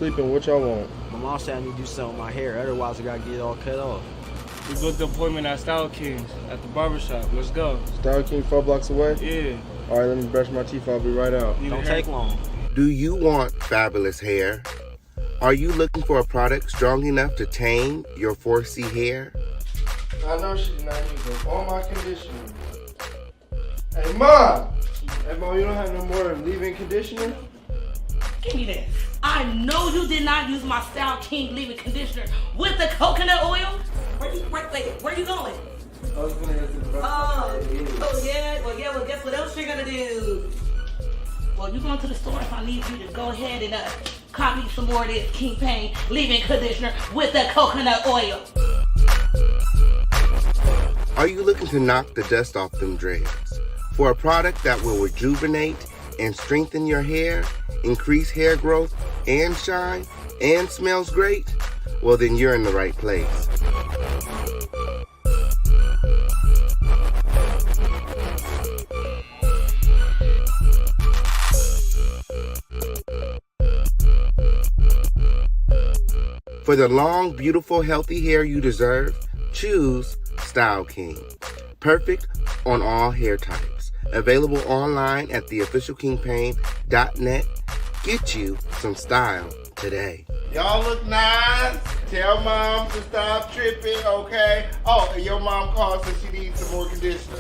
Sleeping, what y'all want? My mom said I need to do something with my hair, otherwise I gotta get it all cut off. We booked the appointment at Stalker at the barbershop. Let's go. Stalker 4 blocks away? Yeah. All right, let me brush my teeth. I'll be right out. Don't take long. Do you want fabulous hair? Are you looking for a product strong enough to tame your 4C hair? I know she's not using all my conditioner. Hey, Mom! Hey, Mom, you don't have no more leave-in conditioner? Give me that. I know you did not use my Style King leave-in conditioner with the coconut oil. Where you going? I was gonna go to the restaurant. Well, guess what else you're gonna do? Well, you going to the store, so I need you to go ahead and copy some more of this King Pain leave-in conditioner with the coconut oil. Are you looking to knock the dust off them dreads? For a product that will rejuvenate and strengthen your hair, increase hair growth and shine, and smells great? Well, then you're in the right place. For the long, beautiful, healthy hair you deserve, choose Style King. Perfect on all hair types. Available online at theofficialkingpain.net. Get you some style today. Y'all look nice. Tell Mom to stop tripping, okay? Oh, and your mom calls and she needs some more conditioner.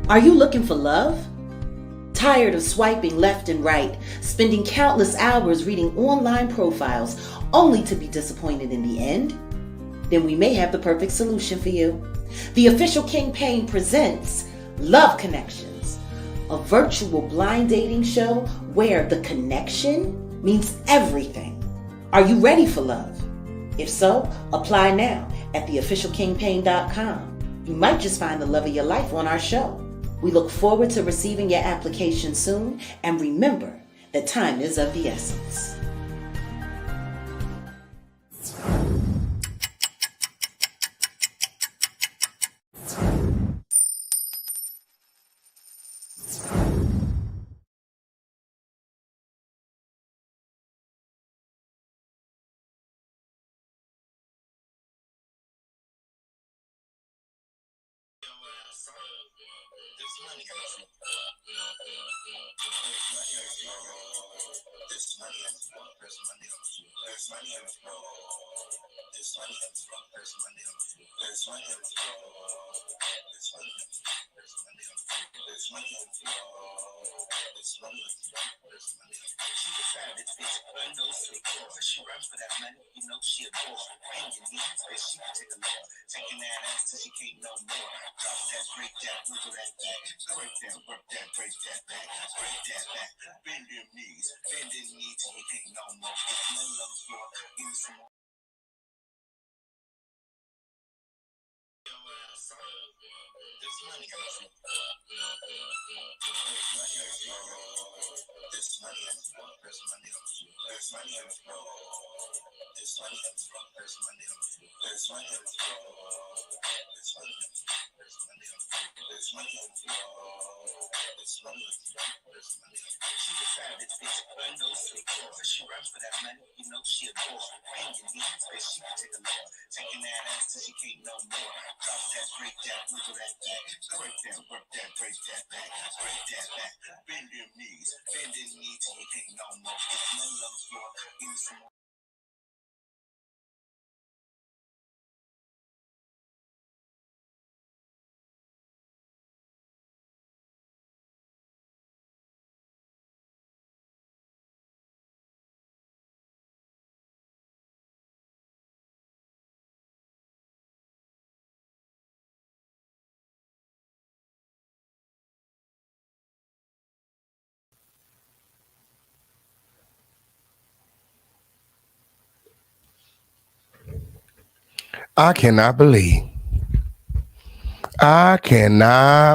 Are you looking for love? Tired of swiping left and right, spending countless hours reading online profiles only to be disappointed in the end? Then we may have the perfect solution for you. The Official King Pain presents Love Connections, a virtual blind dating show where the connection means everything. Are you ready for love? If so, apply now at theofficialkingpain.com. You might just find the love of your life on our show. We look forward to receiving your application soon, and remember that time is of the essence. I cannot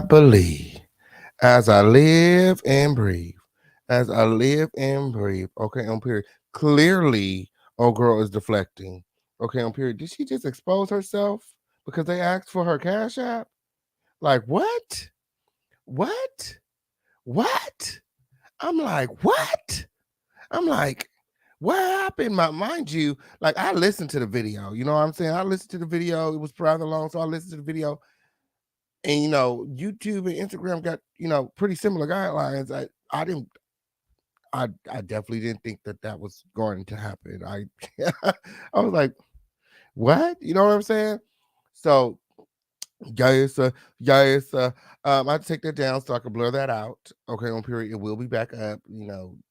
believe as I live and breathe, okay, on period. Clearly, old girl is deflecting. Okay, on period. Did she just expose herself? because they asked for her Cash App. Like, what? What? What? I'm like, what? I'm like, what happened? Mind you, like I listened to the video. You know what I'm saying? I listened to the video. It was rather long, so I listened to the video. And YouTube and Instagram got pretty similar guidelines. I definitely didn't think that was going to happen. I was like, what? You know what I'm saying? So yes, I have to take that down so I can blur that out. Okay, on period. It will be back up,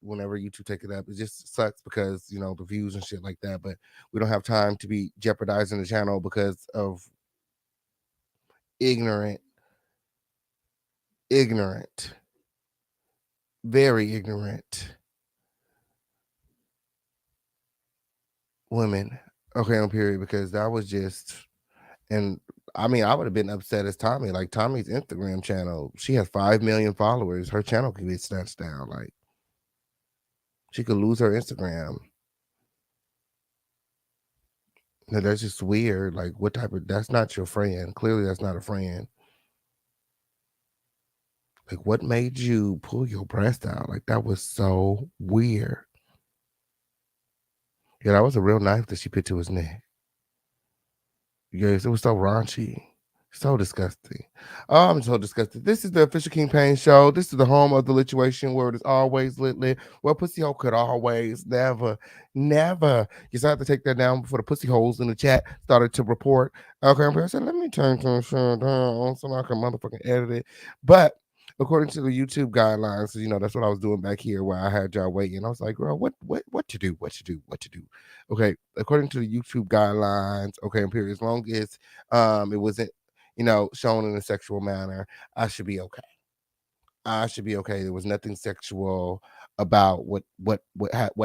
whenever YouTube take it up. It just sucks because, the views and shit like that. But we don't have time to be jeopardizing the channel because of ignorant, very ignorant women. Okay, on period, because that was just, and I mean, I would have been upset as Tommie. Like Tommie's Instagram channel, she has 5 million followers. Her channel could be snatched down. Like she could lose her Instagram. Now, that's just weird. Like, what type of? That's not your friend. Clearly, that's not a friend. Like, what made you pull your breast out? Like, that was so weird. Yeah, that was a real knife that she put to his neck. Yes, it was so raunchy. So disgusting. Oh, I'm so disgusted. This is the Official King Payne Show. This is the home of the lituation where it is always lit. Well, pussy hole could always, never. You still have to take that down before the pussy holes in the chat started to report. Okay, I said, let me turn the show down so I can motherfucking edit it. But according to the YouTube guidelines, that's what I was doing back here where I had y'all waiting. I was like, girl, what to do? Okay, according to the YouTube guidelines, okay, period, as long as it wasn't shown in a sexual manner, I should be okay. There was nothing sexual about what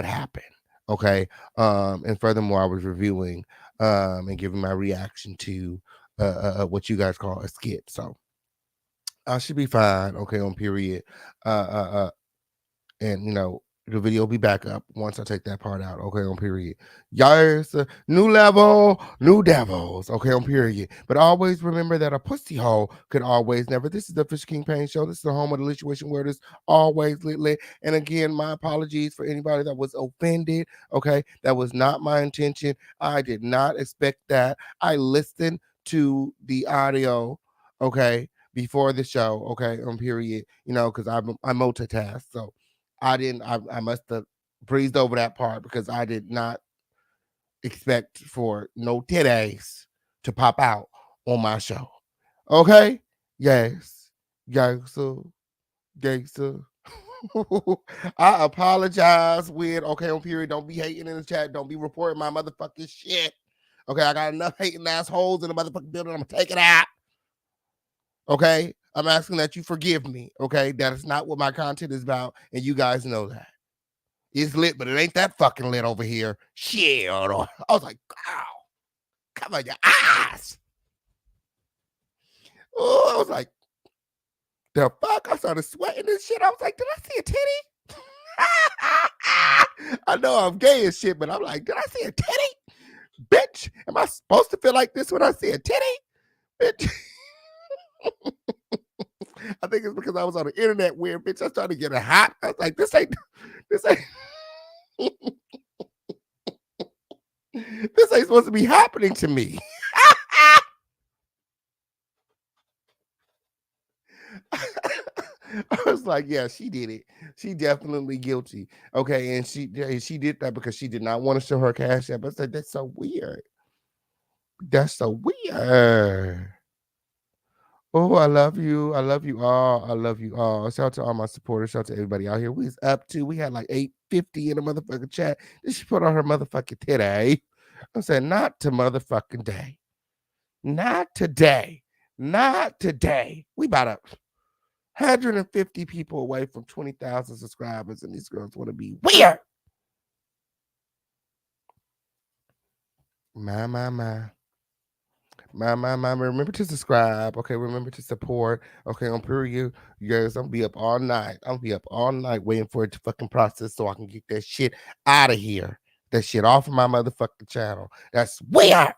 happened. Okay. And furthermore, I was reviewing and giving my reaction to what you guys call a skit. So I should be fine. Okay, on period. And the video will be back up once I take that part out. Okay, on period. Yes, new level, new devils. Okay, on period. But always remember that a pussy hole could always never. This is the Official King Payne Show. This is the home of the lituation where it is always lit. And again, my apologies for anybody that was offended. Okay, that was not my intention. I did not expect that. I listened to the audio. Okay, before the show. Okay, on period. Because I multitask. So I must have breezed over that part because I did not expect for no titties to pop out on my show. Okay? Yes. Gangster. I apologize with, okay, on period. Don't be hating in the chat. Don't be reporting my motherfucking shit. Okay, I got enough hating assholes in the motherfucking building. I'm gonna take it out. Okay? I'm asking that you forgive me. Okay? That is not what my content is about, and you guys know that. It's lit, but it ain't that fucking lit over here. Shit. I was like, wow. Cover your eyes. Oh, I was like, the fuck? I started sweating and shit. I was like, did I see a titty? I know I'm gay and shit, but I'm like, did I see a titty? Bitch, am I supposed to feel like this when I see a titty? Bitch. I think it's because I was on the internet weird, bitch. I started getting hot. I was like, this ain't this ain't supposed to be happening to me. I was like, yeah, she did it. She definitely guilty. Okay, and she did that because she did not want to show her Cash App. I said, that's so weird. That's so weird. Oh, I love you. I love you all. I love you all. Shout out to all my supporters. Shout out to everybody out here. We was up to, we had like 850 in the motherfucking chat. Then she put on her motherfucking today. I said, not to motherfucking day. Not today. Not today. We about 150 people away from 20,000 subscribers, and these girls want to be weird. My. Remember to subscribe. Okay, remember to support. Okay, on period. You guys, I'm gonna be up all night. I'm gonna be up all night waiting for it to fucking process so I can get that shit out of here. That shit off of my motherfucking channel. That's weird.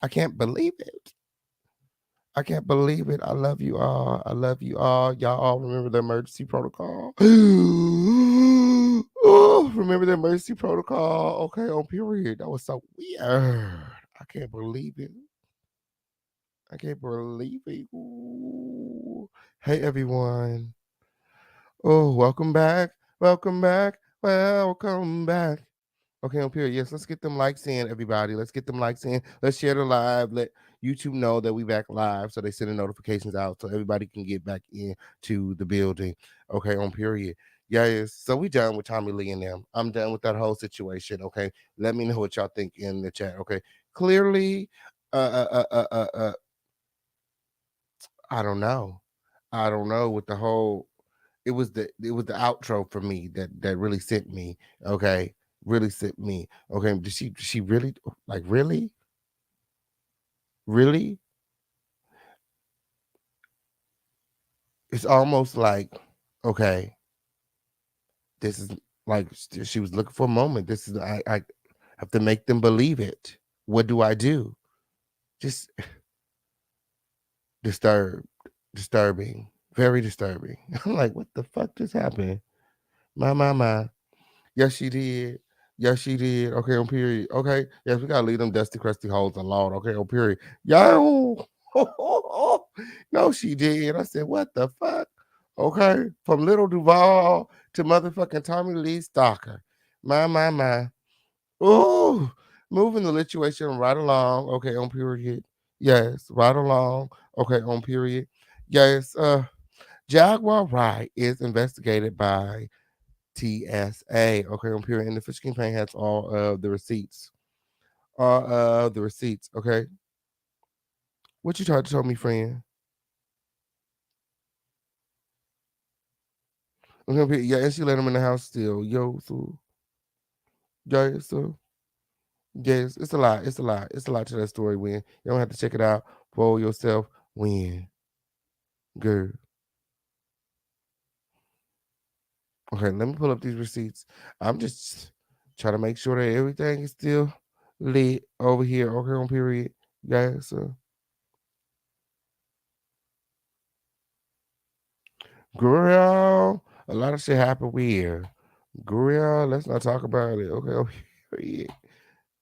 I can't believe it. I can't believe it. I love you all. I love you all. Y'all all remember the emergency protocol. Oh, remember the emergency protocol? Okay, on period. That was so weird. I can't believe it. I can't believe it. Ooh. Hey, everyone. Oh, welcome back. Welcome back. Welcome back. Okay, on period. Yes, let's get them likes in, everybody. Let's get them likes in. Let's share the live. Let YouTube know that we back live so they send the notifications out so everybody can get back into the building. Okay, on period. Yes. So we done with Tommie Lee and them. I'm done with that whole situation. Okay. Let me know what y'all think in the chat. Okay. Clearly, I don't know. I don't know with the whole it was the outro for me that really sent me. Okay. Really sent me. Okay. Did she really like really? It's almost like, okay, this is like she was looking for a moment. This is I have to make them believe it. What do I do? Just disturbed, disturbing, very disturbing. I'm like, what the fuck just happened? My. Yes, she did. Yes, she did. Okay, on period. Okay. Yes, we gotta leave them dusty, crusty holes alone. Okay, on period. Yo. No, she did. I said, what the fuck? Okay. From Little Duval to motherfucking Tommie Lee Stalker. My. Oh, moving the situation right along. Okay, on period. Yes, right along. Okay, on period. Yes, Jaguar Wright is investigated by TSA. Okay, on period. And the Fish campaign has all of the receipts. All of the receipts. Okay. What you tried to tell me, friend? Okay, yeah, and she let him in the house still. Yo, so yeah, so yes, it's a lot. It's a lot. It's a lot to that story. When you don't have to check it out for yourself. When girl. Okay, let me pull up these receipts. I'm just trying to make sure that everything is still lit over here. Okay, on period. Yeah, so girl, a lot of shit happened weird. Girl, let's not talk about it. Okay, oh, yeah.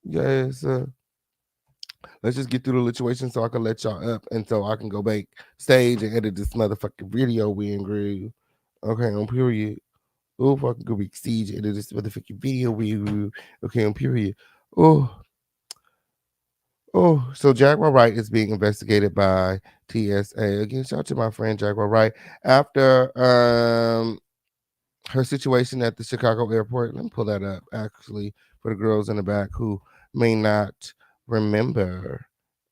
Yes, let's just get through the situation so I can let y'all up and so I can go back stage and edit this motherfucking video we in groove. Okay, on period. Oh, fucking go back stage and edit this motherfucking video we in groove. Okay, on period. Oh, so Jaguar Wright is being investigated by TSA. Again, shout out to my friend Jaguar Wright. After her situation at the Chicago airport. Let me pull that up actually for the girls in the back who may not remember.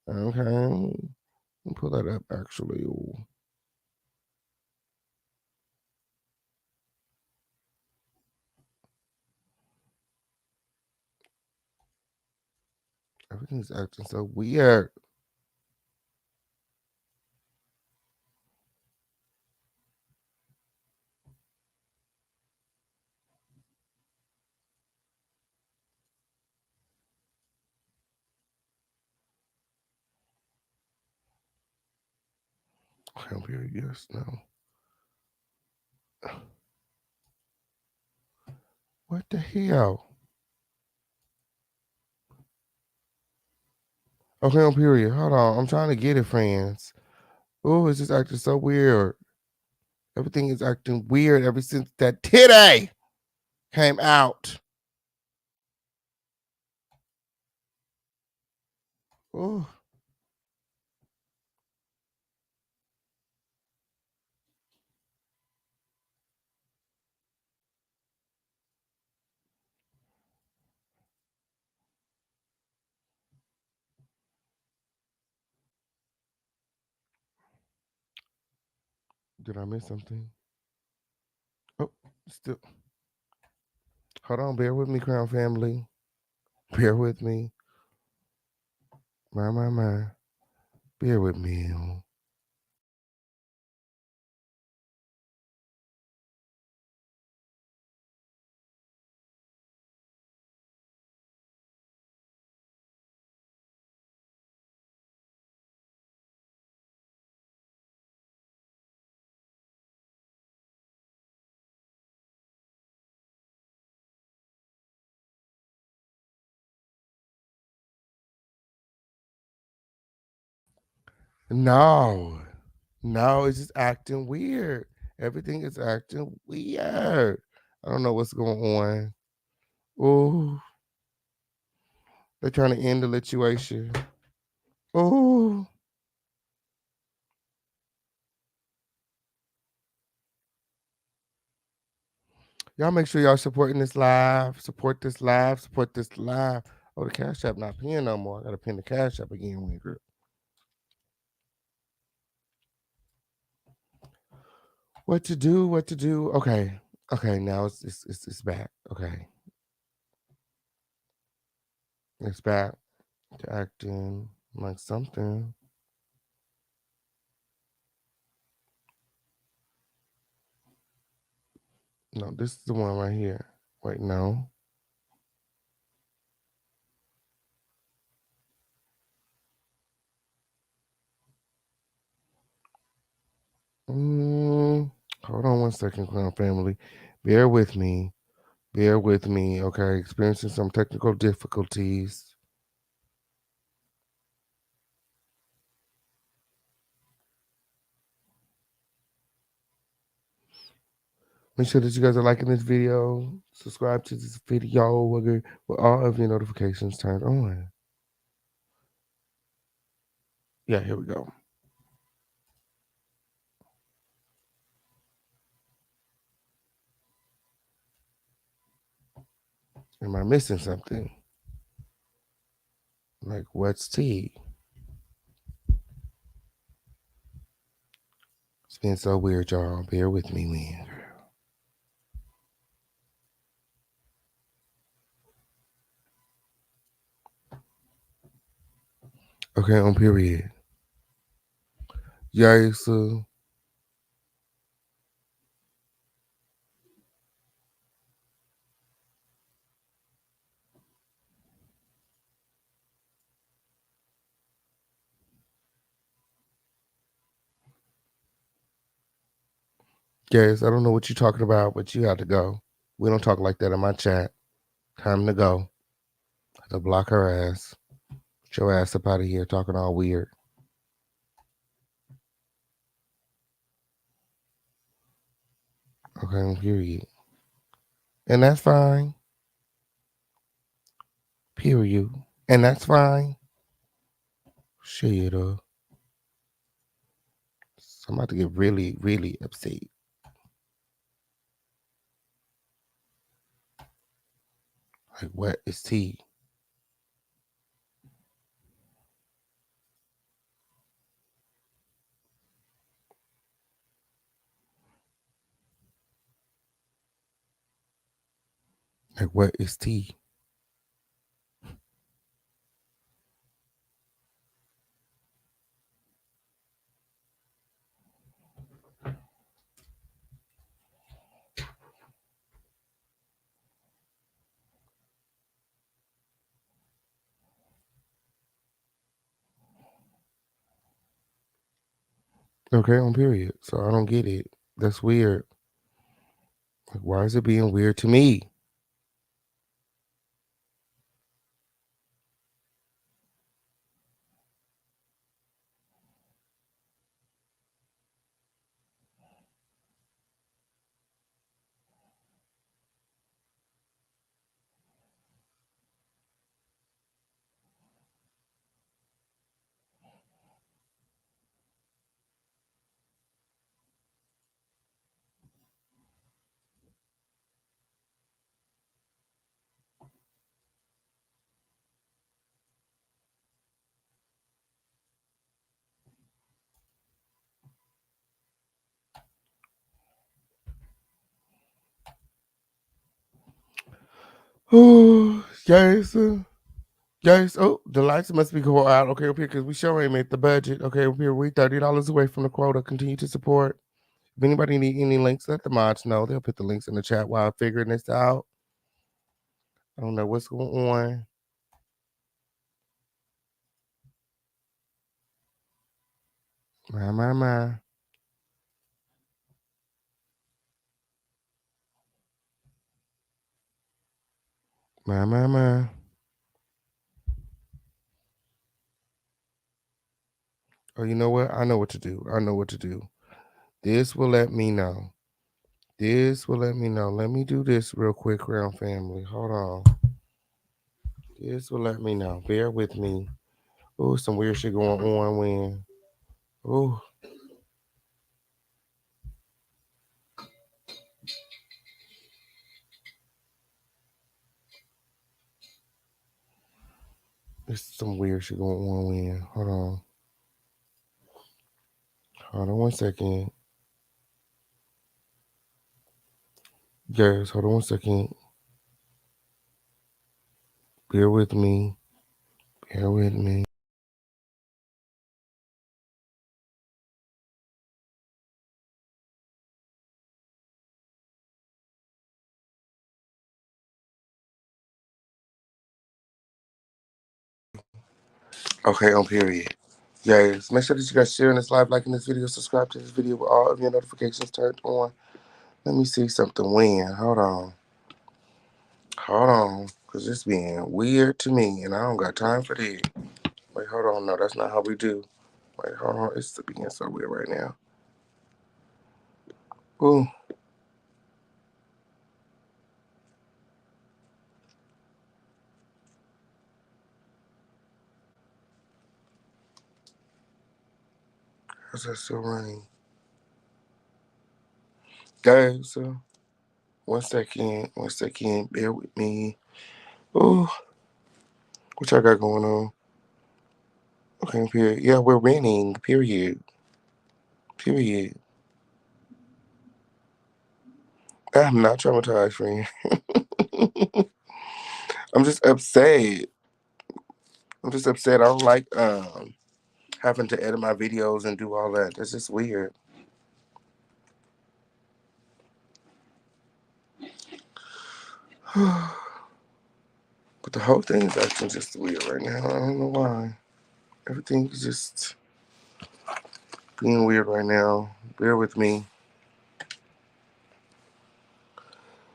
Okay. Let me pull that up actually. Ooh. Everything's acting so weird. Okay, period. Yes, no. What the hell? Okay, on period. Hold on. I'm trying to get it, friends. Oh, it's just acting so weird. Everything is acting weird ever since that titty came out. Oh, did I miss something? Oh, still. Hold on. Bear with me, Crown family. Bear with me. My. Bear with me. No. No, it's just acting weird. Everything is acting weird. I don't know what's going on. Ooh, they're trying to end the situation. Ooh. Y'all make sure y'all supporting this live. Support this live. Support this live. Oh, the Cash App not paying no more. I gotta pin the Cash App again, girl. What to do? What to do? Okay. Okay, now it's back. Okay. It's back to acting like something. No, this is the one right here. Wait, no. Hold on one second, Crown Family. Bear with me. Bear with me. Okay, experiencing some technical difficulties. Make sure that you guys are liking this video. Subscribe to this video with all of your notifications turned on. Yeah, here we go. Am I missing something? Like, what's tea? It's been so weird, y'all. Bear with me, man. Okay, on period. Yes, yes, I don't know what you're talking about, but you have to go. We don't talk like that in my chat. Time to go. I have to block her ass. Get your ass up out of here talking all weird. Okay, period. And that's fine. Period. And that's fine. Shit, so I'm about to get really, really upset. Like, what is tea? Like, what is tea? Okay, on period. So I don't get it. That's weird. Like, why is it being weird to me? Oh, yes. Yes. Oh, the lights must be going out. Okay, up here, because we sure ain't made the budget. Okay, up here, we $30 away from the quota. Continue to support. If anybody need any links, let the mods know. They'll put the links in the chat while I'm figuring this out. I don't know what's going on. My. My. Oh, you know what? I know what to do. I know what to do. This will let me know. This will let me know. Let me do this real quick, round family. Hold on. This will let me know. Bear with me. Oh, some weird shit going on when. Oh, there's some weird shit going on when. Hold on. Hold on 1 second. Guys, hold on 1 second. Bear with me. Bear with me. Okay, on period. Guys, make sure that you guys sharing this live, liking this video, subscribe to this video with all of your notifications turned on. Let me see something when. Hold on. Hold on. Because it's being weird to me, and I don't got time for that. Wait, hold on. No, that's not how we do. Wait, hold on. It's being so weird right now. Ooh. How's that still running? Guys, so 1 second. 1 second. Bear with me. Ooh. What y'all got going on? Okay, period. Yeah, we're winning. Period. Period. I'm not traumatized, friend. I'm just upset. I'm just upset. I don't like having to edit my videos and do all that. That's just weird. But the whole thing is acting just weird right now. I don't know why. Everything is just being weird right now. Bear with me.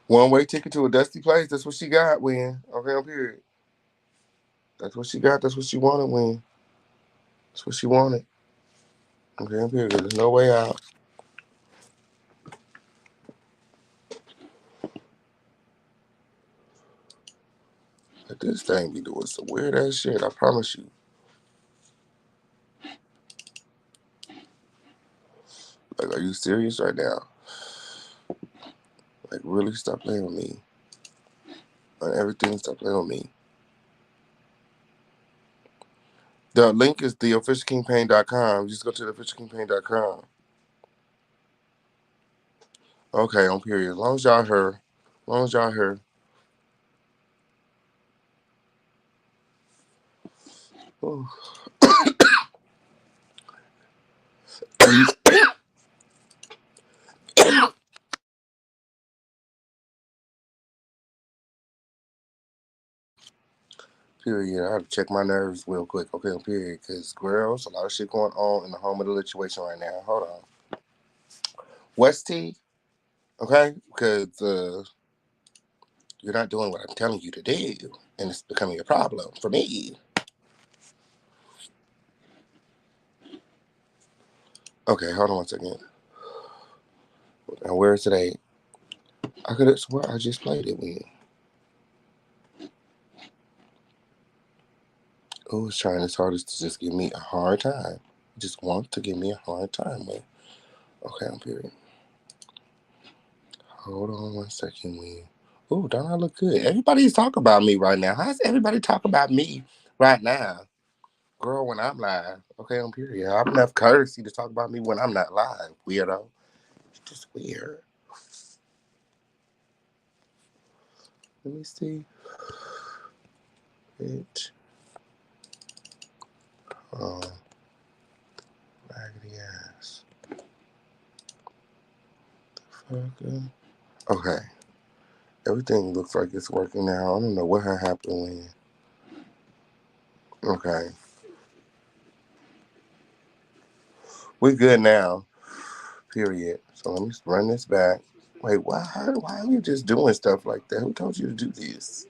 One-way ticket to a dusty place. That's what she got, Win. Okay, on period. That's what she got. That's what she wanted, Win. That's what she wanted. Okay, on period. There's no way out. But this thing be doing some weird ass shit. I promise you. Like, are you serious right now? Like, really stop playing with me. On everything, stop playing with me. The link is theofficialkingpain.com. Just go to theofficialkingpain.com. Okay, on period. As long as y'all heard. As long as y'all heard. Ooh. Period. I have to check my nerves real quick. Okay, on period. Because, girls, a lot of shit going on in the home of the situation right now. Hold on. West T, okay? Because you're not doing what I'm telling you to do. And it's becoming a problem for me. Okay, hold on 1 second. Now, where is it at? I could have sworn I just played it with. Oh, it's trying its hardest to just give me a hard time. Just want to give me a hard time with. Okay, on period. Hold on 1 second, Win. Oh, don't I look good? Everybody's talking about me right now. How's everybody talk about me right now? Girl, when I'm live. Okay, on period. I have enough courtesy to talk about me when I'm not live, weirdo. It's just weird. Let me see. Bitch. Oh, raggedy ass. Fucker. Okay. Everything looks like it's working now. I don't know what had happened when. Okay. We're good now. Period. So let me run this back. Wait, why are you just doing stuff like that? Who told you to do this?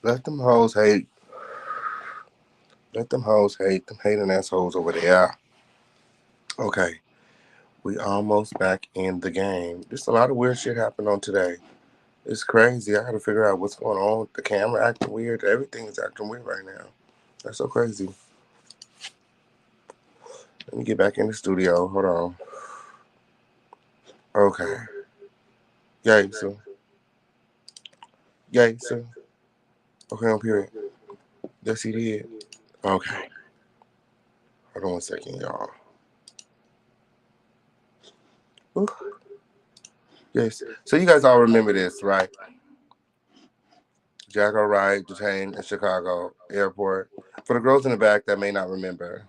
Let them hoes hate. Let them hoes hate. Them hating assholes over there. Okay. We almost back in the game. Just a lot of weird shit happened on today. It's crazy. I gotta figure out what's going on. The camera acting weird. Everything is acting weird right now. That's so crazy. Let me get back in the studio. Hold on. Okay. Yay, so. Yay, so. Okay, on period. Yes, he did. Okay. Hold on one second, y'all. Ooh. Yes. So you guys all remember this, right? JAGUAR WRIGHT detained in Chicago airport. For the girls in the back that may not remember.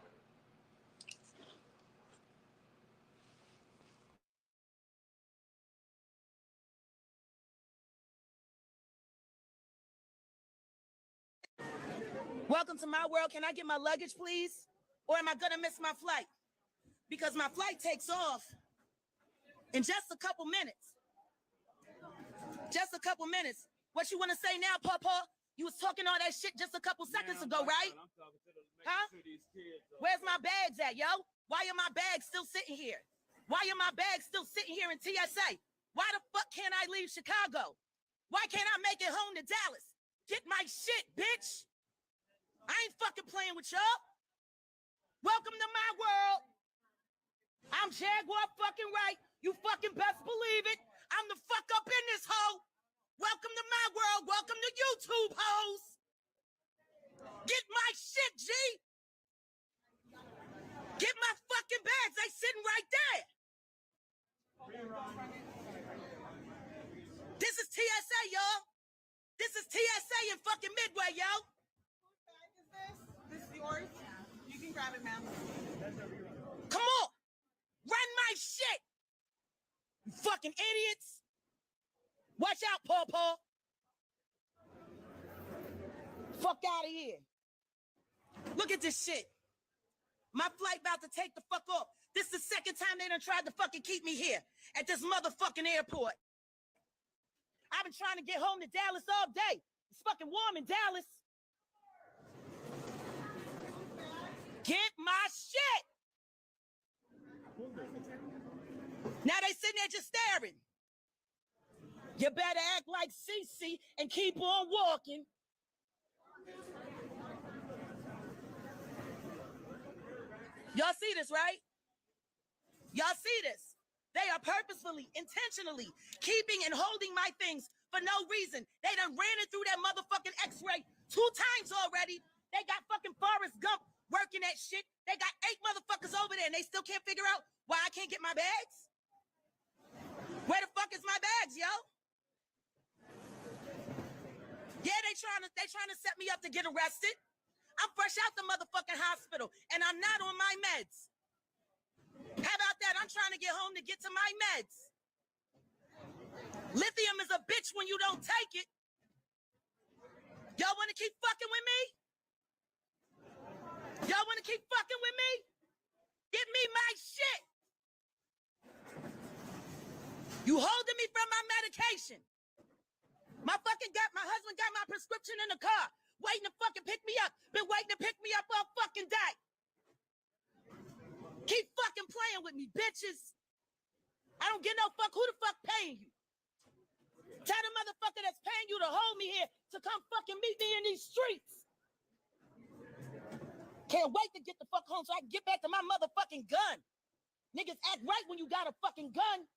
Welcome to my world. Can I get my luggage, please? Or am I gonna miss my flight? Because my flight takes off in just a couple minutes. Just a couple minutes. What you wanna say now, Papa? You was talking all that shit just a couple seconds ago, right? Huh? Where's my bags at, yo? Why are my bags still sitting here? Why are my bags still sitting here in TSA? Why the fuck can't I leave Chicago? Why can't I make it home to Dallas? Get my shit, bitch. I ain't fucking playing with y'all. Welcome to my world. I'm Jaguar fucking right. You fucking best believe it. I'm the fuck up in this hoe. Welcome to my world. Welcome to YouTube, hoes. Get my shit, G. Get my fucking bags. They sitting right there. This is TSA, y'all. This is TSA in fucking Midway, yo. This is yours. You can grab it, ma'am. Come on. Run my shit. You fucking idiots. Watch out, Paw. Fuck out of here. Look at this shit. My flight about to take the fuck off. This is the second time they done tried to fucking keep me here at this motherfucking airport. I've been trying to get home to Dallas all day. It's fucking warm in Dallas. Get my shit. Now they sitting there just staring. You better act like CC and keep on walking. Y'all see this, right? Y'all see this? They are purposefully, intentionally keeping and holding my things for no reason. They done ran it through that motherfucking x-ray 2 times already. They got fucking Forrest Gump working that shit. They got 8 motherfuckers over there and they still can't figure out why I can't get my bags? Where the fuck is my bags, yo? Yeah, they trying to set me up to get arrested. I'm fresh out the motherfucking hospital and I'm not on my meds. How about that? I'm trying to get home to get to my meds. Lithium is a bitch when you don't take it. Y'all want to keep fucking with me? Y'all want to keep fucking with me? Give me my shit. You holding me from my medication. My husband got my prescription in the car, waiting to fucking pick me up. Been waiting to pick me up all fucking day. Keep fucking playing with me, bitches. I don't give no fuck who the fuck paying you. Tell the motherfucker that's paying you to hold me here to come fucking meet me in these streets. Can't wait to get the fuck home so I can get back to my motherfucking gun. Niggas act right when you got a fucking gun.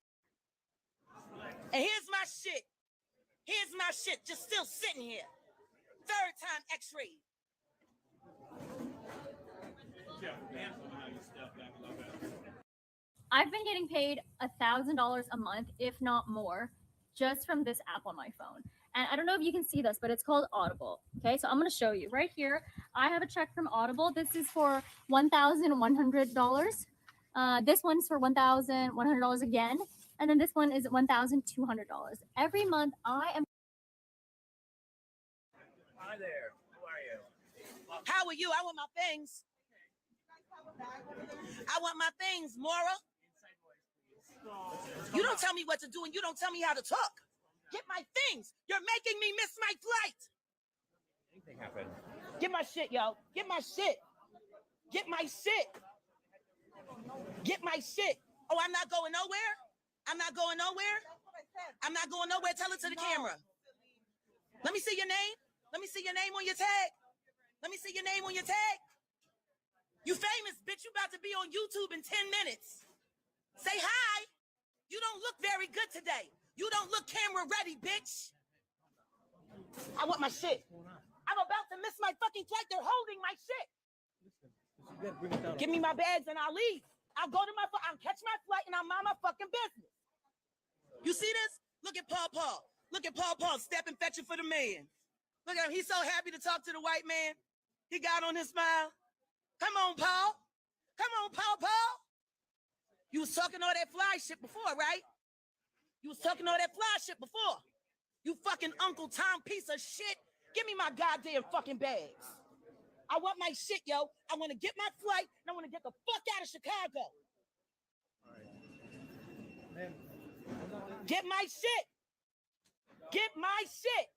And here's my shit. Here's my shit just still sitting here. 3rd time x-ray. I've been getting paid $1,000 a month, if not more, just from this app on my phone. And I don't know if you can see this, but it's called Audible. Okay, so I'm going to show you right here. I have a check from Audible. This is for $1,100. This one's for $1,100 again. And then this one is $1,200. Every month I am. Hi there. How are you? How are you? I want my things. I want my things, Mora. You don't tell me what to do and you don't tell me how to talk. Get my things. You're making me miss my flight. Anything happened? Get my shit, yo. Get my shit. Get my shit. Get my shit. Oh, I'm not going nowhere? I'm not going nowhere? I'm not going nowhere. Tell it to the camera. Let me see your name. Let me see your name on your tag. Let me see your name on your tag. You famous, bitch. You about to be on YouTube in 10 minutes. Say hi. You don't look very good today. You don't look camera ready, bitch. I want my shit. I'm about to miss my fucking flight. They're holding my shit. Give me my bags and I'll leave. I'll go to I'll catch my flight and I'll mind my fucking business. You see this? Look at Paul Paul. Look at Paul Paul stepping fetching for the man. Look at him. He's so happy to talk to the white man. He got on his smile. Come on, Paul. Come on, Paul Paul. You was talking all that fly shit before, right? You was talking all that fly shit before. You fucking Uncle Tom piece of shit. Give me my goddamn fucking bags. I want my shit, yo. I want to get my flight and I want to get the fuck out of Chicago. Get my shit. Get my shit.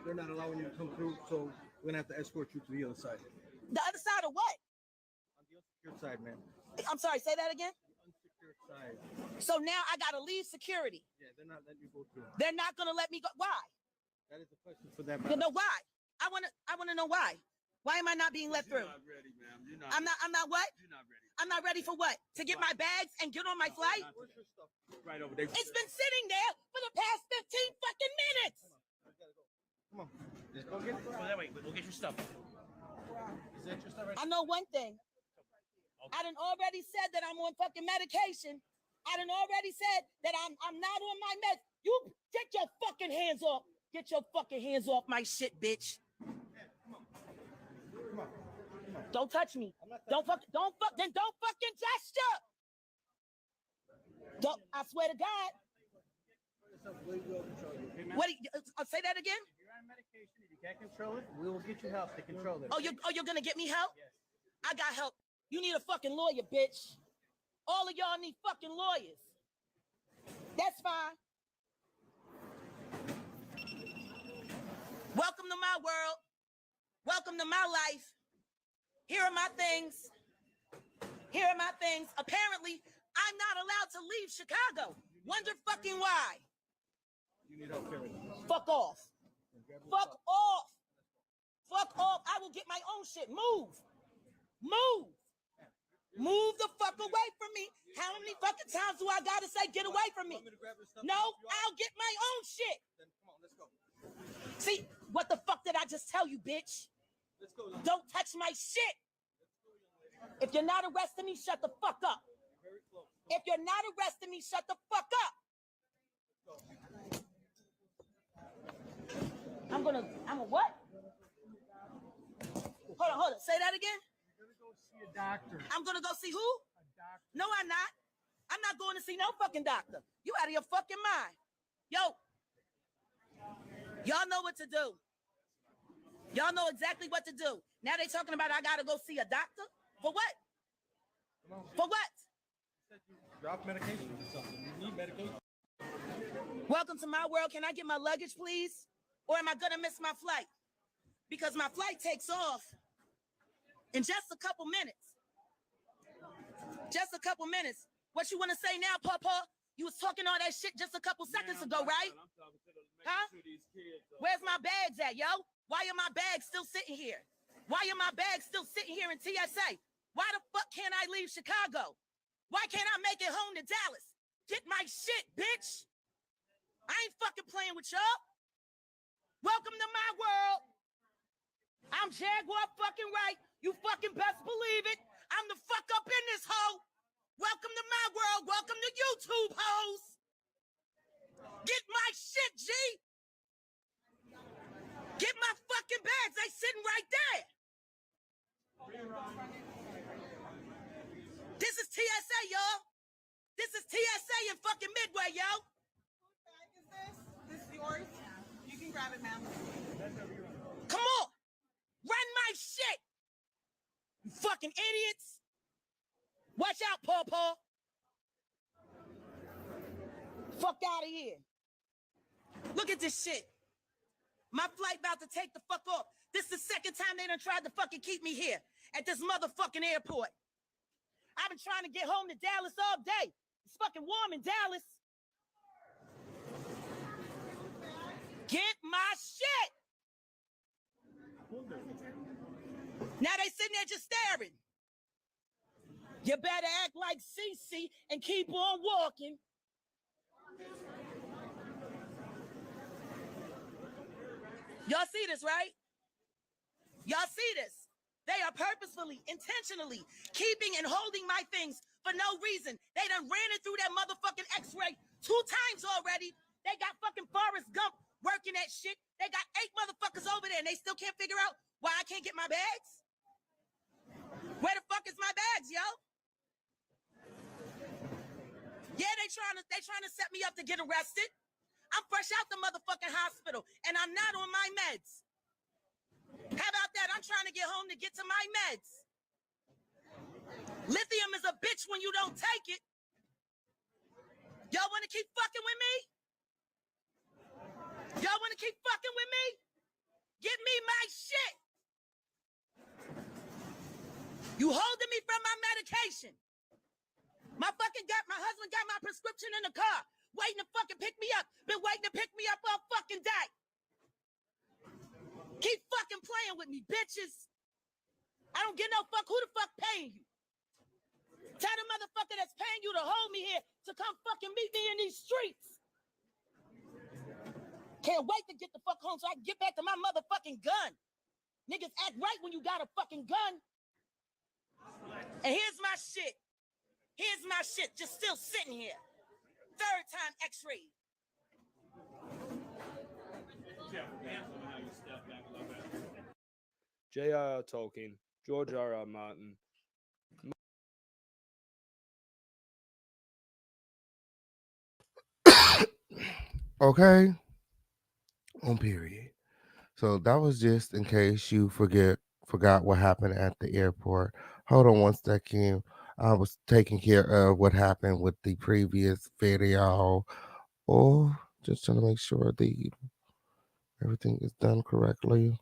They're not allowing you to come through, so we're gonna have to escort you to the other side. The other side of what? On the unsecured side, man. I'm sorry, say that again. Unsecured side. So now I gotta leave security. Yeah, they're not letting you go through. They're not gonna let me go. Why? That is a question for that. You know why? I wanna know why. Why am I not being let through? You're not ready, ma'am. I'm not what? You're not ready. I'm not ready for what? To get my bags and get on my flight? Where's your stuff? Right over there. It's been sitting there for the past 15 fucking minutes. Come on. Just go get it. Go that way. We'll get your stuff. Is that your stuff right I know one thing. I done already said that I'm on fucking medication. I done already said that I'm not on my meds. You get your fucking hands off. Get your fucking hands off my shit, bitch. Don't touch me. Don't fucking gesture. Don't, I swear to God. What do you, say that again? If you're on medication and you can't control it, we will get you help to control it. Oh, you're gonna get me help? Yes. I got help. You need a fucking lawyer, bitch. All of y'all need fucking lawyers. That's fine. Welcome to my world. Welcome to my life. Here are my things. Here are my things. Apparently, I'm not allowed to leave Chicago. Wonder fucking why. You need help carrying. Fuck off. Fuck off. Fuck off. I will get my own shit. Move. Move. Move the fuck away from me. How many fucking times do I gotta say get away from me? No, I'll get my own shit. Then come on, let's go. See, what the fuck did I just tell you, bitch? Let's go. Don't touch my shit. If you're not arresting me, shut the fuck up. If you're not arresting me, shut the fuck up. I'm a what? Hold on. Say that again. You're gonna go see a doctor. I'm gonna go see who? A doctor. No, I'm not. I'm not going to see no fucking doctor. You out of your fucking mind. Yo, y'all know what to do. Y'all know exactly what to do. Now they talking about I gotta go see a doctor? For what? For what? Drop medication or something. You need medication. Welcome to my world. Can I get my luggage, please? Or am I gonna miss my flight? Because my flight takes off in just a couple minutes. Just a couple minutes. What you want to say now, Papa? You was talking all that shit just a couple seconds ago, right? Huh? Where's my bags at, yo? Why are my bags still sitting here? Why are my bags still sitting here in TSA? Why the fuck can't I leave Chicago? Why can't I make it home to Dallas? Get my shit, bitch. I ain't fucking playing with y'all. Welcome to my world. I'm Jaguar fucking right. You fucking best believe it. I'm the fuck up in this hoe. Welcome to my world. Welcome to YouTube, hoes. Get my shit, G. Get my fucking bags. They sitting right there. This is TSA, y'all. This is TSA in fucking Midway, yo. Whose bag is this? This is yours? You can grab it, ma'am. Come on. Run my shit. You fucking idiots. Watch out, Paw. Fuck out of here. Look at this shit. My flight about to take the fuck off. This is the second time they done tried to fucking keep me here at this motherfucking airport. I've been trying to get home to Dallas all day. It's fucking warm in Dallas. Get my shit. Now they sitting there just staring. You better act like Cece and keep on walking. Y'all see this, right? Y'all see this? They are purposefully, intentionally keeping and holding my things for no reason. They done ran it through that motherfucking x-ray 2 times already. They got fucking Forrest Gump working that shit. They got 8 motherfuckers over there and they still can't figure out why I can't get my bags? Where the fuck is my bags, yo? Yeah, they trying to set me up to get arrested. I'm fresh out the motherfucking hospital and I'm not on my meds. How about that? I'm trying to get home to get to my meds. Lithium is a bitch when you don't take it. Y'all want to keep fucking with me? Y'all want to keep fucking with me? Give me my shit. You holding me from my medication. My husband got my prescription in the car, waiting to fucking pick me up. Been waiting to pick me up all fucking day. Keep fucking playing with me, bitches. I don't give no fuck who the fuck paying you. Tell the motherfucker that's paying you to hold me here to come fucking meet me in these streets. Can't wait to get the fuck home so I can get back to my motherfucking gun. Niggas act right when you got a fucking gun. And here's my shit. Here's my shit, just still sitting here. 3rd time x-ray. J.R.R. Tolkien, George R.R. Martin. Okay. On period. So that was just in case you forgot what happened at the airport. Hold on one second. I was taking care of what happened with the previous video. Oh, just trying to make sure everything is done correctly.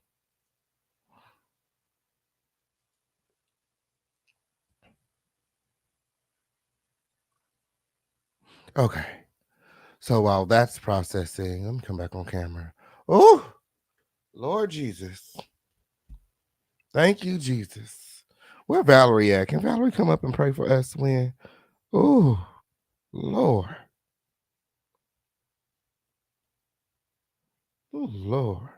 Okay. So while that's processing, let me come back on camera. Oh, Lord Jesus. Thank you, Jesus. Where Valerie at? Can Valerie come up and pray for us when? Oh, Lord. Oh, Lord.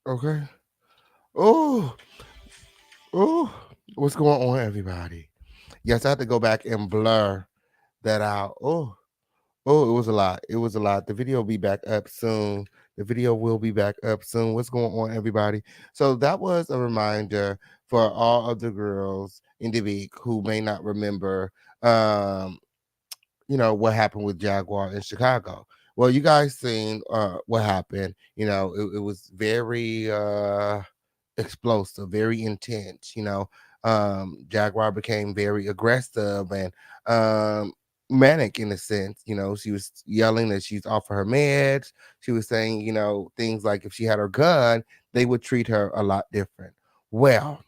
Okay. Oh, what's going on, everybody? Yes, I had to go back and blur that out. Oh, it was a lot. It was a lot. The video will be back up soon. The video will be back up soon. What's going on, everybody? So that was a reminder for all of the girls in the week who may not remember, what happened with Jaguar in Chicago. Well, you guys seen what happened. It was very explosive, very intense. Jaguar became very aggressive and manic in a sense. She was yelling that she's off of her meds. She was saying, things like if she had her gun, they would treat her a lot different. Well,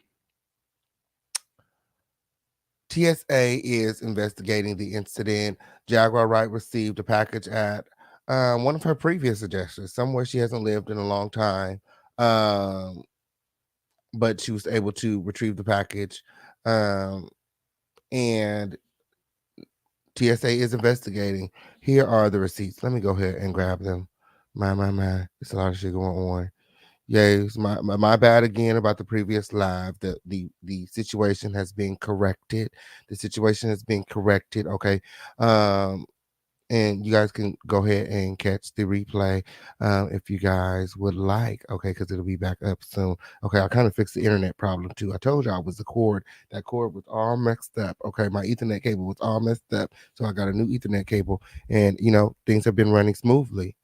TSA is investigating the incident. Jaguar Wright received a package at one of her previous addresses, somewhere she hasn't lived in a long time. But she was able to retrieve the package. And TSA is investigating. Here are the receipts. Let me go ahead and grab them. My. There's a lot of shit going on. Yes, my bad again about the previous live. The situation has been corrected. The situation has been corrected. Okay. and you guys can go ahead and catch the replay if you guys would like, okay, because it'll be back up soon. Okay, I kind of fixed the internet problem too. I told y'all it was the cord. That cord was all messed up. Okay, my Ethernet cable was all messed up, so I got a new Ethernet cable, and things have been running smoothly.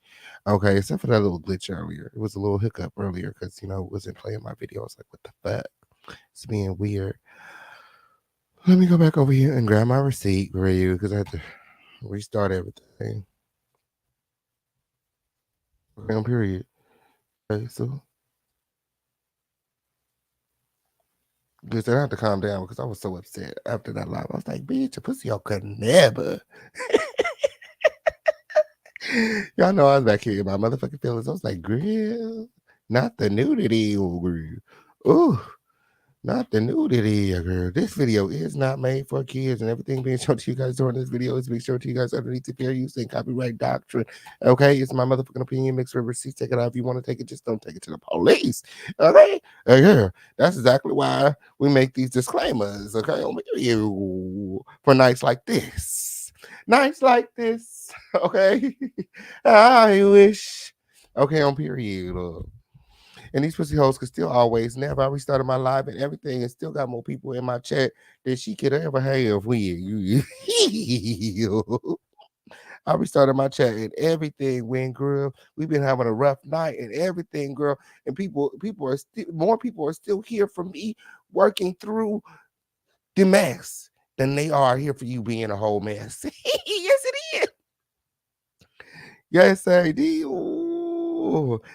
Okay, except for that little glitch earlier. It was a little hiccup earlier because it wasn't playing my video. I was like, what the fuck? It's being weird. Let me go back over here and grab my receipt for you because I had to restart everything. Okay, period. Okay, so because I had to calm down because I was so upset after that live. I was like, bitch, a pussy y'all could never. Y'all know I was back here in my motherfucking feelings. I was like, girl, not the nudity, oh, girl. Ooh. Not the nudity, girl. This video is not made for kids, and everything being shown to you guys during this video is being shown to you guys underneath the fair use and copyright doctrine. Okay, it's my motherfucking opinion. Mixed with receipts. Take it out if you want to take it. Just don't take it to the police. Okay, yeah, that's exactly why we make these disclaimers. Okay, on you for nights like this. Nights like this. Okay, I wish. Okay, on period. And these pussy hoes could still always never. I restarted my live and everything and still got more people in my chat than she could ever have with you. I restarted my chat and everything went, girl. We've been having a rough night and everything, girl. And people are still, more people are still here for me working through the mess than they are here for you being a whole mess. Yes, it is. Yes, I do.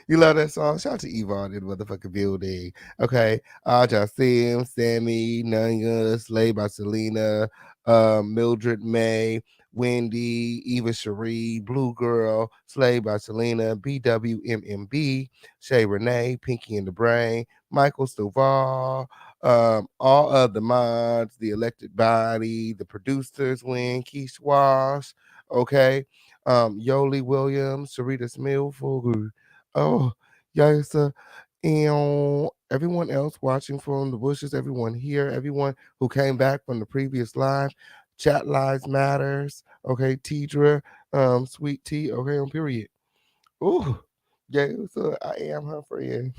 You love that song? Shout out to Yvonne in the motherfucking building. Okay. Jasim, Sammy, Nanya, Slay by Selena, Mildred May, Wendy, Eva Cherie, Blue Girl, Slay by Selena, BWMMB, Shay Renee, Pinky in the Brain, Michael Stovall, all of the mods, the elected body, the producers win, Keish Wash, okay. Yoli Williams, Sarita Smilfoglu. Oh, yes, and everyone else watching from the bushes, everyone here, everyone who came back from the previous live. Chat Lives Matters. Okay, Tidra, Sweet Tea. Okay, on period. Ooh, yeah, so I am her friend.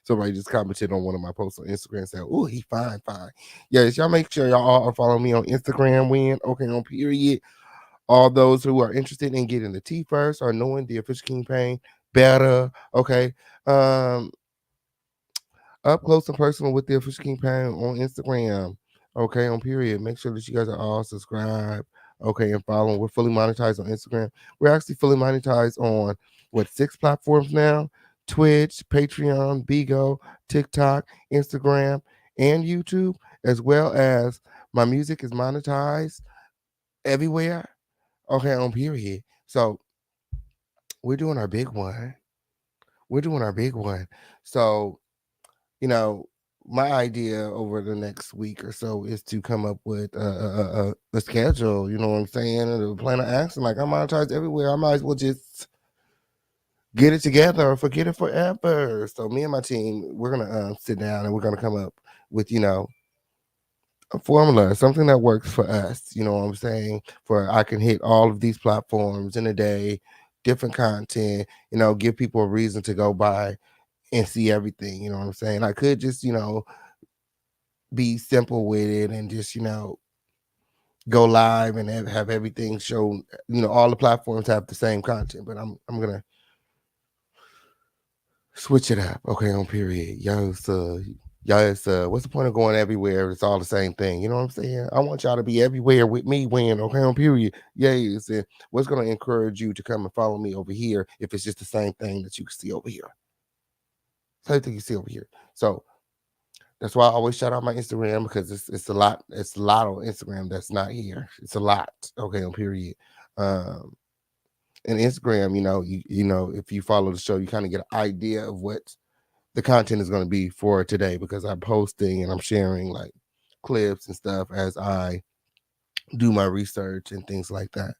Somebody just commented on one of my posts on Instagram and said, "Oh, he fine, fine." Yes, y'all make sure y'all all are following me on Instagram. Okay, on period. All those who are interested in getting the tea first or knowing the official campaign better, okay. Up close and personal with the official campaign on Instagram, okay, on period. Make sure that you guys are all subscribed, okay, and following. We're fully monetized on Instagram. We're actually fully monetized on 6 platforms now: Twitch, Patreon, Bigo, TikTok, Instagram, and YouTube, as well as my music is monetized everywhere. Okay, on period. So we're doing our big one. So, my idea over the next week or so is to come up with a schedule, you know what I'm saying? And a plan of action. Like, I'm monetized everywhere. I might as well just get it together or forget it forever. So me and my team, we're going to sit down and we're going to come up with, a formula, something that works for us, you know what I'm saying? For I can hit all of these platforms in a day, different content, give people a reason to go by and see everything, you know what I'm saying? I could just, be simple with it and just, go live and have everything shown, all the platforms have the same content, but I'm gonna switch it up, okay, on period. What's the point of going everywhere? It's all the same thing. You know what I'm saying? I want y'all to be everywhere with me when, okay, on period. Yes. And what's going to encourage you to come and follow me over here if it's just the same thing that you can see over here? Same thing you see over here. So that's why I always shout out my Instagram because it's a lot. It's a lot on Instagram that's not here. It's a lot. Okay, on period. And Instagram, if you follow the show, you kind of get an idea of what the content is going to be for today because I'm posting and I'm sharing like clips and stuff as I do my research and things like that.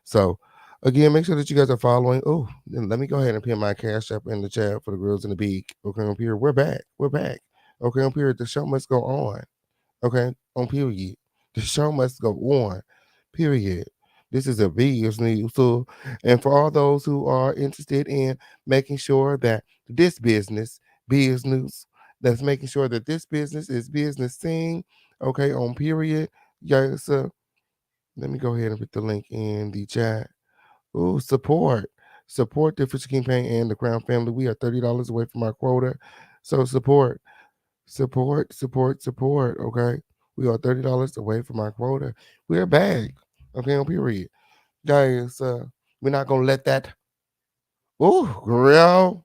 So again, make sure that you guys are following. Oh, let me go ahead and pin my cash app in the chat for the girls in the beak. Okay, on period. We're back. Okay, on period. The show must go on. Okay, on period. The show must go on. Period. This is a business. So, and for all those who are interested in making sure that this business, that's making sure that this business is business thing, okay, on period. Yeah, so let me go ahead and put the link in the chat. Ooh, support the Fisher King Pain and the Crown family. We are $30 away from our quota, so support. Okay, we are $30 away from our quota. We're back. Okay, on period, guys. We're not gonna let that. Ooh, girl,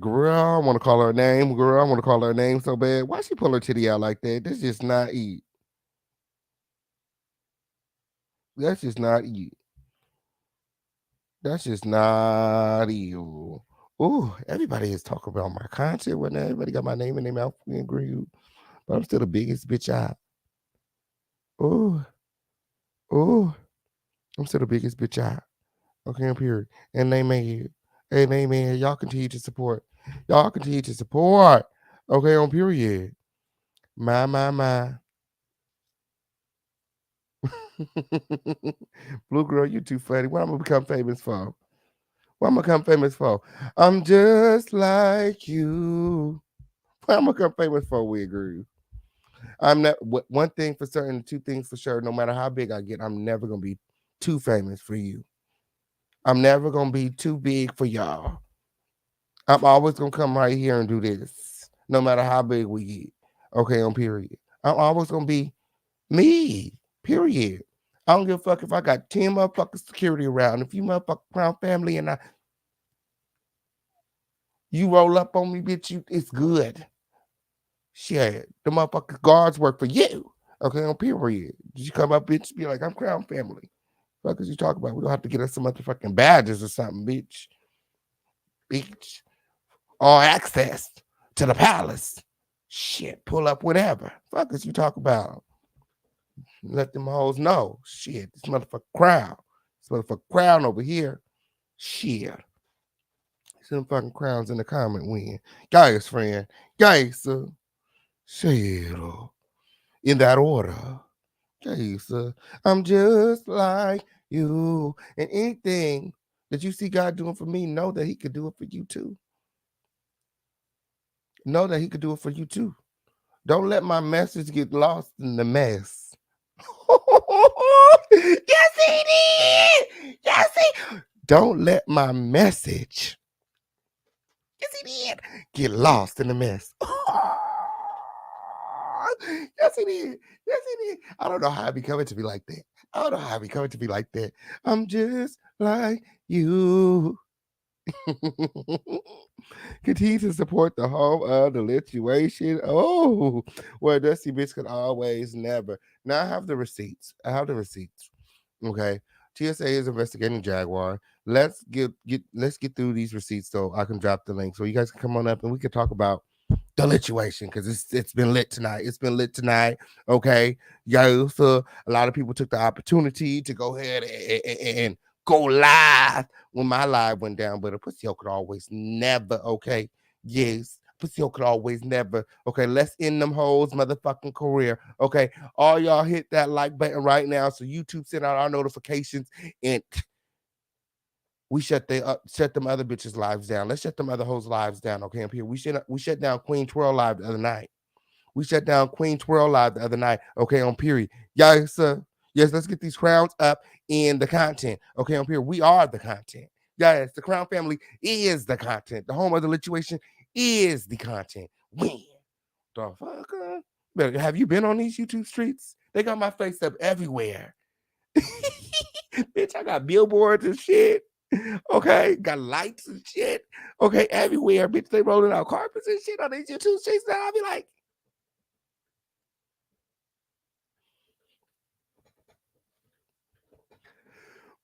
I want to call her name. Girl, I want to call her name so bad. Why she pull her titty out like that? That's just not eat. That's just not eat. That's just not you. Ooh, everybody is talking about my content. When everybody got my name in their mouth and agree, but I'm still the biggest bitch out. Ooh, ooh, I'm still the biggest bitch out. Okay, I'm period. And they made, and they man, y'all continue to support. Y'all continue to support. Okay, on period. My. Blue girl, you too funny. What I'm gonna become famous for? What I'm gonna become famous for? I'm just like you. What I'm gonna become famous for? We agree. I'm not. One thing for certain, two things for sure. No matter how big I get, I'm never gonna be too famous for you. I'm never gonna be too big for y'all. I'm always gonna come right here and do this, no matter how big we get. Okay, on period. I'm always gonna be me. Period. I don't give a fuck if I got 10 motherfucking security around. If you motherfucking Crown family and you roll up on me, bitch, it's good. Shit, the motherfucking guards work for you. Okay, on period. Did you come up, bitch? Be like, I'm Crown family. What is you talking about? We don't have to get us some motherfucking badges or something, bitch. Bitch. All access to the palace. Shit, pull up whatever. Fuck is you talk about? Let them hoes know. Shit, this motherfucking crown. This motherfucking crown over here. Shit. Some fucking crowns in the comment win. Guys, friend. Guys, shit. In that order. Guys, I'm just like you. And anything that you see God doing for me, know that he could do it for you too. Know that he could do it for you too. Don't let my message get lost in the mess. Yes, he did. Yes, he. Don't let my message. Yes, he did. Get lost in the mess. Yes, he did. Yes, he did. I don't know how it be coming to me like that. I don't know how it be coming to me like that. I'm just like you. Continue to support the home of the lituation. Oh, well, Dusty Bitch could always never. Now I have the receipts. Okay. TSA is investigating Jaguar. Let's get through these receipts so I can drop the link. So you guys can come on up and we can talk about the lituation because it's been lit tonight. It's been lit tonight. Okay. Yeah. So a lot of people took the opportunity to go ahead and go live when my live went down, but a pussy hole could always never, okay? Yes, pussy hole could always never. Okay, let's end them hoes motherfucking career. Okay, all y'all hit that like button right now so YouTube send out our notifications and we shut them other bitches' lives down. Let's shut them other hoes' lives down. Okay, up here. We shut down Queen Twirl live the other night. We shut down Queen Twirl live the other night. Okay, on period. Yes, yes, let's get these crowns up in the content. Okay, on period. We are the content. Yes, the Crown family is the content. The home of the lituation is the content. When the fuck? Have you been on these YouTube streets? They got my face up everywhere. Bitch, I got billboards and shit. Okay, got lights and shit. Okay, everywhere. Bitch, they rolling out carpets and shit on these YouTube streets now. I'll be like,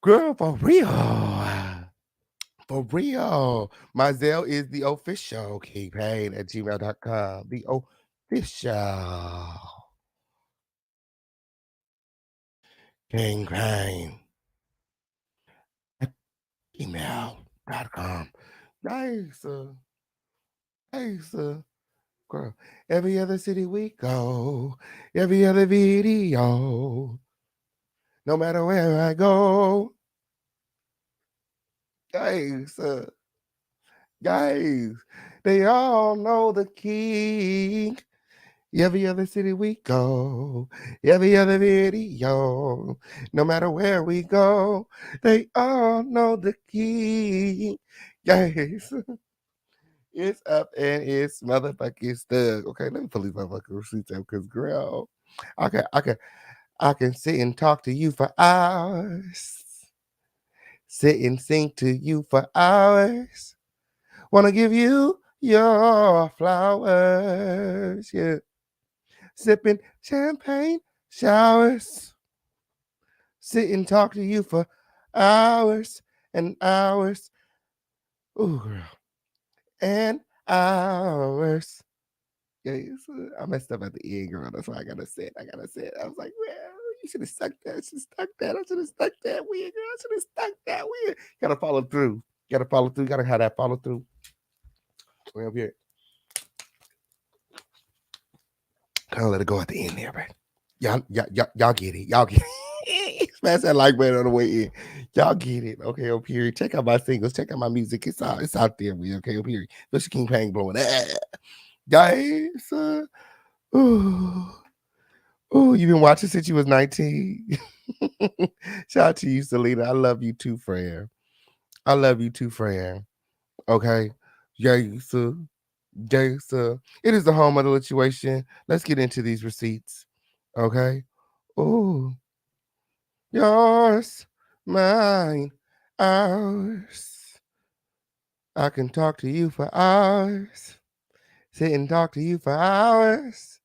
girl, for real. For real. My Zelle is the official kingpain@gmail.com. The official kingpain at gmail.com. Nice. Nice. Girl. Every other city we go. Every other video. no matter where I go. Guys, they all know the king. Every other city we go, every other video, no matter where we go, they all know the king. Guys, it's up and it's motherfucking stuck. Okay, let me pull these motherfucking receipts out because girl, I can sit and talk to you for hours. Sit and sing to you for hours. Wanna give you your flowers, yeah. Sipping champagne showers. Sit and talk to you for hours and hours. Ooh, girl. And hours. Yeah, I messed up at the end, girl. That's why I gotta say it. I was like, well, you should have stuck that. I should have stuck that. I should have stuck that weird, girl. I should have stuck that weird. Gotta follow through. Gotta have that follow through. Way up here. Kind of let it go at the end there, but y'all get it. Y'all get it. Smash that like button on the way in. Y'all get it. Okay, up here. Check out my singles. Check out my music. It's out there. We okay up here. Especially King Pang blowing. Guys. Oh, you've been watching since you was 19. Shout out to you, Selena. I love you too, friend. Okay. Yes, it is the home of the situation. Let's get into these receipts. Okay. Oh, yours, mine, ours. I can talk to you for hours. Sit and talk to you for hours.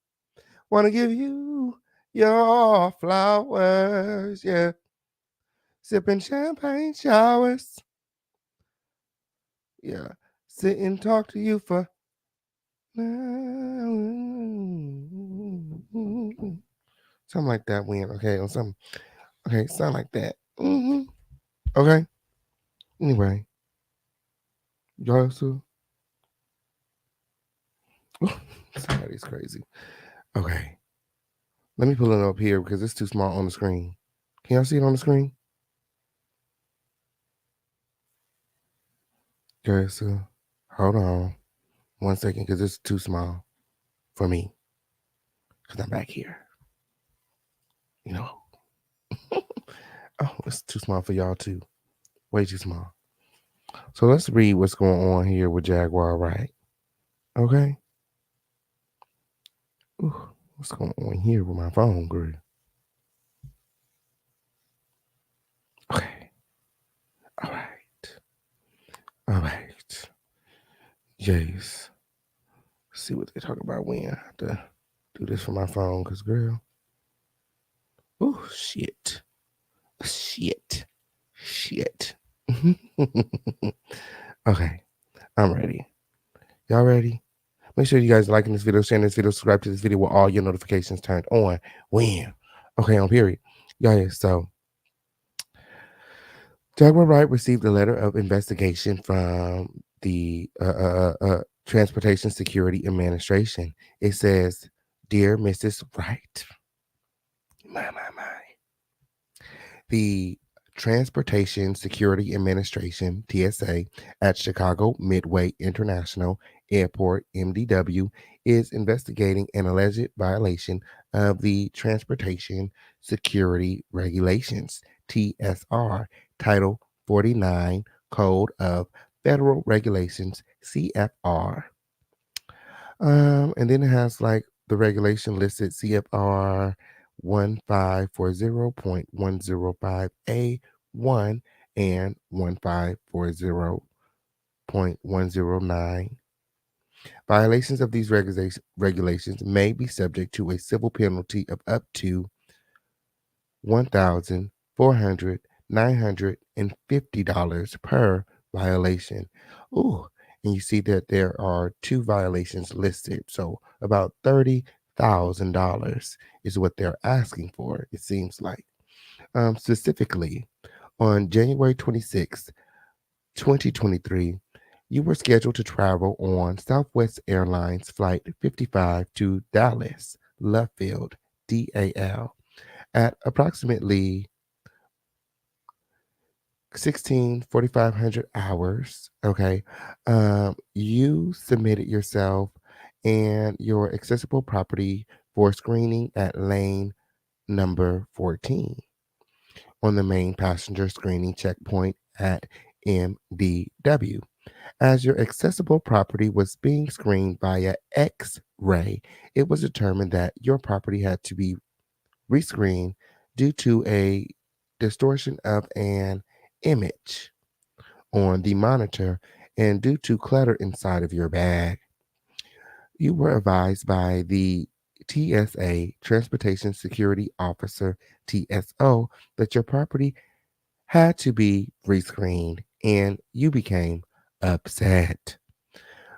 Want to give you your flowers, yeah. Sipping champagne showers. Yeah. Sit and talk to you for something like that, Win. Okay, or something. Okay, sound like that. Okay. Anyway. Y'all so somebody's crazy. Okay. Let me pull it up here because it's too small on the screen. Can y'all see it on the screen? Okay, so hold on 1 second because it's too small for me. Because I'm back here. You know. Oh, it's too small for y'all too. Way too small. So let's read what's going on here with Jaguar Wright. Okay. Ooh, what's going on here with my phone, girl? Okay. All right. Yes. Let's see what they talk about when. I have to do this for my phone because, girl. Oh, shit. Okay. I'm ready. Y'all ready? Make sure you guys liking this video, sharing this video, subscribe to this video with all your notifications turned on. When? Okay, on period. Guys, so Jaguar Wright received a letter of investigation from the Transportation Security Administration. It says, Dear Mrs. Wright, my. The Transportation Security Administration, TSA, at Chicago Midway International Airport, MDW, is investigating an alleged violation of the Transportation Security Regulations, TSR, Title 49, Code of Federal Regulations, CFR. And then it has like the regulation listed, CFR 1540.105A1 and 1540.109. Violations of these regulations may be subject to a civil penalty of up to $1,950 per violation. Ooh, and you see that there are 2 violations listed, so about $30,000 is what they're asking for, it seems like. Specifically, on January 26th, 2023, you were scheduled to travel on Southwest Airlines Flight 55 to Dallas, Love Field, DAL, at approximately 4,500 hours. Okay. You submitted yourself and your accessible property for screening at lane number 14 on the main passenger screening checkpoint at MDW. As your accessible property was being screened via X-ray, it was determined that your property had to be rescreened due to a distortion of an image on the monitor and due to clutter inside of your bag. You were advised by the TSA, Transportation Security Officer, TSO, that your property had to be rescreened, and you became upset.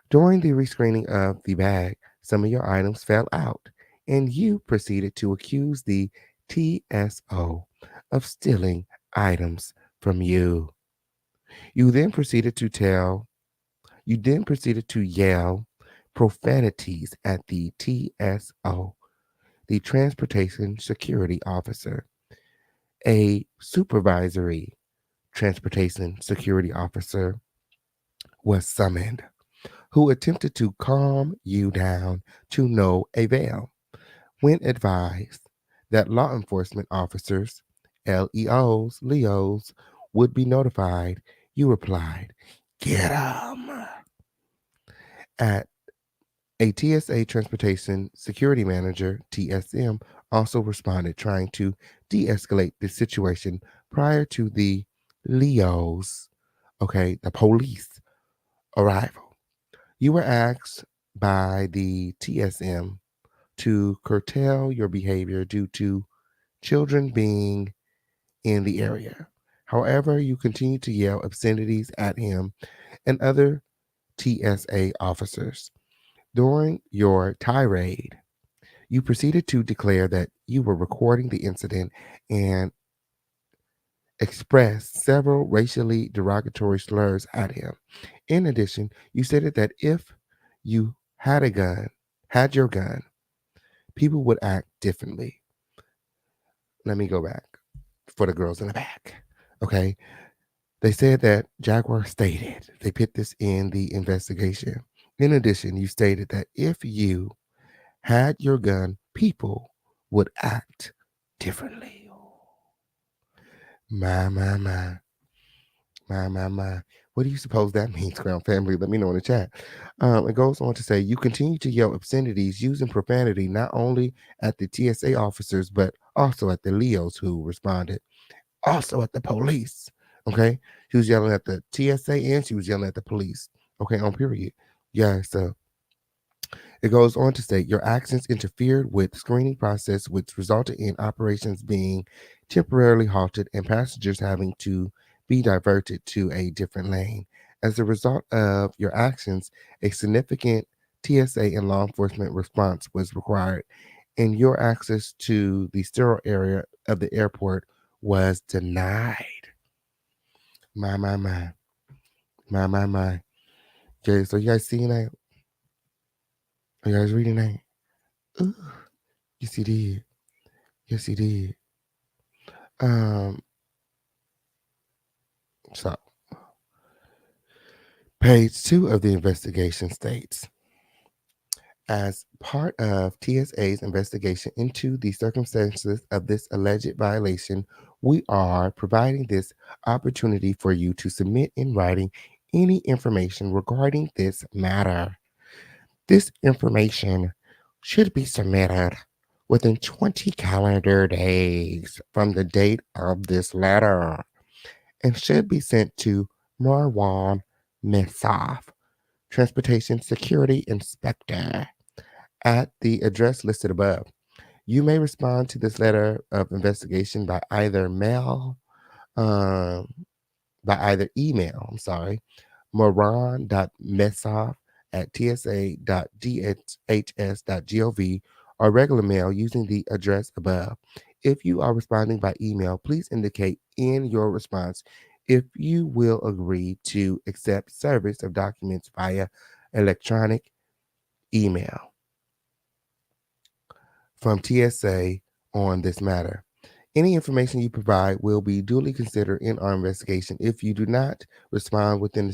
During the rescreening of the bag, some of your items fell out, and you proceeded to accuse the TSO of stealing items from you. You then proceeded to yell profanities at the TSO, the Transportation Security Officer. A supervisory transportation security officer was summoned, who attempted to calm you down to no avail. When advised that law enforcement officers, Leos, would be notified, you replied, "Get 'em." At a TSA Transportation Security Manager, TSM, also responded, trying to de escalate the situation prior to the Leos, the police arrival. You were asked by the TSM to curtail your behavior due to children being in the area. However, you continue to yell obscenities at him and other TSA officers. During your tirade, you proceeded to declare that you were recording the incident and expressed several racially derogatory slurs at him. In addition, you stated that if you had your gun, people would act differently. Let me go back for the girls in the back. Okay. They said that Jaguar stated, they put this in the investigation. In addition, you stated that if you had your gun, people would act differently. My, my, my. My. What do you suppose that means, Crown Family? Let me know in the chat. It goes on to say, you continue to yell obscenities using profanity not only at the TSA officers, but also at the Leos who responded, also at the police. Okay? She was yelling at the TSA and she was yelling at the police. Okay, on period. Yeah, so it goes on to state your actions interfered with the screening process, which resulted in operations being temporarily halted and passengers having to be diverted to a different lane. As a result of your actions, a significant TSA and law enforcement response was required, and your access to the sterile area of the airport was denied. My. Okay, so you guys seeing that? Are you guys reading that? Ooh, yes, he did. Yes, he did. So page 2 of the investigation states, as part of TSA's investigation into the circumstances of this alleged violation, we are providing this opportunity for you to submit in writing any information regarding this matter. This information should be submitted within 20 calendar days from the date of this letter and should be sent to Marwan Mesaf, Transportation Security Inspector, at the address listed above. You may respond to this letter of investigation by either email, moran.mesaf@tsa.dhs.gov, or regular mail using the address above. If you are responding by email, please indicate in your response if you will agree to accept service of documents via electronic email from TSA on this matter. Any information you provide will be duly considered in our investigation. If you do not respond within the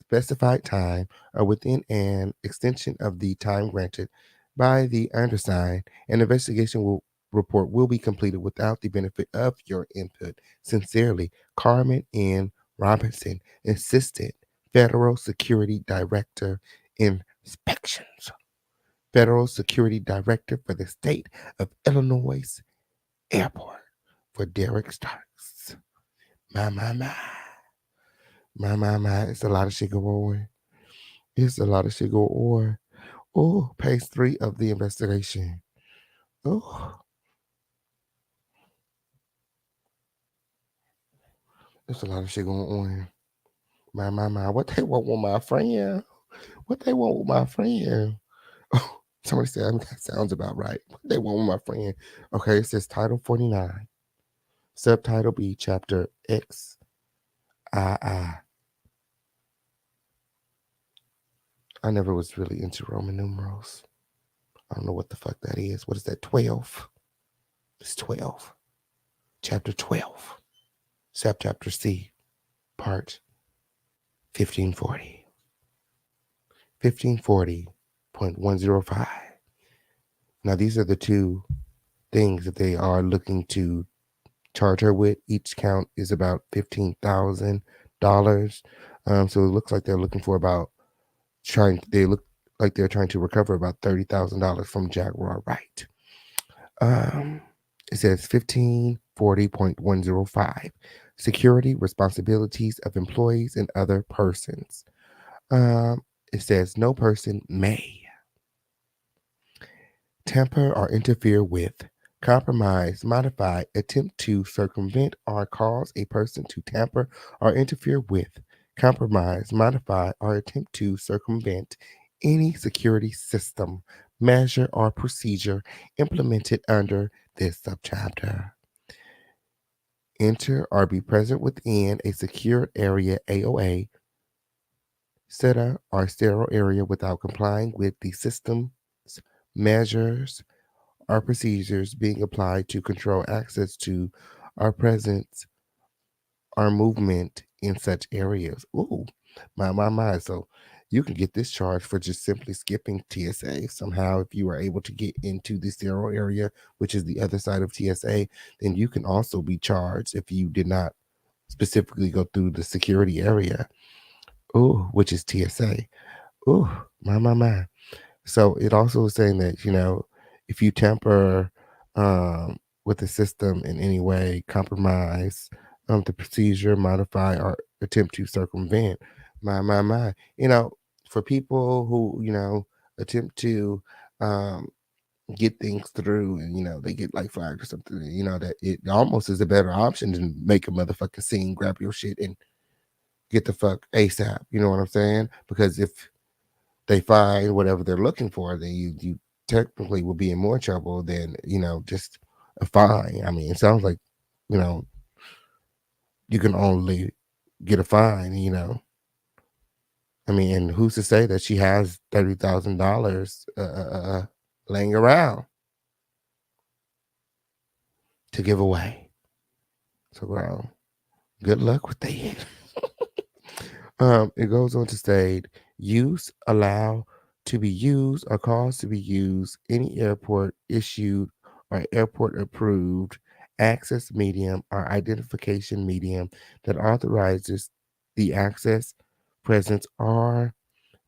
specified time or within an extension of the time granted by the undersigned, an investigation report will be completed without the benefit of your input. Sincerely, Carmen N. Robinson, Assistant Federal Security Director, Inspections. Federal Security Director for the State of Illinois Airport for Derek Starks. My. It's a lot of shit going on. It's a lot of shit going on. Oh, page 3 of the investigation. Oh. There's a lot of shit going on. My. What they want with my friend? What they want with my friend? Oh, somebody said that sounds about right. What they want with my friend? Okay, it says Title 49. Subtitle B, Chapter XII. I never was really into Roman numerals. I don't know what the fuck that is. What is that? 12. It's 12. Chapter 12. Subchapter C. Part 1540. 1540.105. Now, these are the two things that they are looking to charge her with. Each count is about $15,000. So it looks like they're looking for they look like they're trying to recover about $30,000 from Jaguar Wright. It says 1540.105. Security responsibilities of employees and other persons. It says no person may tamper or interfere with, compromise, modify, attempt to circumvent, or cause a person to tamper or interfere with, compromise, modify, or attempt to circumvent any security system, measure, or procedure implemented under this subchapter. Enter or be present within a secured area, AOA, SETA, or sterile area without complying with the system's measures or procedures being applied to control access to our presence or movement in such areas. Ooh, my. So you can get this charge for just simply skipping TSA. Somehow, if you are able to get into the sterile area, which is the other side of TSA, then you can also be charged if you did not specifically go through the security area. Ooh, which is TSA. Ooh, my. So it also is saying that, if you tamper with the system in any way, compromise the procedure, modify, or attempt to circumvent, my. For people who, attempt to get things through and, they get like flagged or something, that it almost is a better option than make a motherfucking scene, grab your shit, and get the fuck ASAP. You know what I'm saying? Because if they find whatever they're looking for, then you technically will be in more trouble than, just a fine. I mean, it sounds like, you can only get a fine, I mean, and who's to say that she has $30,000 laying around to give away? So, girl, good luck with that. It goes on to state, use, allow to be used or cause to be used any airport issued or airport approved access medium or identification medium that authorizes the access, presence, or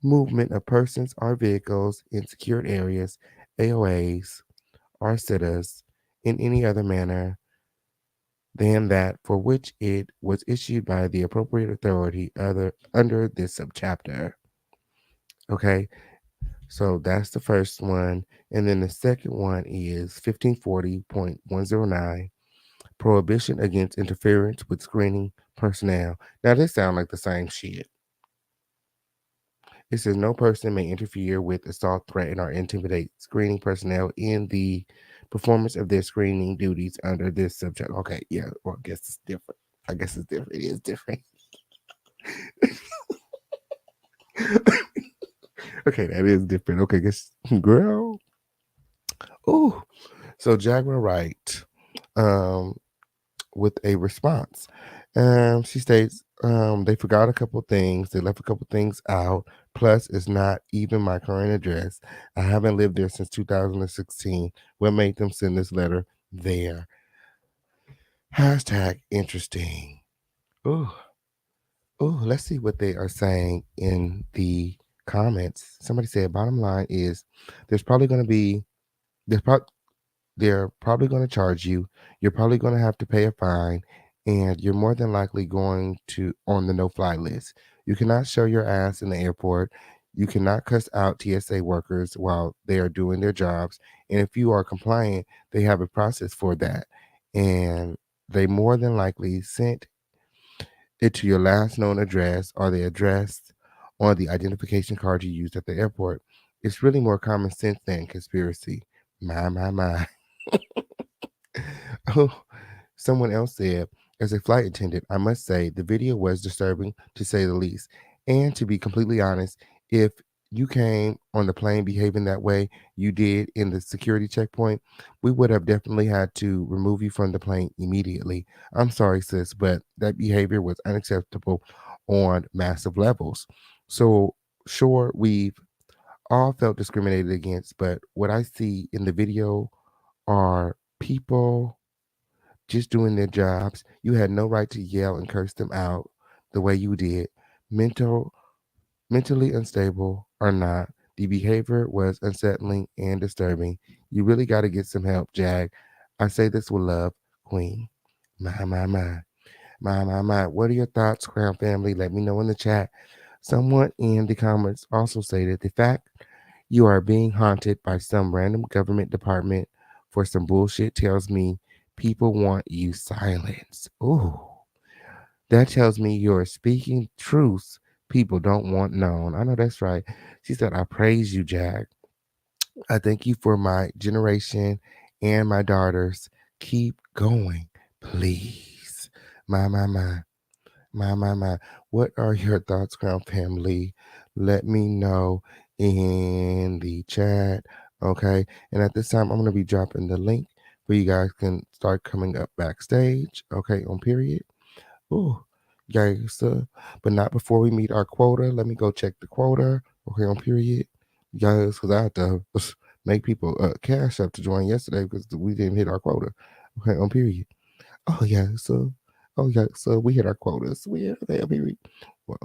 movement of persons or vehicles in secured areas, AOAs, or SITAs in any other manner than that for which it was issued by the appropriate authority under this subchapter. Okay, so that's the first one. And then the second one is 1540.109, prohibition against interference with screening personnel. Now, this sounds like the same shit. It says no person may interfere with, assault, threaten, or intimidate screening personnel in the performance of their screening duties under this subject. Okay, yeah, well, I guess it's different. It is different. Okay, that is different. Okay, girl. Oh, so Jaguar Wright with a response. She states, they forgot a couple things. They left a couple things out. Plus, it's not even my current address. I haven't lived there since 2016. What made them send this letter there? Hashtag interesting. Ooh, ooh. Let's see what they are saying in the comments. Somebody said, bottom line is, there's probably going to be there's pro- they're probably going to charge you. You're probably going to have to pay a fine, and you're more than likely going to on the no-fly list. You cannot show your ass in the airport. You cannot cuss out TSA workers while they are doing their jobs. And if you are compliant, they have a process for that. And they more than likely sent it to your last known address or the address on the identification card you used at the airport. It's really more common sense than conspiracy. My. Oh, someone else said, as a flight attendant, I must say the video was disturbing to say the least. And to be completely honest, if you came on the plane behaving that way you did in the security checkpoint, we would have definitely had to remove you from the plane immediately. I'm sorry, sis, but that behavior was unacceptable on massive levels. So, sure, we've all felt discriminated against, but what I see in the video are people just doing their jobs. You had no right to yell and curse them out the way you did. Mental, mentally unstable or not, the behavior was unsettling and disturbing. You really got to get some help, Jag. I say this with love, Queen. My. What are your thoughts, Crown family? Let me know in the chat. Someone in the comments also stated the fact you are being haunted by some random government department for some bullshit tells me people want you silenced. Ooh, that tells me you're speaking truths people don't want known. I know that's right. She said, I praise you, Jack. I thank you for my generation and my daughters. Keep going, please. My. My. What are your thoughts, Crown family? Let me know in the chat. Okay. And at this time, I'm going to be dropping the link where you guys can start coming up backstage. Okay. On period. Ooh. Guys, but not before we meet our quota. Let me go check the quota. Okay. On period. Guys, because I had to make people cash up to join yesterday because we didn't hit our quota. Okay. On period. Oh yeah, so we hit our quotas. We hit well,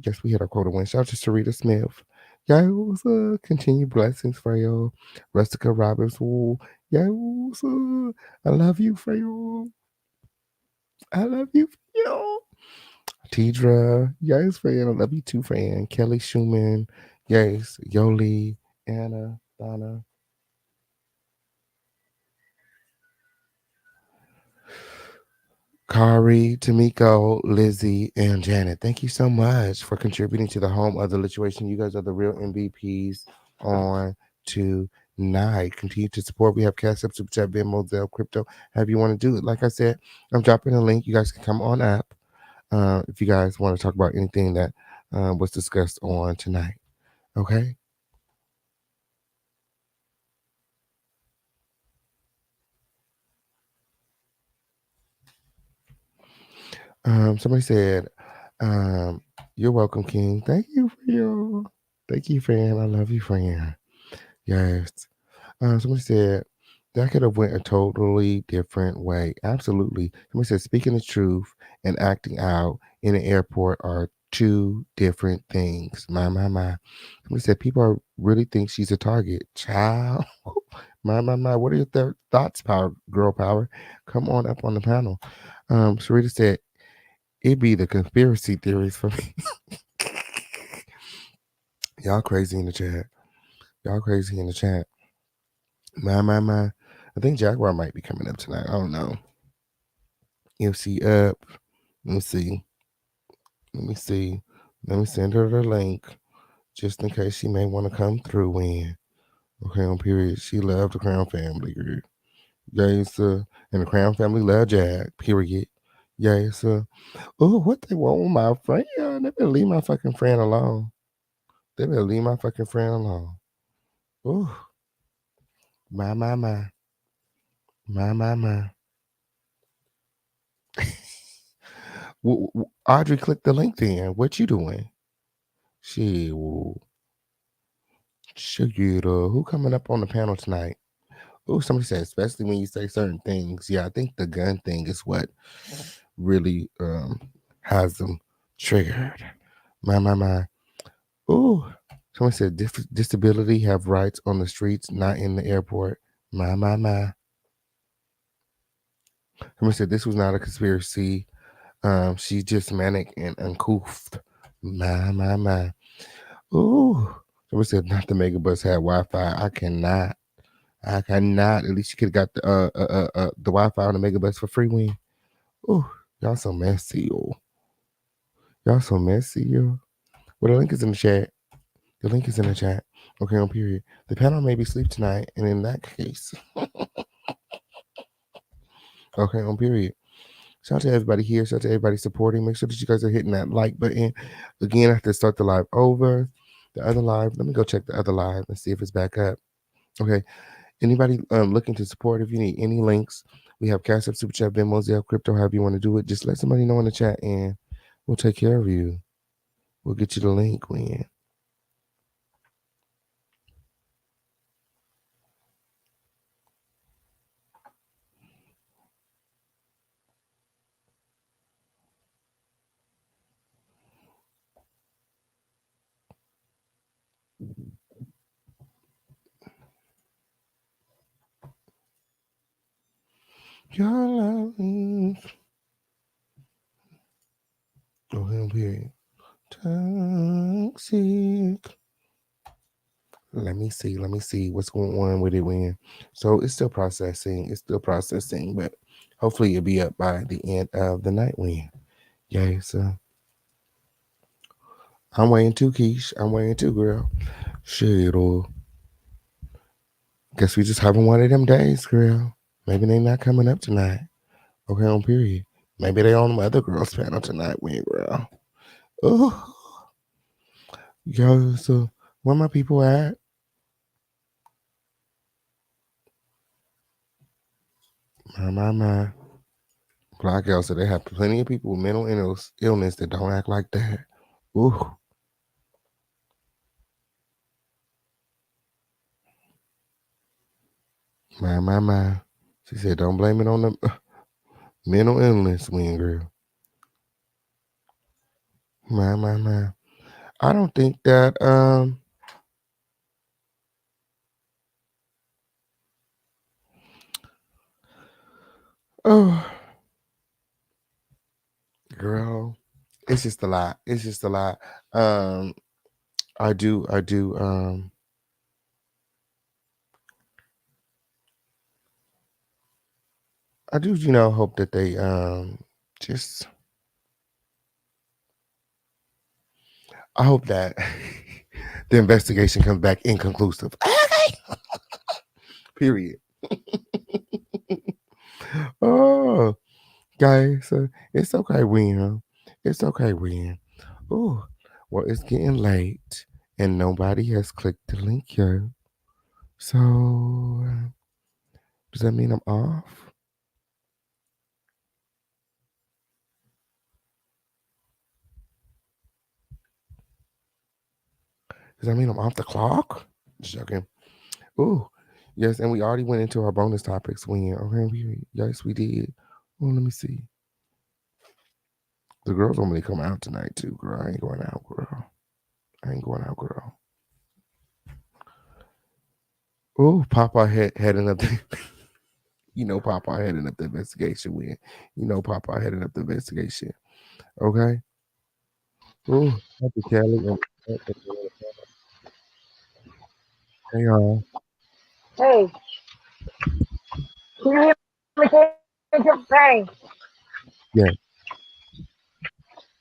guess we hit our quota win. Shout out to Sarita Smith. Yeah, it was continued blessings for you. Rustica Roberts. Ooh, yeah, it was, I love you for you. I love you for you. Tidra, yes, friend. I love you too, friend. Kelly Schumann, yes. Yoli, Anna, Donna. Kari, Tamiko, Lizzie, and Janet, thank you so much for contributing to the home of the lituation. You guys are the real MVPs on tonight. Continue to support. We have Cash App, Super Chat, Venmo, Zelle, Crypto. However you want to do it. Like I said, I'm dropping a link. You guys can come on up if you guys want to talk about anything that was discussed on tonight. Okay? Somebody said, you're welcome, King. Thank you for your thank you, friend. I love you, friend. Yes. Somebody said that could have went a totally different way. Absolutely. Somebody said speaking the truth and acting out in an airport are two different things. My. Somebody said people really think she's a target. Child. My. What are your thoughts, power girl power? Come on up on the panel. Sarita said it be the conspiracy theories for me. Y'all crazy in the chat. Y'all crazy in the chat. My. I think Jaguar might be coming up tonight. I don't know. FC up. Let me see. Let me see. Let me send her the link just in case she may want to come through in. Okay, on period. She loved the Crown family, girl. Yes, and the Crown family love Jag, period. Yes, oh, what they want with my friend? They better leave my fucking friend alone. They better leave my fucking friend alone. Ooh. My. My. Audrey, click the link then. What you doing? Shit, who coming up on the panel tonight? Oh, somebody said, especially when you say certain things. Yeah, I think the gun thing is what really has them triggered. My. Oh, someone said disability have rights on the streets, not in the airport. My. Someone said this was not a conspiracy. She's just manic and uncouth. My. Ooh. Someone said not the megabus had Wi-Fi. I cannot. At least you could have got the Wi-Fi on the megabus for free win. Ooh, y'all so messy, yo. Y'all so messy, yo. Well, the link is in the chat. The link is in the chat. Okay, on period. The panel may be asleep tonight, and in that case, okay, on period. Shout out to everybody here. Shout out to everybody supporting. Make sure that you guys are hitting that like button. Again, I have to start the live over. The other live. Let me go check the other live and see if it's back up. Okay. Anybody looking to support, if you need any links, we have Cash App, Super Chat, Venmo, Zelle, Crypto, however you want to do it. Just let somebody know in the chat and we'll take care of you. We'll get you the link, Gwen. Your love is... Okay, period. Toxic. Let me see what's going on with it when. So it's still processing. But hopefully it'll be up by the end of the night when. Yeah, so I'm waiting too, Keish. I'm waiting too, girl. Shit, or guess we just having one of them days, girl. Maybe they not coming up tonight. Okay, on period. Maybe they on the other girls panel tonight, when, girl. Oh, yo, so where my people at? My. Black girl said they have plenty of people with mental illness that don't act like that. Ooh. My. She said, don't blame it on the mental illness, wing girl. My. I don't think that, oh, girl, it's just a lot. I do, hope that they, just, I hope that the investigation comes back inconclusive. Okay. Period. Oh, guys, it's okay, Win. It's okay, Win. Oh, well, it's getting late and nobody has clicked the link yet. So, does that mean I'm off? Does that mean I'm off the clock? Just joking. Oh, yes, and we already went into our bonus topics. Okay, yes, we did. Oh, let me see. The girls want me to come out tonight too, girl. I ain't going out, girl. Oh, Papa heading up the, Papa heading up the investigation. Papa heading up the investigation. Okay. Oh, Happy Kelly. Hey, y'all. Hey, can you hear me? Hey. Yeah.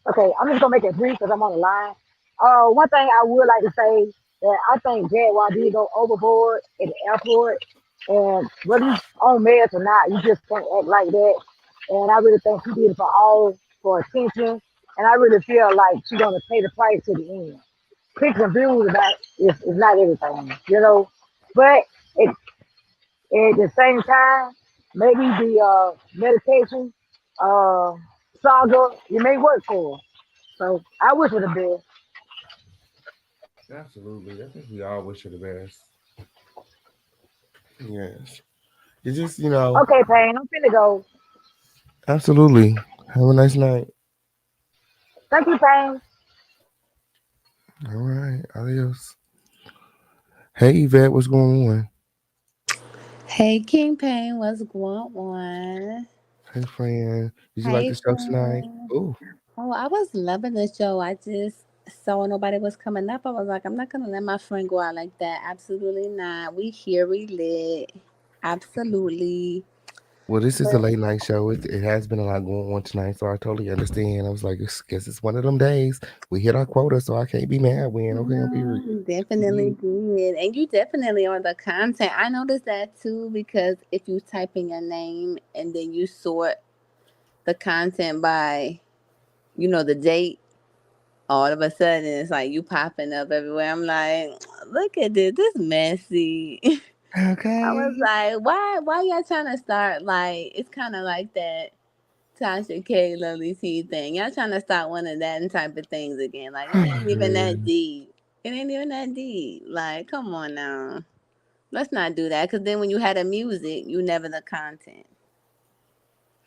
Okay, I'm just gonna make it brief because I'm on the line. One thing I would like to say that I think Jaguar did go overboard at the airport, and whether you on meds or not, you just can't act like that. And I really think she did it for attention, and I really feel like she's gonna pay the price to the end. Clicks and views is not everything, But it, at the same time, maybe the medication uh, saga, you may work for. So I wish her the best. Absolutely. I think we all wish her the best. Yes. It's just, you know, Okay, Payne, I'm finna go. absolutely. Have a nice night. Thank you, Payne. All right. Adios. Hey, Yvette, what's going on? Hey, King Pain, what's going on? Hey, friend. Did you like Hey, the show tonight? friend. Oh, Oh, I was loving the show. I just saw nobody was coming up. I was like, I'm not gonna let my friend go out like that. Absolutely not. We here, we lit. Absolutely. well, this is a But late night show. It has been a lot going on tonight, so I totally understand. I was like, guess it's one of them days. We hit our quota, so I can't be mad when. Okay, I'm period. no, definitely did. And you definitely are the content. I noticed that too because if you type in your name and then you sort the content by, the date, all of a sudden it's like you popping up everywhere. I'm like, look at this messy. I was Okay. like, why y'all trying to start like it's kind of like that Tasha K Lovely T thing. Y'all trying to start one of that type of things again. Like it ain't even that deep. It ain't even that deep. Like, come on now. Let's not do that. Cause then when you had the music, you never the content.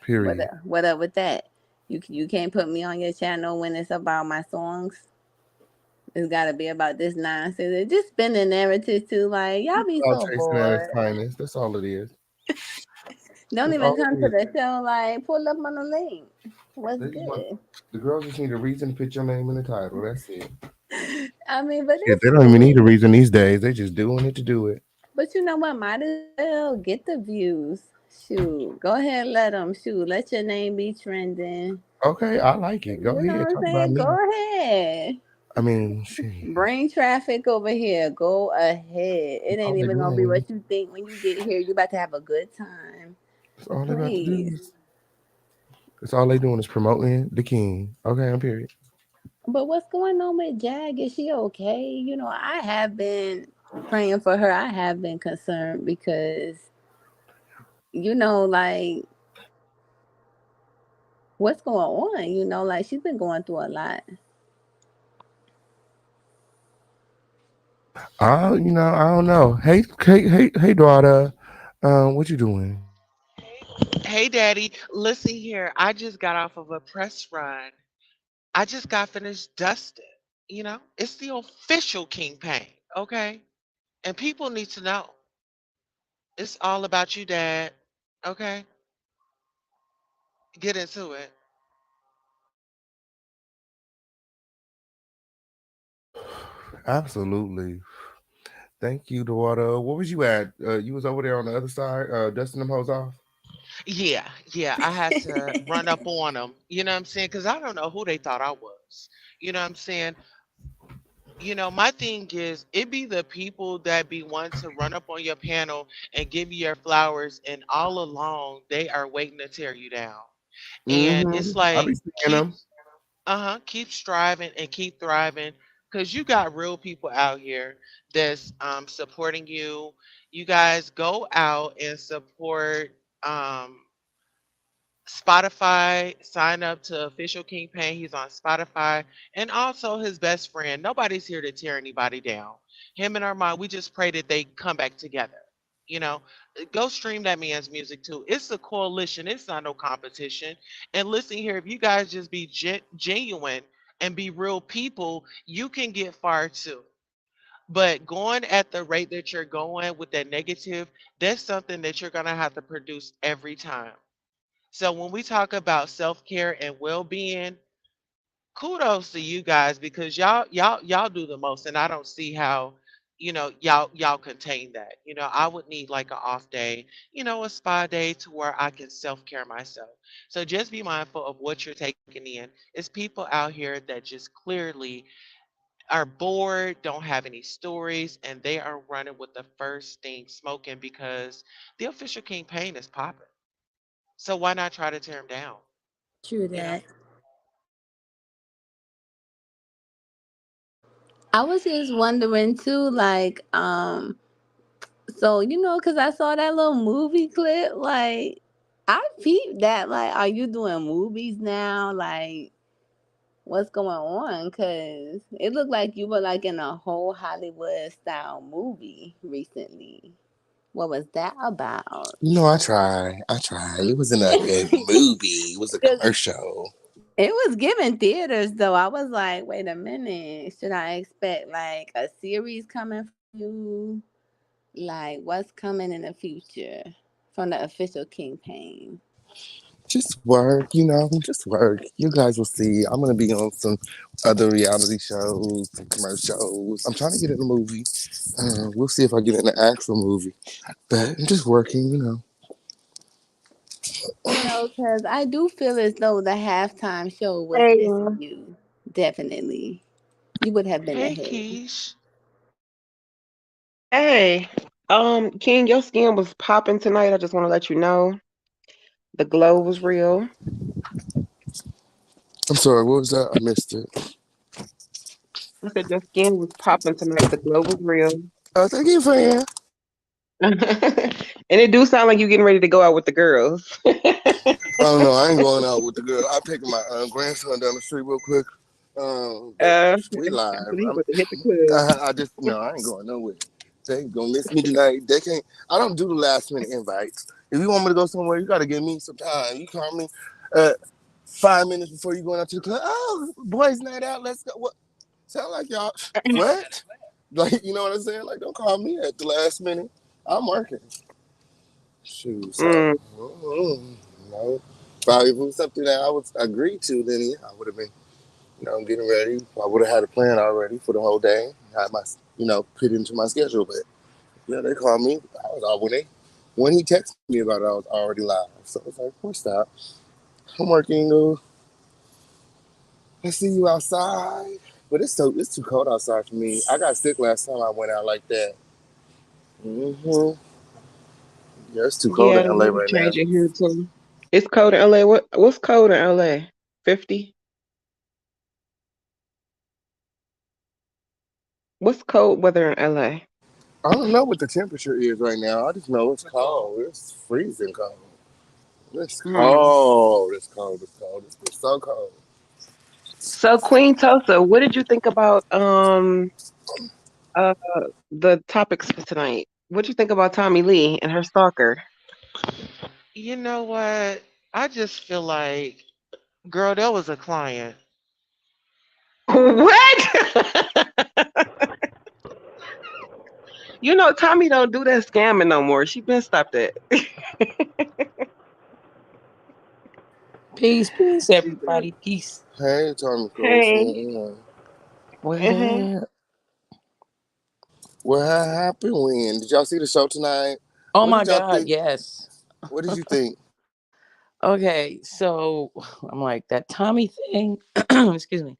Period. What up with that? You can't put me on your channel when it's about my songs. It's got to be about this nonsense. It just spin the narrative too. Like y'all be All so chasing at its bored. kindness. That's all it is. Don't That's even all come it to is. the show. Like pull up on the link. What's They just want, good? the girls just need a reason to put your name in the title. That's it. I mean, but Yeah, it's they don't even need cool. a reason these days. They just doing it to do it. But you know what? Might as well get the views. Shoot, go ahead, let them shoot. Let your name be trending. Okay, I like it. Go You know ahead, what I'm talk about saying? Go me. ahead. I mean, shit. Bring traffic over here. Go ahead. It That's ain't all they're even gonna be doing. what you think when you get here. You about to have a good time. That's all they're about to do. Please. That's all they doing is promoting the king. Okay, I'm period. But what's going on with Jag? Is she okay? I have been praying for her. I have been concerned because, like, what's going on? Like, she's been going through a lot. I don't know. Hey, daughter. What you doing? Hey, Daddy. Listen here. I just got off of a press run. I just got finished dusting. It's the official King Pain, okay? And people need to know. It's all about you, Dad. Okay? Get into it. Absolutely. Thank you, daughter. What was you at? You was over there on the other side, dusting them hoes off. Yeah, yeah. I had to run up on them. You know what I'm saying? Because I don't know who they thought I was. You know what I'm saying? My thing is, it be the people that be wanting to run up on your panel and give you your flowers, and all along they are waiting to tear you down. And it's I like be seeing them. keep striving and keep thriving, because you got real people out here that's supporting you. You guys go out and support um Spotify, sign up to Official King Pain. He's on Spotify. And also his best friend. Nobody's here to tear anybody down. Him and Armand, we just pray that they come back together. You know, go stream that man's music too. It's a coalition, it's not no competition. And listen here, if you guys just be genuine and be real people, you can get far too. But going at the rate that you're going with that negative, that's something that you're going to have to produce every time. So when we talk about self-care and well-being, kudos to you guys, because y'all do the most, and I don't see how y'all contain that. I would need like an off day, a spa day to where I can self-care myself. So just be mindful of what you're taking in. It's people out here that just clearly are bored, don't have any stories, and they are running with the first thing smoking because the official King Pain is popping. So why not try to tear him down? True You know? that. I was just wondering too, like, so because I saw that little movie clip, like, I peeped that. Like, are you doing movies now? Like, what's going on? Because it looked like you were like in a whole Hollywood style movie recently. What was that about? You know, I try. It wasn't a good movie. It was a commercial. It was giving theaters though. I was like, wait a minute. Should I expect like a series coming from you? Like, what's coming in the future from the official campaign? Just work, you know, just work. You guys will see. I'm gonna be on some other reality shows, some commercials. I'm trying to get in a movie. We'll see if I get in an actual movie. But I'm just working, you know. You know, because I do feel as though the halftime show was Hey, missing you. Definitely. You would have been Hey, ahead. Keish. hey. King, your skin was popping tonight. I just want to let you know. The glow was real. I'm sorry, what was that? I missed it. I said your skin was popping tonight. The glow was real. Thank you, friend. And it do sound like you getting ready to go out with the girls. Oh no, I ain't going out with the girl. I picked my grandson down the street real quick. But we live. He about to hit the club. I just no, I ain't going nowhere. They gonna miss me tonight. They can't. I don't do the last minute invites. If you want me to go somewhere, you gotta give me some time. You call me 5 minutes before you going out to the club. Oh, boys' night out. Let's go. What? Sound like y'all? What? Like, you know what I'm saying? Like, don't call me at the last minute. I'm working. Shoot. So, no. Probably if it was something that I would agree to, then yeah, I would have been, getting ready. I would have had a plan already for the whole day. Had my, put into my schedule. But yeah, they called me. I was all when he texted me about it, I was already live. So I was like, "What's stop? I'm working. I see you outside." But it's too cold outside for me. I got sick last time I went out like that. Yeah, it's too cold Yeah, in the LA weather right now. changing here too. It's cold in LA. What's cold in LA? 50? What's cold weather in LA? I don't know what the temperature is right now. I just know it's cold. It's freezing cold. It's cold. It's cold. It's cold. It's so cold. So Queen Tulsa, what did you think about uh the topics for tonight? What did you think about Tommy Lee and her stalker? You know what? I just feel like, girl, that was a client. What? You know, Tommy don't do that scamming no more. She been stopped that. Peace, everybody. Peace. Hey, Tommy Hey. Colson. What up? What happened when? Did y'all see the show tonight? Oh What my did y'all God, think? yes. What did you think? Okay, so I'm like, that Tommy thing, excuse me.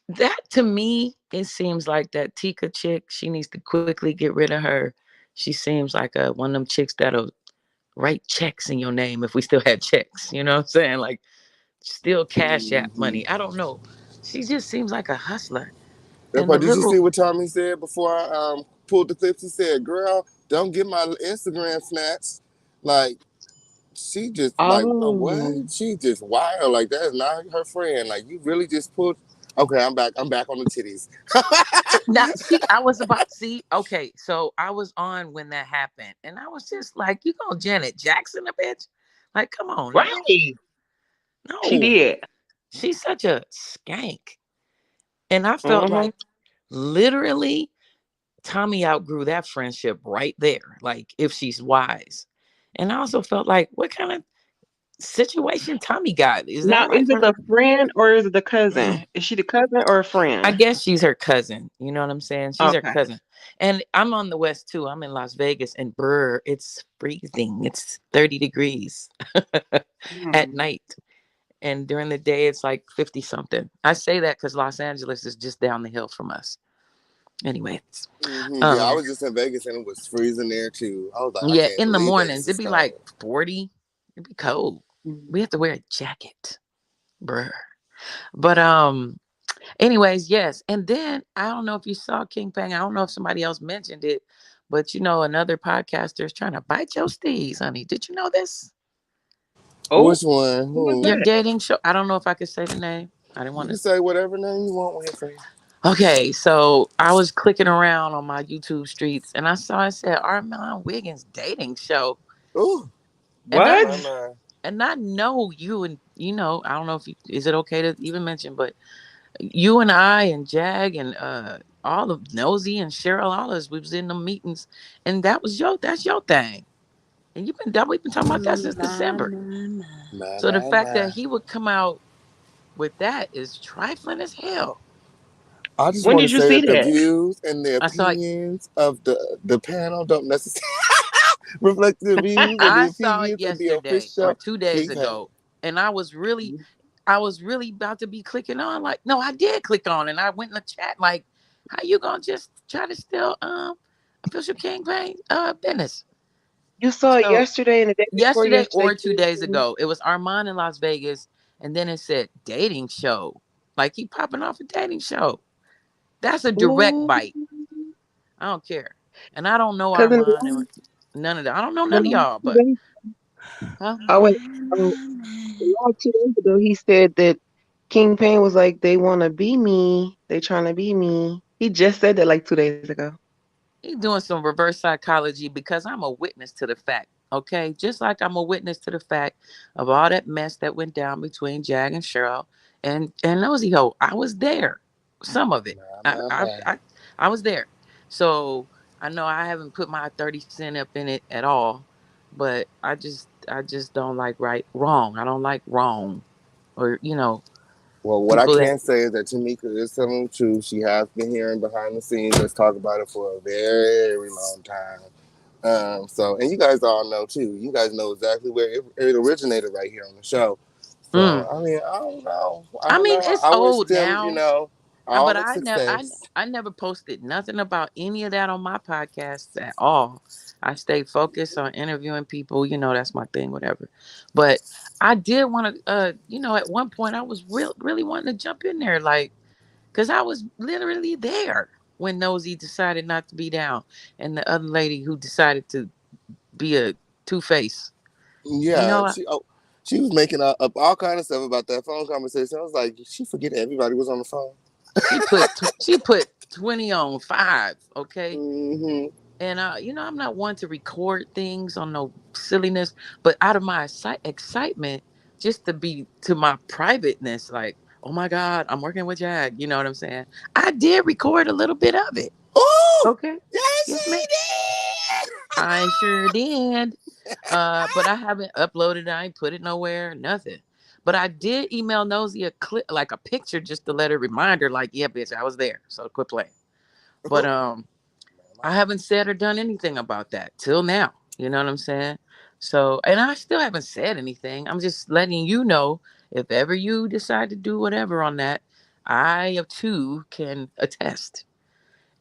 That to me, it seems like that Tika chick, she needs to quickly get rid of her. She seems like one of them chicks that'll write checks in your name if we still had checks. You know what I'm saying? Like, still cash app money. I don't know. She just seems like a hustler. That And the part, did you see little, what Tommy said before I pulled the clips? He said, "Girl, don't get my Instagram snatched." Like, she just like Oh. what? She just wild. Like, that is not her friend. Like, you really just pulled. Okay, I'm back. I'm back on the titties. now, I was about okay, so I was on when that happened, and I was just like, you gonna Janet Jackson a bitch? Like, come on now. Right. She No, did. she's such a skank. And I felt like literally Tommy outgrew that friendship right there, like if she's wise. And I also felt like, what kind of situation Tommy got? Is that Now, like is it her? the friend or is it the cousin? Is she the cousin or a I friend? guess she's her cousin. You know what I'm saying? She's her Okay. cousin. And I'm on the West too. I'm in Las Vegas and brr, it's freezing. It's 30 degrees at night. And during the day, it's like 50 something. I say that because Los Angeles is just down the hill from us. Anyways. Yeah, I was just in Vegas and it was freezing there too. I was like, I Yeah, can't in the believe Vegas mornings, is it'd be like cold. 40. It'd be cold. We have to wear a jacket. Bruh. But anyways, yes. And then I don't know if you saw King Pang. I don't know if somebody else mentioned it, but another podcaster is trying to bite your steez, honey. Did you know this? Oh, Which one? who was Who? Your that? dating show. I don't know if I could say the name. I didn't You want can to. say whatever name you want when you say. Okay, so I was clicking around on my YouTube streets and I saw it said Armand Wiggins dating show. Ooh, And I What? my. and I know you and I don't know if is it okay to even mention, but you and I and Jag and all of Nosy and Cheryl, all of us, we was in the meetings, and that's your thing. And we've been talking about that since December. My, So the my, fact that my. he would come out with that is trifling as hell. I just When want to did you say see that the that? views and the I saw it. opinions of the panel don't necessarily reflect the views and the I saw it opinions of the yesterday or official 2 days King Pay. ago, and I was really about to be clicking on. Like, no, I did click on, and I went in the chat. Like, how you gonna just try to steal official King Pay business? You saw it So yesterday and the day before yesterday yesterday. or 2 days ago, it was Armand in Las Vegas, and then it said dating show. Like he popping off a dating show. That's a direct Ooh, bite. I don't care, and I don't know because Armand or none of that. I don't know none of y'all, but huh? I went about 2 days ago. He said that King Payne was like, they want to be me. They trying to be me. He just said that like 2 days ago. He's doing some reverse psychology because I'm a witness to the fact. Okay, just like I'm a witness to the fact of all that mess that went down between Jag and Cheryl and Nosy Ho. I was there. Some of it. My, my, my. I was there. So I know I haven't put my 30 cent up in it at all, but I just don't like wrong. I don't like wrong, or Well, what I people that. can say is that Tamika is telling the truth. She has been hearing behind the scenes. Let's talk about it for a very long time. So, and you guys all know too. You guys know exactly where it originated right here on the show. So, Mm. I mean, I don't know. I mean, it's I wish old them, now. all But the success. I never posted nothing about any of that on my podcasts at all. I stayed focused on interviewing people. That's my thing, whatever. But I did want to, at one point I was really wanting to jump in there, like, because I was literally there when Nosy decided not to be down, and the other lady who decided to be a two-face. You Yeah, know, she was making up all kind of stuff about that phone conversation. I was like, she forget everybody was on the phone. she put 20 on 5. Okay. Hmm. And I'm not one to record things on no silliness, but out of my excitement, just to be to my privateness, like, oh my God, I'm working with Jag. You know what I'm saying? I did record a little bit of it. Oh, Okay. yes, Yes, she ma'am. I sure did. But I haven't uploaded it. I ain't put it nowhere, nothing. But I did email Nosy a clip, like a picture, just to let her remind her, like, yeah, bitch, I was there. So quit playing. But did. I haven't said or done anything about that till now. You know what I'm saying? So, and I still haven't said anything. I'm just letting you know if ever you decide to do whatever on that, I too can attest.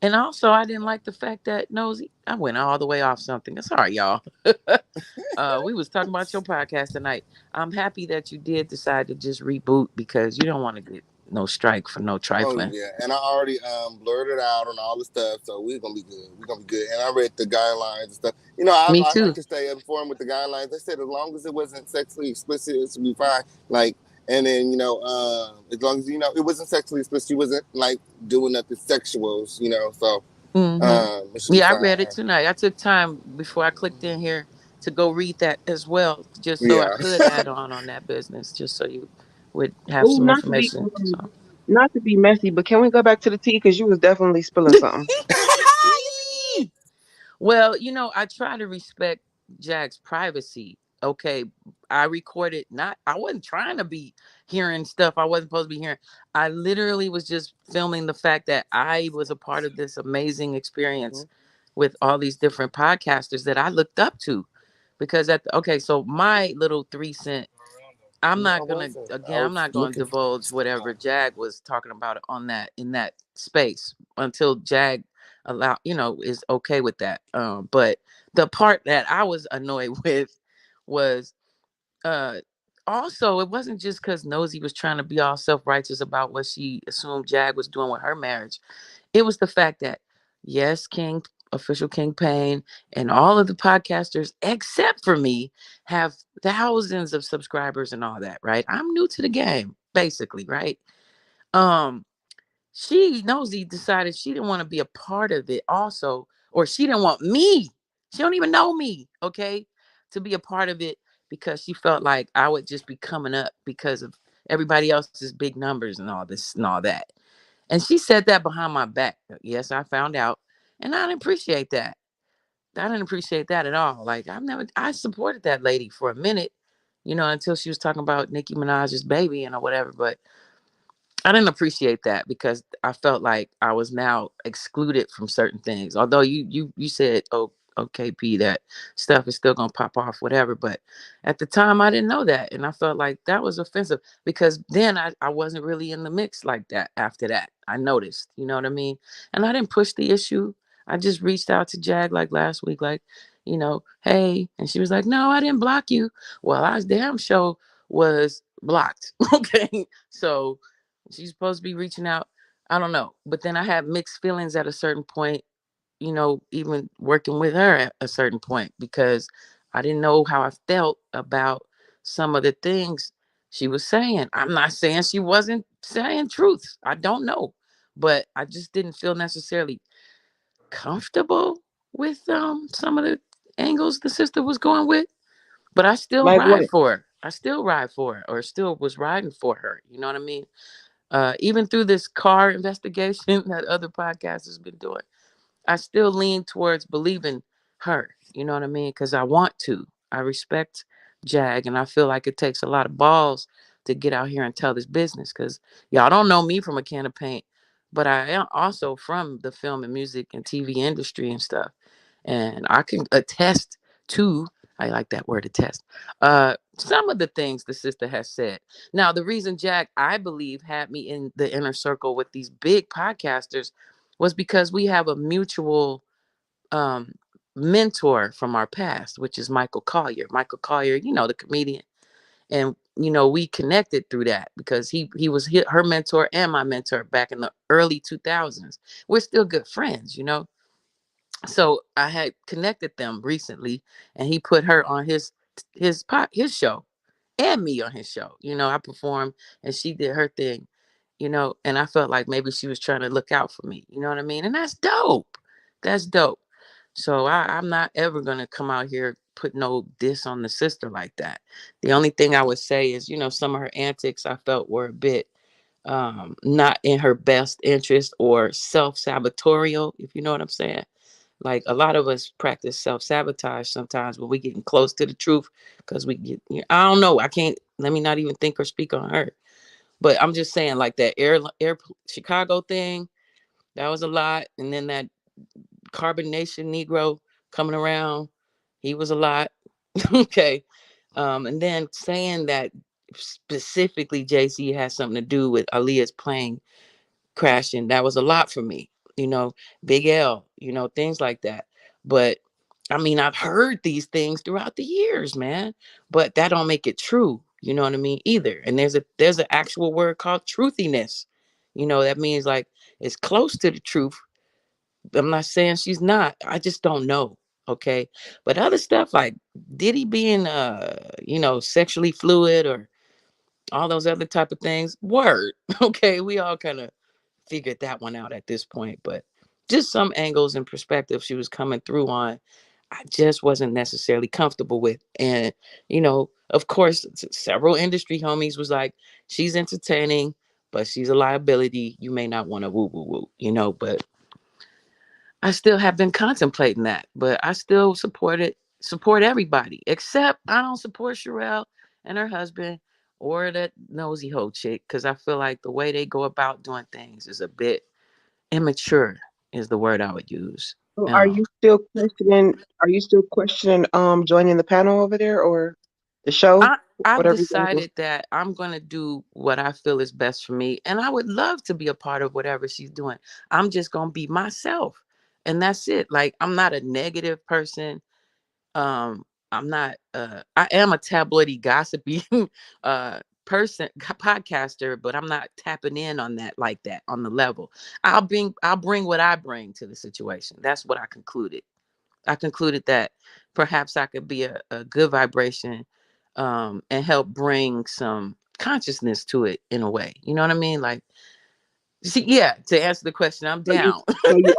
And also, I didn't like the fact that Nosy, I went all the way off something. Sorry, y'all. We was talking about your podcast tonight. I'm happy that you did decide to just reboot because you don't want to get no strike for no Oh trifling. yeah, and I already blurted out on all the stuff, so we're gonna be good. We're gonna be good. And I read the guidelines and stuff. Me I like too. to stay informed with the guidelines. They said as long as it wasn't sexually explicit, it should be fine. Like, and then as long as it wasn't sexually explicit, you wasn't like doing nothing sexuals. So Hmm. it should be Yeah, I fine. read it tonight. I took time before I clicked in here to go read that as well, just so I Yeah. could add on that business, just so you would have Oh, some information. So. not to be messy, but can we go back to the tea? Because you was definitely spilling something. Well, I try to respect Jack's privacy. Okay, I recorded I wasn't trying to be hearing stuff I wasn't supposed to be hearing. I literally was just filming the fact that I was a part of this amazing experience with all these different podcasters that I looked up to. Because okay, so my little 3 cent, I'm No, I not gonna wasn't. I again, I'm was not gonna looking. divulge whatever Jag was talking about on that in that space until Jag is okay with that. But the part that I was annoyed with was uh also it wasn't just because Nosy was trying to be all self-righteous about what she assumed Jag was doing with her marriage. It was the fact that yes, King Official King Pain and all of the podcasters except for me have thousands of subscribers and all that, right? I'm new to the game, basically, right? Um, she nosy decided she didn't want to be a part of it also, or she didn't want me. She don't even know me, okay, to be a part of it because she felt like I would just be coming up because of everybody else's big numbers and all this and all that. And she said that behind my back. Yes, I found out. And I didn't appreciate that. I didn't appreciate that at all. Like I supported that lady for a minute, until she was talking about Nicki Minaj's baby and or whatever. But I didn't appreciate that because I felt like I was now excluded from certain things. Although you said, oh, okay, P, that stuff is still gonna pop off, whatever. But at the time, I didn't know that, and I felt like that was offensive because then I wasn't really in the mix like that. After that, I noticed, you know what I mean, and I didn't push the issue. I just reached out to Jag like last week, like, hey, and she was like, no, I didn't block you. Well, I damn sure was blocked. Okay, so she's supposed to be reaching out. I don't know. But then I had mixed feelings at a certain point, even working with her at a certain point because I didn't know how I felt about some of the things she was saying. I'm not saying she wasn't saying truth. I don't know. But I just didn't feel necessarily comfortable with some of the angles the sister was going with. But I still Like what? ride for her. I still ride for her, or still was riding for her. You know what I mean? Even through this car investigation that other podcasters been doing, I still lean towards believing her. You know what I mean? Because I want to. I respect Jag, and I feel like it takes a lot of balls to get out here and tell this business. Because y'all don't know me from a can of paint, but I am also from the film and music and TV industry and stuff, and I can attest to. I like that word, attest. Some of the things the sister has said. Now, the reason Jag, I believe, had me in the inner circle with these big podcasters was because we have a mutual um, mentor from our past, which is Michael Collier. Michael Collier, the comedian, and we connected through that because he was her mentor and my mentor back in the early 2000s. We're still good friends. So I had connected them recently, and he put her on his show and me on his show. I performed and she did her thing, and I felt like maybe she was trying to look out for me. You know what I mean? And that's dope. That's dope. So I'm not ever gonna come out here put no diss on the sister like that. The only thing I would say is, some of her antics I felt were a bit not in her best interest or self-sabotorial, if you know what I'm saying. Like a lot of us practice self-sabotage sometimes when we getting close to the truth because we get, I don't know. I can't, let me not even think or speak on her. But I'm just saying like that air Chicago thing, that was a lot. And then that Carbonation Negro coming around, he was a lot. Okay. And then saying that specifically JC has something to do with Aaliyah's plane crashing, that was a lot for me. Big L, things like that. But I mean, I've heard these things throughout the years, man, but that don't make it true. You know what I mean? Either. And there's an actual word called truthiness. That means like it's close to the truth. I'm not saying she's not. I just don't know. Okay. But other stuff like Diddy being sexually fluid or all those other type of things, word. Okay. We all kind of figured that one out at this point, but just some angles and perspectives she was coming through on, I just wasn't necessarily comfortable with. And, of course, several industry homies was like, she's entertaining, but she's a liability. You may not want to woo woo woo, but I still have been contemplating that, but I still support everybody, except I don't support Sherelle and her husband or that nosy hoe chick, because I feel like the way they go about doing things is a bit immature, is the word I would use. So are you still questioning? Are you still questioning joining the panel over there or the show? I've Whatever you guys do. decided that I'm going to do what I feel is best for me. And I would love to be a part of whatever she's doing. I'm just going to be myself. And that's it. Like, I'm not a negative person. I'm not, I am a tabloidy, gossipy podcaster, but I'm not tapping in on that like that on the level. I'll bring what I bring to the situation. That's what I concluded. I concluded that perhaps I could be a good vibration, and help bring some consciousness to it in a way. You know what I mean? Like, see, yeah, to answer the question, I'm So you, down. so you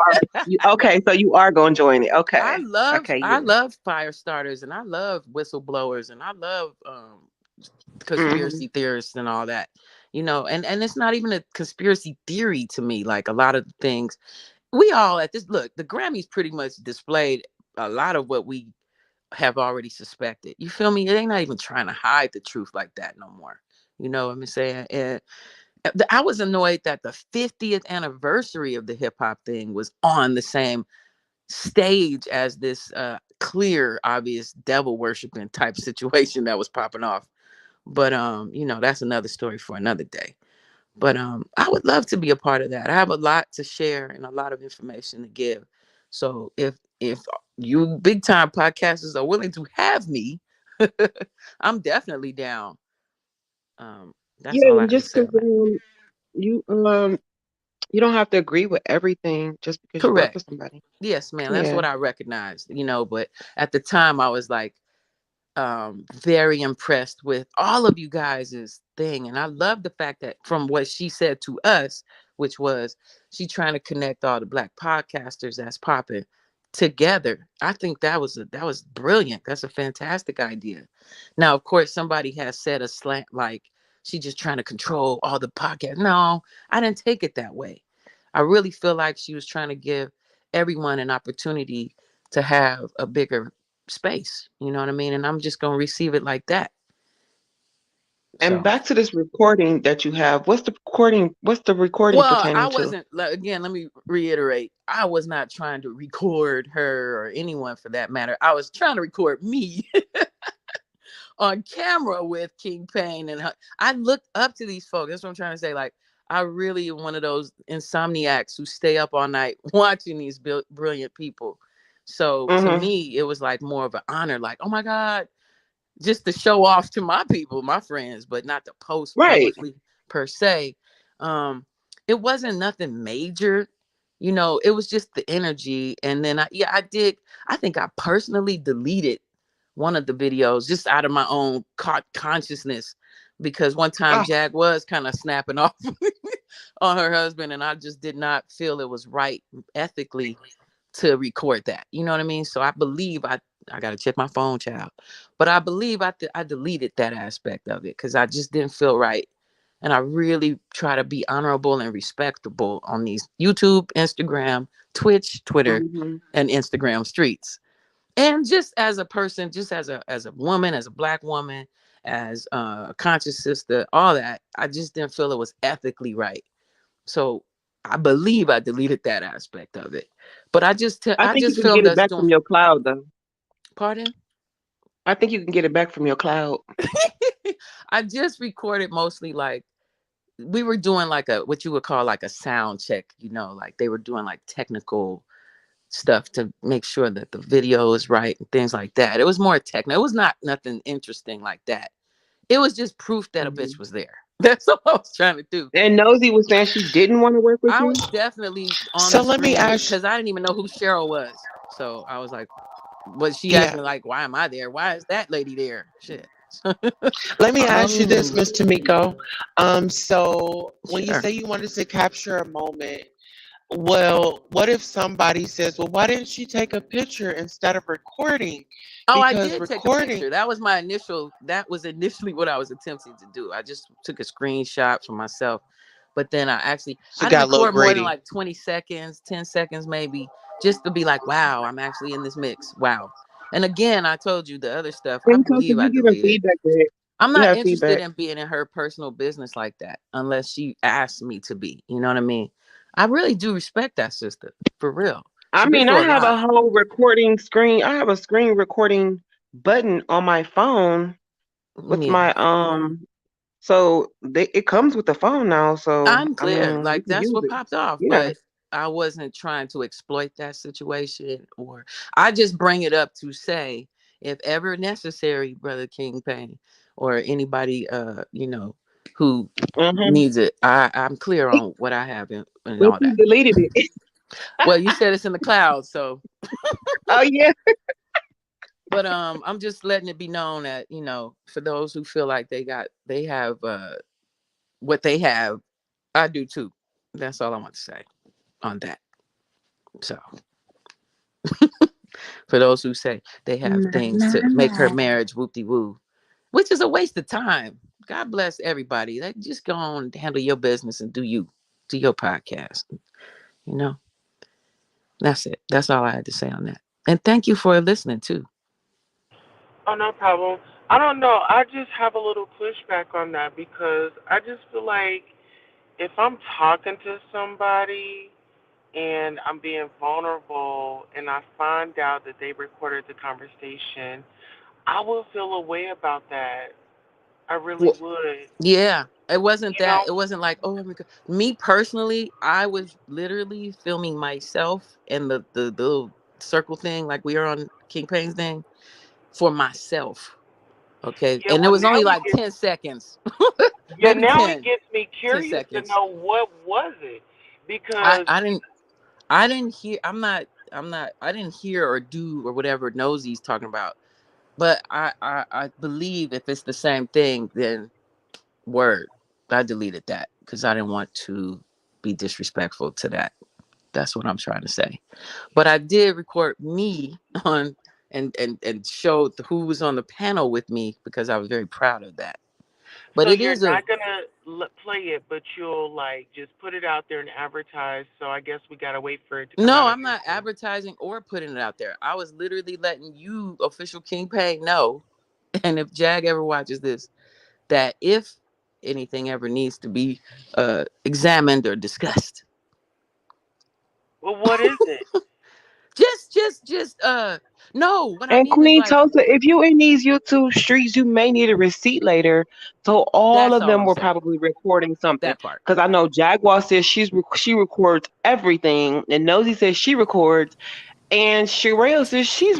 are okay. So you are going to join it. Okay. Okay. I Yeah. love fire starters, and I love whistleblowers, and I love Hmm. conspiracy theorists and all that. And it's not even a conspiracy theory to me. Like a lot of the things we all at this look, the Grammys pretty much displayed a lot of what we have already suspected. You feel me? They're not even trying to hide the truth like that no more. You know what I'm saying? And I was annoyed that the 50th anniversary of the hip hop thing was on the same stage as this clear, obvious devil worshiping type situation that was popping off. But that's another story for another day. But I would love to be a part of that. I have a lot to share and a lot of information to give. So if you big time podcasters are willing to have me, I'm definitely down. That's Yeah, all I and have to just say because on that. you you don't have to agree with everything just because you work Correct. for somebody. Yes, man. That's Yeah. what I recognized, but at the time I was like, very impressed with all of you guys' thing. And I love the fact that from what she said to us, which was she trying to connect all the black podcasters that's popping together. I think that was brilliant. That's a fantastic idea. Now, of course, somebody has said a slant like she just trying to control all the podcasts. No, I didn't take it that way. I really feel like she was trying to give everyone an opportunity to have a bigger space. You know what I mean? And I'm just gonna receive it like that. And So, back to this recording that you have. What's the recording well, I pertaining to? wasn't. Again, let me reiterate. I was not trying to record her or anyone for that matter. I was trying to record me on camera with King Payne, and I looked up to these folks. That's what I'm trying to say. Like, I really am one of those insomniacs who stay up all night watching these brilliant people. So to Mm-hmm. me, it was like more of an honor. Like, oh my God, just to show off to my people, my friends, but not to post Right. publicly per se. It wasn't nothing major, it was just the energy. And then I think I personally deleted one of the videos just out of my own consciousness, because one time Oh, Jag was kind of snapping off on her husband, and I just did not feel it was right ethically to record that. You know what I mean? So I believe I got to check my phone, child. But I believe I deleted that aspect of it because I just didn't feel right. And I really try to be honorable and respectable on these YouTube, Instagram, Twitch, Twitter, mm-hmm. and Instagram streets. And just as a person, just as a woman, as a black woman, as a conscious sister, all that, I just didn't feel it was ethically right. So I believe I deleted that aspect of it. But I I think you just can get filmed it us back doing. from your cloud, though. Pardon? I think you can get it back from your cloud. I just recorded mostly like we were doing like what you would call like a sound check, like they were doing like technical stuff to make sure that the video is right and things like that. It was more technical. It was not nothing interesting like that. It was just proof that a Mm-hmm. bitch was there. That's what I was trying to do. And Nosy was saying she didn't want to work with I you. was definitely on So the let me screen ask. because I didn't even know who Cheryl was. So I was like, but she asked Yeah. me like, why am I there? Why is that lady there? Shit. Let me ask you this, Oh, Miss Tamiko. So when you Sure. say you wanted to capture a moment, well, what if somebody says, well, why didn't she take a picture instead of recording? Oh, I Because did take a recording, picture. That was initially what I was attempting to do. I just took a screenshot for myself. But then she I didn't got a little record more than greedy. like 20 seconds, 10 seconds maybe, just to be like, wow, I'm actually in this mix. Wow. And again, I told you the other stuff, I and so believe could I you give her deleted. feedback, Greg? I'm You not have interested feedback. in being in her personal business like that unless she asks me to be. You know what I mean? I really do respect that sister, for real. I She's been mean, I through a have a lot. whole recording screen. I have a screen recording button on my phone with Yeah. my So it comes with the phone now. So I'm I clear. mean, you Like can that's use what it. popped off, Yeah. but I wasn't trying to exploit that situation, or I just bring it up to say if ever necessary, brother King Payne, or anybody who needs it. I'm clear on what I have and But all you that. deleted it. Well, you said it's in the cloud, so. Oh yeah. But I'm just letting it be known that, for those who feel like they have what they have, I do too. That's all I want to say on that. So for those who say they have things to make her marriage whoop-de-woo, which is a waste of time. God bless everybody. Like, just go on and handle your business and do your podcast. That's it. That's all I had to say on that. And thank you for listening too. Oh, no problem. I don't know. I just have a little pushback on that because I just feel like if I'm talking to somebody and I'm being vulnerable and I find out that they recorded the conversation, I will feel a way about that. I really Well, would. yeah, it wasn't You know? that. It wasn't like, oh my God. Me personally, I was literally filming myself and the little circle thing, like we are on King Payne's thing, for myself. Okay. Yeah, And it well, was now only it like gets, 10 seconds, yeah, maybe now it 10, gets me 10 curious to seconds. know what was it I, because I didn't, I didn't hear, I didn't hear or do or whatever Nosey's talking about. But I believe if it's the same thing, then word. I deleted that because I didn't want to be disrespectful to that. That's what I'm trying to say. But I did record me on and showed who was on the panel with me because I was very proud of that. But so it you're is a not gonna play it, but you'll like just put it out there and advertise. So I guess we gotta wait for it to come no, out of I'm your not mouth. advertising or putting it out there. I was literally letting you, official King Payne, know. And if Jag ever watches this, that if anything ever needs to be examined or discussed, Well, what is it? just no, what I And mean is Queen like, Tulsa, if you in these YouTube streets, you may need a receipt later. So all that's of all them I'm were saying. probably recording something. That part. Because I know Jaguar says she records everything, and Nosy says she records, and Sherelle says she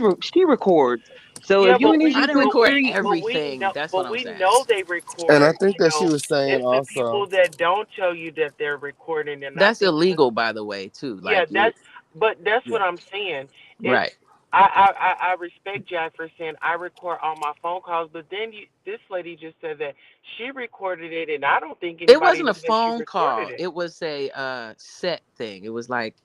records. So Yeah, if you in these I didn't YouTube record streets, everything. That's what I'm we saying. know they And I record. think that she was saying It's the also. people that don't tell you that they're recording, and I That's think illegal, by the way, too. yeah, Like you, but that's yeah, what I'm saying. It's right. I respect Jack for saying I record all my phone calls, but then this lady just said that she recorded it, and I don't think It anybody wasn't a knew that she phone recorded call. it. It was a set thing. It was like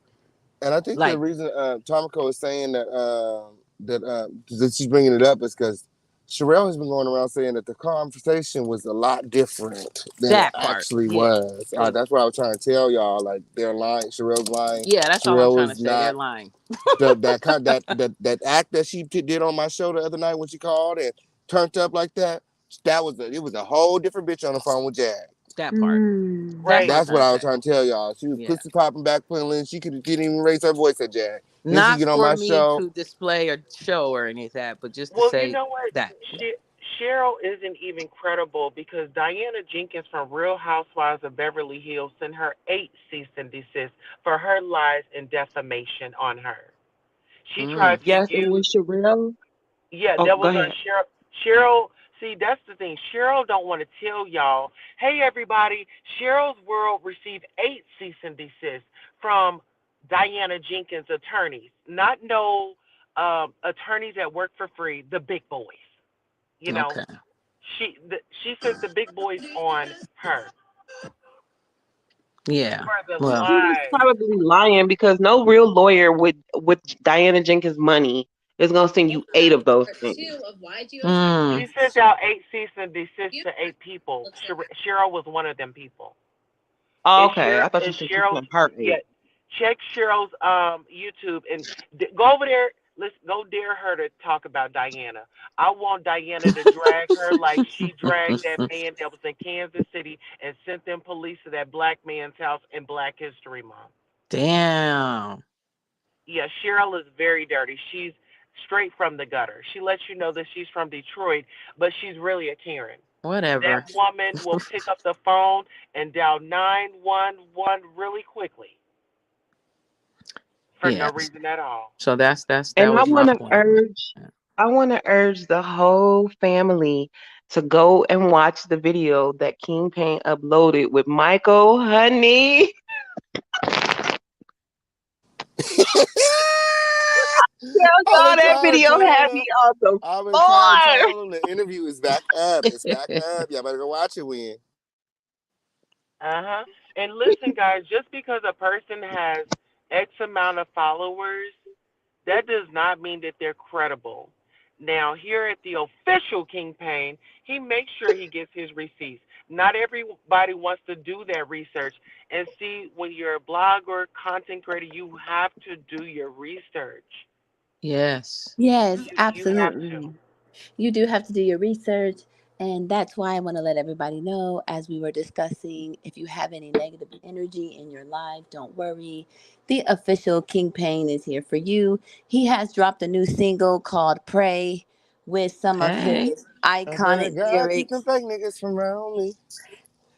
And I think the like reason Tomiko is saying that she's bringing it up is because Sherelle has been going around saying that the conversation was a lot different than it that part. actually Yeah. was. That's what I was trying to tell y'all. Like they're lying. Sherelle's lying. Yeah, that's all I'm Sherelle trying to was say. They're not lying. that act that she did on my show the other night when she called and turned up like that. It was a whole different bitch on the phone with Jag. That part. That's Right. what I'm That's trying what to I was say. trying to tell y'all. She was Yeah. pussy popping, back pulling. She didn't even raise her voice at Jag. Then she Not get on for my me show. to display or show or any of that, but just to Well, you say know what? that. Yeah. Cheryl isn't even credible because Diana Jenkins from Real Housewives of Beverly Hills sent her 8 cease and desist for her lies and defamation on her. She tried to yes, it use, was Sherelle. yeah, Oh, that go was on ahead. Cheryl. Cheryl, see, that's the thing. Cheryl don't want to tell y'all, hey, everybody, Cheryl's World received 8 cease and desist from Diana Jenkins' attorneys, not no attorneys that work for free, the big boys. You know, Okay. she sent the big boys on her Yeah. for the Well, She was lies. probably lying because no real lawyer with Diana Jenkins' money is gonna send you 8 of those things. She sent out 8 cease and desist to 8 people. Cheryl was one of them people. Oh, Is okay, I thought you Is said she Cheryl's, sent her 8. yeah? Check Cheryl's YouTube and go over there. Let's go dare her to talk about Diana. I want Diana to drag her like she dragged that man that was in Kansas City and sent them police to that black man's house in Black History Month. damn. Yeah, Cheryl is very dirty. She's straight from the gutter. She lets you know that she's from Detroit, but she's really a Karen. Whatever. That woman will pick up the phone and dial 911 really quickly for no Yes. reason at all. So that And I was my want to point. urge I want to urge the whole family to go and watch the video that King Pain uploaded with Michael Honey. Yo, I've saw been that trying to video tell had them. me on the I've been trying to floor. tell them the interview is back up. It's back up. Y'all better go watch it when. Uh-huh. And listen, guys, just because a person has X amount of followers, that does not mean that they're credible. Now, here at the official King Pain, he makes sure he gets his receipts. Not everybody wants to do that research. And see, when you're a blogger, content creator, you have to do your research. Yes. Yes, You have to. absolutely. You do have to do your research. And that's why I want to let everybody know, as we were discussing, if you have any negative energy in your life, don't worry. The official King Pain is here for you. He has dropped a new single called Pray with some of Hey. his I pray iconic God keep them lyrics. fake niggas from around me.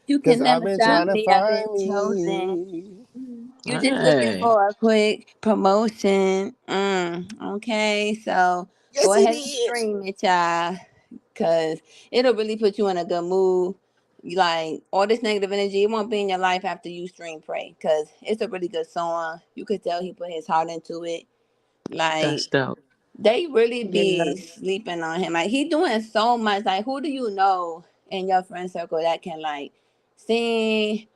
You Cause can I've never been stop trying to me. I've been find chosen. me. You just looking Hey. for a quick promotion. Okay, so Yes, go it ahead and is. stream it, y'all, because it'll really put you in a good mood. Like all this negative energy, it won't be in your life after you stream Pray, because it's a really good song. You could tell he put his heart into it. That's Like dope. they really Yeah. be sleeping on him. Like he doing so much. Like who do you know in your friend circle that can like sing,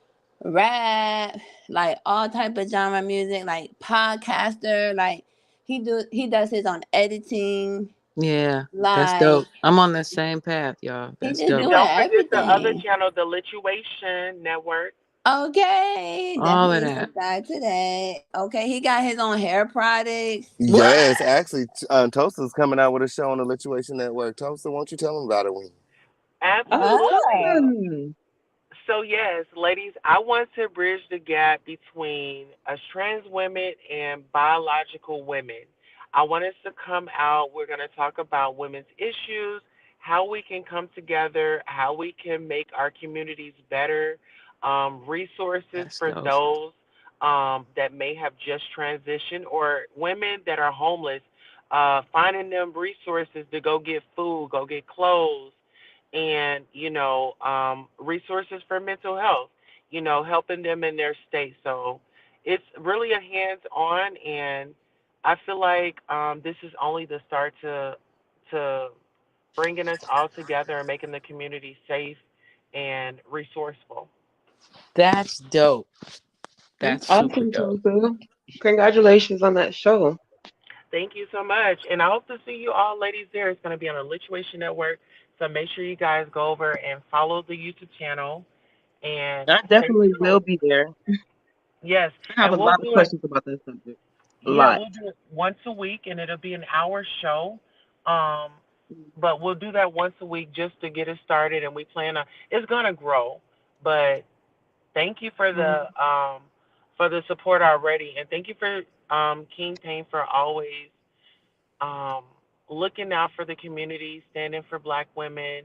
rap, like all type of genre music, like podcaster, like he does his own editing, Yeah. That's like dope. I'm on the same path, y'all. he That's just dope. doing Don't forget the other everything. channel, the Lituation Network. Okay, All of definitely that. subscribe to that. Okay, he got his own hair products. What? Yes, actually, Toaster's coming out with a show on the Lituation Network. Toaster, won't you tell them about it when? Absolutely. Awesome. So yes, ladies, I want to bridge the gap between us trans women and biological women. I want us to come out. We're going to talk about women's issues, how we can come together, how we can make our communities better, resources That's for dope. those that may have just transitioned or women that are homeless, finding them resources to go get food, go get clothes, and resources for mental health, helping them in their state. So it's really a hands-on, and I feel like this is only the start to bringing us all together and making the community safe and resourceful. That's dope. That's super Awesome, dope. Tosa. Congratulations on that show. Thank you so much, and I hope to see you all ladies there. It's going to be on the Lituation Network, so make sure you guys go over and follow the YouTube channel and I stay definitely will tuned. be there. Yes, I have a and we'll lot of do it. questions about that subject. A Yeah, lot. we'll do it once a week, and it'll be an hour show. Um, but we'll do that once a week just to get it started, and we plan on it's gonna grow. But thank you for the support already, and thank you for King Pain for always um looking out for the community, standing for Black women,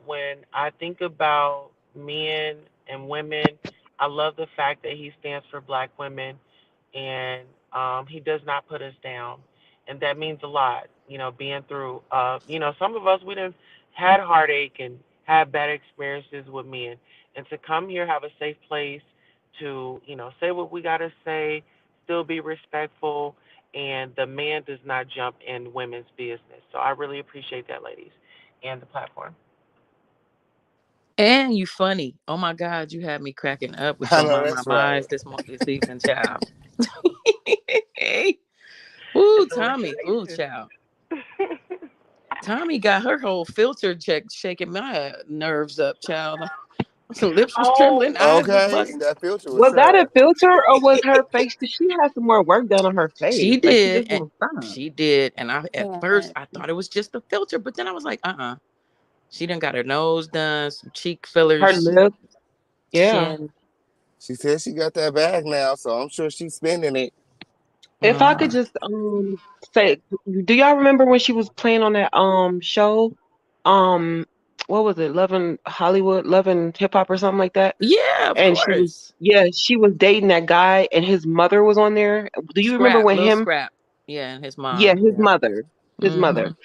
when I think about men and women, I love the fact that he stands for Black women, and he does not put us down, and that means a lot. Being through, some of us we done had heartache and had bad experiences with men, and to come here have a safe place to say what we gotta say, still be respectful, and the man does not jump in women's business. So I really appreciate that, ladies, and the platform. And you funny. Oh my God, you had me cracking up with I your know mama that's right. eyes this evening, child. Ooh, Tommy. Ooh, Congratulations. child. Tommy got her whole filter check shaking my nerves up, child. Lips was Oh, trembling, eyes was Okay, bugging. that filter was Was that trash. a filter or was her face? Cause she had some more work done on her face. She Like she did, just and won't stop. she did. And I at Yeah. first I thought it was just a filter, but then I was like, She done got her nose done, some cheek Her fillers, lip. Yeah. chin. She said she got that bag now, so I'm sure she's spending it. If I could Mm. just say, do y'all remember when she was playing on that show? Um, what was it? Loving Hollywood, Loving Hip Hop or something like that? Yeah, of And she was, course. yeah, she was dating that guy and his mother was on there. Do you remember Scrap, when little him? scrap. Yeah, and his Yeah, mom. his Yeah. mother. his mother.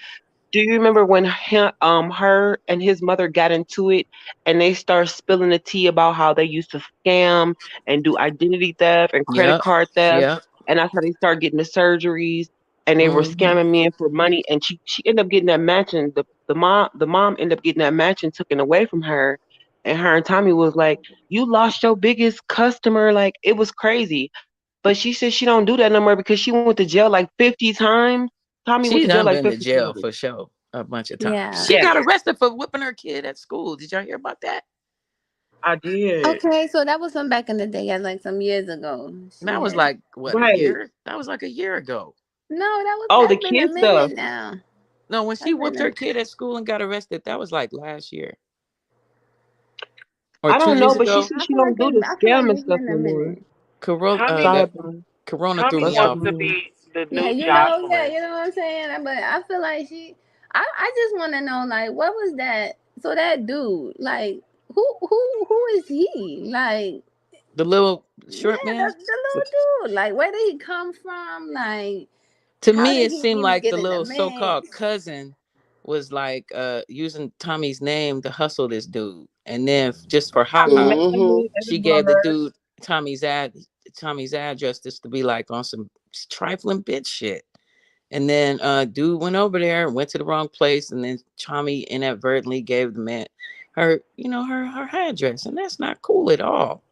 Do you remember when her and his mother got into it and they started spilling the tea about how they used to scam and do identity theft and credit Yep. card theft? Yep. And that's how they started getting the surgeries and they were Mm-hmm. scamming men for money. And she ended up getting that mansion. The mom ended up getting that mansion taken away from her. And her and Tommy was like, "You lost your biggest customer." Like, it was crazy. But she said she don't do that no more because she went to jail like 50 times. Tommy went She to jail done like been to 50 jail times. for sure a bunch of times. Yeah. She got Yes, arrested for whipping her kid at school. Did y'all hear about that? I did. Okay, so that was from back in the day, like some years ago. That was Shit. like what, a Right. year? That was like a year ago. No, Oh, the that's been a kid stuff. minute now. No, when she That's been whooped her a kid at school and got arrested, that was like last year or I two don't know, years but she ago. said she don't do the I feel like scamming it's stuff been a no more. minute. Corona, Tommy that Cyber. Corona threw Tommy me That's what wants off. it to is. be the Yeah, new yeah, Jocelyn. you know what I'm saying? But I feel like I just want to know, like, what was that? So that dude, like, who is he? Like, The little yeah, short man. the little dude. Like, where did he come from? Like, To how me, did it he seemed even like get the in the little so-called mix? cousin was like using Tommy's name to hustle this dude, and then just for haha, Mm-hmm. she gave the dude Tommy's Tommy's address just to be like on some trifling bitch shit. And then dude went over there and went to the wrong place, and then Tommy inadvertently gave the man her, her address, and that's not cool at all.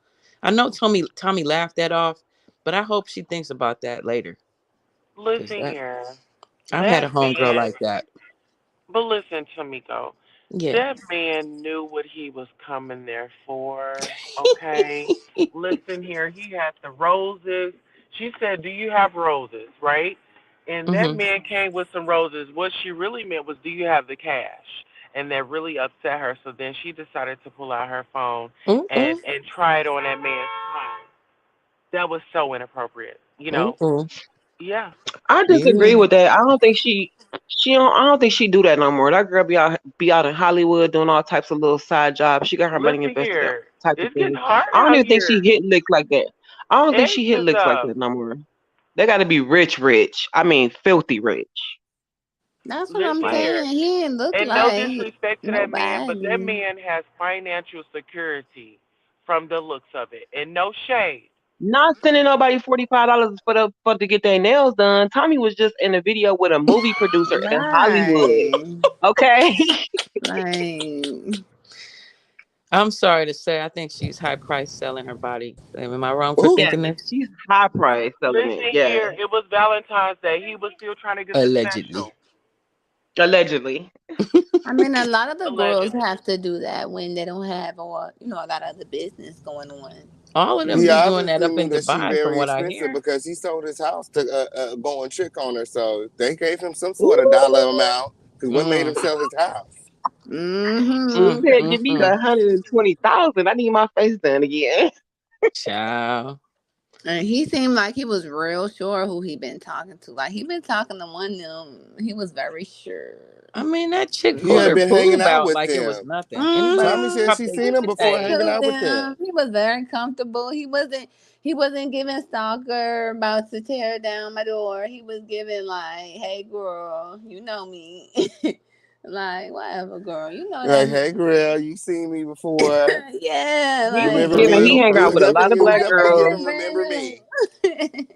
I know Tommy laughed that off, but I hope she thinks about that later. Cause Listen here. I've had That a homegirl man, like that. but listen to me, go. Yeah. That man knew what he was coming there for, okay? Listen here. He had the roses. She said, "Do you have roses?" Right? And that Mm-hmm. man came with some roses. What she really meant was, "Do you have the cash?" And that really upset her. So then she decided to pull out her phone Mm-mm. and try it on that man's phone. That was so inappropriate. Mm-mm. Yeah. I Yeah. disagree with that. I don't think she do that no more. That girl be out in Hollywood doing all types of little side jobs. She got her money Listen invested in here. type of It's getting things. hard I don't out even think she here. hit licks like that. I don't think she hit Age is licks like up. that no more. They got to be rich, rich. I mean, filthy rich. That's what I'm Listen Wow. here. saying. He didn't look And no like disrespect to that man, but that nobody. man has financial security from the looks of it. And no shade. Not sending nobody $45 for to get their nails done. Tommy was just in a video with a movie producer in Hollywood. Right. Okay. Like, I'm sorry to say, I think she's high price selling her body. Am I wrong for Ooh. Yes, thinking this? she's high price selling it. Listen Yes, here. It was Valentine's Day. He was still trying to get the Allegedly. special. allegedly. I mean, a lot of the girls Allegedly. have to do that when they don't have, or a lot of other business going on. All of them He be doing that obviously up knew in that she Dubai, from very what I expensive hear. because he sold his house to go and trick on her. So they gave him some sort of dollar Ooh, amount because what made him Mm, sell his house? she Mm-hmm. mm, said, "Give mm, me the mm. 120,000. I need my face done again." Child. And he seemed like he was real sure who he been talking to. Like he been talking to one of them. He was very sure. I mean, that chick He pulled had her been hanging boob out out with like it was them. nothing. Anybody Tommy said Mm-hmm. pop she their seen him coochie? before Hey. hanging out with them. He was very comfortable. He wasn't giving Stalker about to tear down my door. He was giving like, hey girl, you know me. Like, whatever girl. You know Like, that. hey, girl, you seen me before. Yeah, He was Remember like giving. He me? hang out with a lot of It was black definitely girls. giving remember me.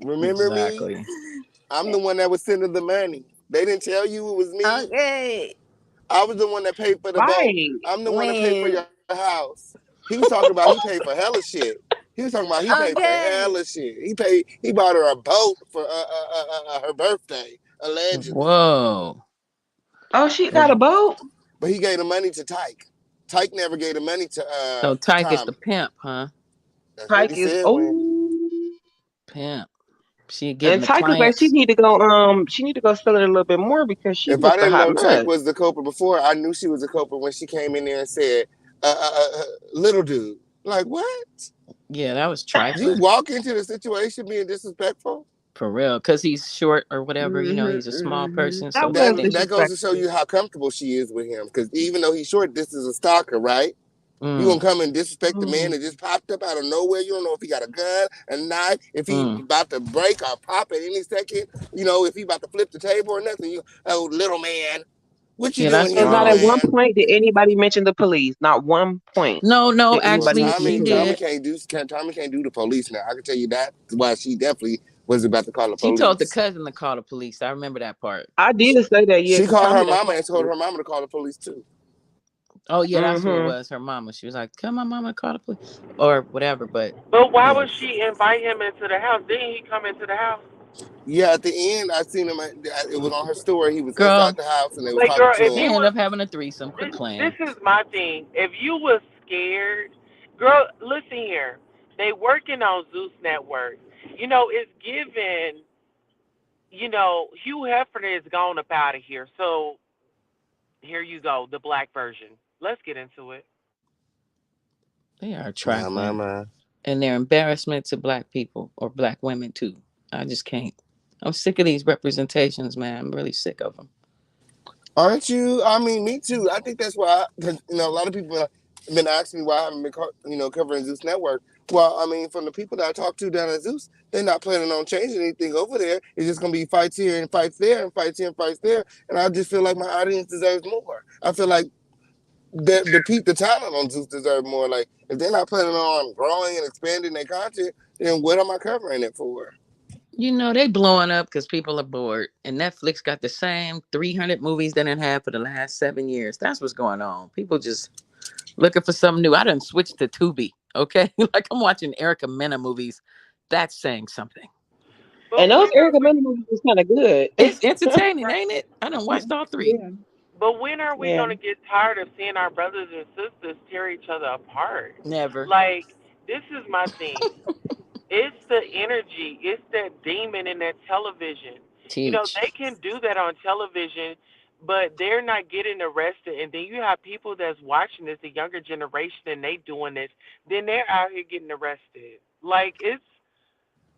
Remember me? Exactly. I'm the one that was sending the money. They didn't tell you it was me. Okay. I was the one that paid for the boat. Right. I'm the one that paid for When your house. He was talking about he paid for hella shit. He was talking about he paid for okay. hella shit. He bought her a boat for her birthday, allegedly. Whoa. Oh, she got a Well, boat. But he gave the money to Tyke. Tyke never gave the money so to Tyke is the Tommy. pimp, huh? That's what he Tyke is. said when. Oh. Pimp. She getting And the Tyke was like, she clients. need to go. She need to go sell it a little bit more because she If I whooped a didn't hot know Tyke mess. was the culprit before, I knew she was a culprit when she came in there and said, little dude. Like, what? Yeah, that was You trifling. walk into the situation being disrespectful? For real. Because he's short or whatever, he's a Mm-hmm, small mm-hmm. person. That So was she That thinks, that goes to show disrespectful. you how comfortable she is with him. Because even though he's short, this is a stalker, right? You gonna come and Mm. disrespect the man that just popped up out of nowhere. You don't know if he got a gun, a knife, if he about to break or pop at any second. You know, if he about to flip the table or nothing. You, oh, little man, what you Yeah, doing that's here, And not little at wrong. one man? point did anybody mention the police. Not one point No, did Well, anybody actually, mention the she police. did. Tommy can't do the police now. I can tell you that. Why she definitely was about to call the She told the police. cousin to call the police. I remember that part. I did say that, yeah, She because called her Tommy don't mama call and the told police. her mama to call the police too. Oh yeah, that's who it Mm-hmm. was. Her mama. She was like, "Tell my mama to call the police," or whatever. But But why would yes, she invite him into the house? Didn't he come into the house? Yeah, at the end, I seen him. It was on her story. He was inside girl, the house and they was Like, talking girl, to if they him. you ended was up having a threesome. Quit this playing. is my thing. If you was scared, girl, listen here. They working on Zeus Network. You know, it's given. You know, Hugh Hefner is gone up out of here. So here you go, the black version. Let's get into it. They are My, trifling, my. and they're embarrassment to black people or black women too. I just can't. I'm sick of these representations, man. I'm really sick of them. Aren't you? I mean, me too. I think that's why, because a lot of people have been asking me why I haven't been, covering Zeus Network. Well, I mean, from the people that I talked to down at Zeus, they're not planning on changing anything over there. It's just gonna be fights here and fights there and fights here and fights there. And I just feel like my audience deserves more. I feel like the talent on Zeus deserves more. Like if they're not planning on growing and expanding their content, then what am I covering it for? You know, they blowing up because people are bored. And Netflix got the same 300 movies that it had for the last 7 years. That's what's going on. People just looking for something new. I done switched to Tubi, okay? Like I'm watching Erica Mena movies. That's saying something. But And those when are Erica we? Mena movies was kind of good. It's entertaining, ain't it? I done watched all three. Yeah. But when are we Yeah. gonna get tired of seeing our brothers and sisters tear each other apart? Never. Like, this is my thing. It's the energy. It's that demon in that television. You know, Teach. they can do that on television, but they're not getting arrested. And then you have people that's watching this, the younger generation, and they doing this. Then they're out here getting arrested. Like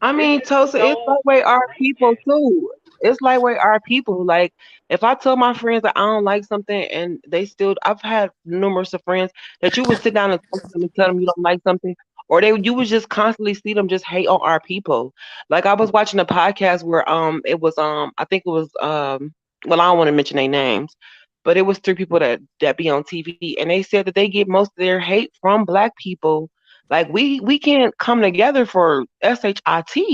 I it's mean, just Tosa, it's so like way our people blatant. too. It's like way our people. Like, if I tell my friends that I don't like something and they still, I've had numerous of friends that you would sit down and talk to them and tell them you don't like something, or you would just constantly see them just hate on our people. Like I was watching a podcast where it was I think it was well, I don't want to mention their names, but it was three people that be on TV, and they said that they get most of their hate from black people. Like we can't come together for shit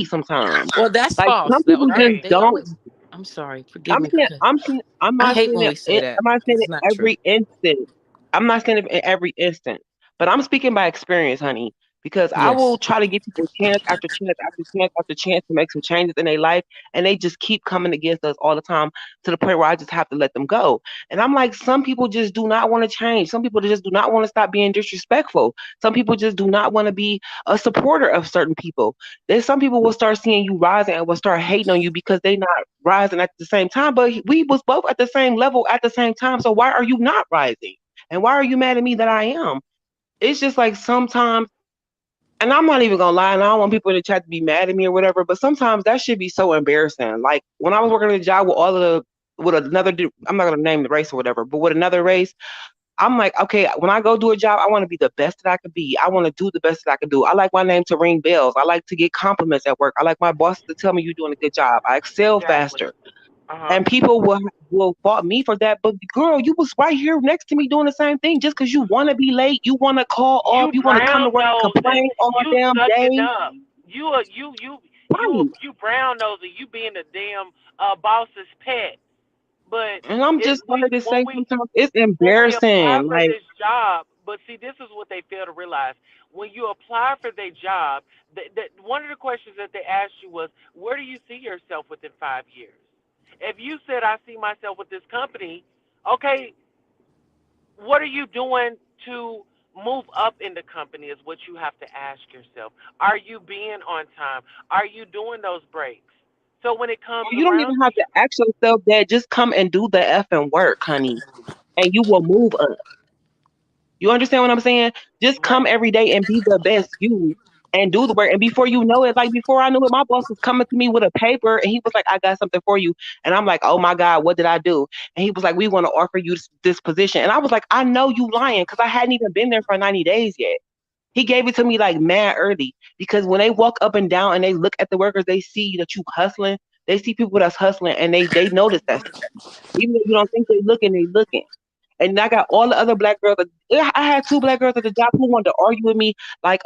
sometimes. Well, that's Like some false. people just Right. They don't. always. I'm sorry. Forgive me. I'm I not hate saying when we say it. that. I'm not saying It's it not true. every instant. I'm not saying it in every instant. But I'm speaking by experience, honey. Because I will Yes. try to give people chance after chance after chance after chance to make some changes in their life, and they just keep coming against us all the time to the point where I just have to let them go. And I'm like, some people just do not want to change. Some people just do not want to stop being disrespectful. Some people just do not want to be a supporter of certain people. There's some people will start seeing you rising and will start hating on you because they not rising at the same time. But we was both at the same level at the same time. So why are you not rising? And why are you mad at me that I am? It's just like sometimes, and I'm not even gonna lie, and I don't want people in the chat to be mad at me or whatever, but sometimes that should be so embarrassing. Like when I was working at a job with with another, I'm not gonna name the race or whatever, but with another race, I'm like, okay, when I go do a job, I want to be the best that I can be. I want to do the best that I can do. I like my name to ring bells. I like to get compliments at work. I like my boss to tell me you're doing a good job. I excel Exactly. faster. Uh-huh. And people will fault me for that. But girl, you was right here next to me doing the same thing. Just because you want to be late, you want to call off, You you want to come to brown work and nosing. complain all You damn sucking day. up. Right. You brown nosing. You being a damn boss's pet. But And I'm it just sorry to when say we sometimes it's apply embarrassing. for Like, this job, but see, this is what they fail to realize. When you apply for their job, one of the questions that they asked you was, "Where do you see yourself within 5 years?" If you said, "I see myself with this company," okay, what are you doing to move up in the company? Is what you have to ask yourself. Are you being on time? Are you doing those breaks? So when it comes you don't around even to have to you, ask yourself that. Just come and do the effing work, honey, and you will move up. You understand what I'm saying? Just come right? every day and be the best you. and do the work. And before you know it, like before I knew it, my boss was coming to me with a paper and he was like, I got something for you. And I'm like, oh my God, what did I do? And he was like, we want to offer you this position. And I was like, I know you lying because I hadn't even been there for 90 days yet. He gave it to me like mad early because when they walk up and down and they look at the workers, they see that you hustling. They see people that's hustling and they notice that stuff. Even if you don't think they looking. And I got all the other black girls. I had two black girls at the job who wanted to argue with me. Like,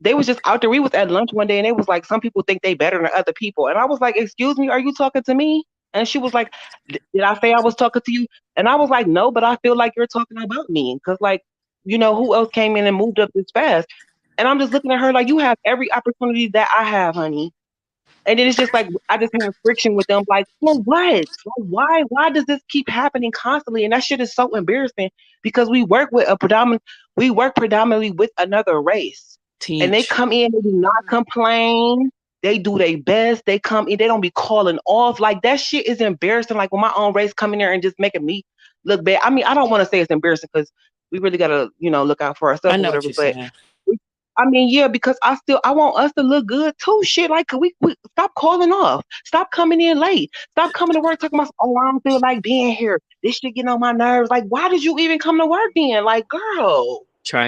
they was just out there. We was at lunch one day and they was like, some people think they better than other people. And I was like, excuse me, are you talking to me? And she was like, did I say I was talking to you? And I was like, no, but I feel like you're talking about me. Cause like, who else came in and moved up this fast? And I'm just looking at her like, you have every opportunity that I have, honey. And then it's just like I just have friction with them. Like, for what? Like, why does this keep happening constantly? And that shit is so embarrassing because we work predominantly with another race. And they Teach. come in, they do not complain. They do their best. They come in, they don't be calling off. Like that shit is embarrassing. Like when my own race come in there and just making me look bad. I mean, I don't want to say it's embarrassing because we really gotta, look out for I ourselves or know what whatever. you're But saying. I mean, yeah, because I want us to look good too. Shit, like we stop calling off, stop coming in late, stop coming to work talking about, oh, I don't feel like being here. This shit getting on my nerves. Like, why did you even come to work then? Like, girl.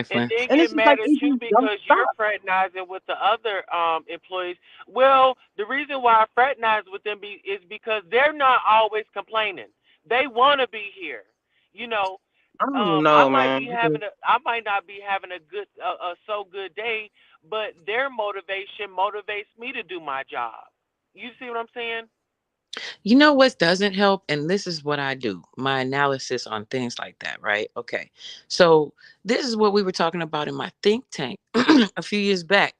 And Trifling. then And get it's just mad like at it you just don't because you're stop. fraternizing with the other employees. Well, the reason why I fraternize with them is because they're not always complaining. They want to be here. You know, I don't I know, might man. be having I might not be having a so good day, but their motivation motivates me to do my job. You see what I'm saying? You know what doesn't help? And this is what I do, my analysis on things like that, right? Okay. So this is what we were talking about in my think tank a few years back.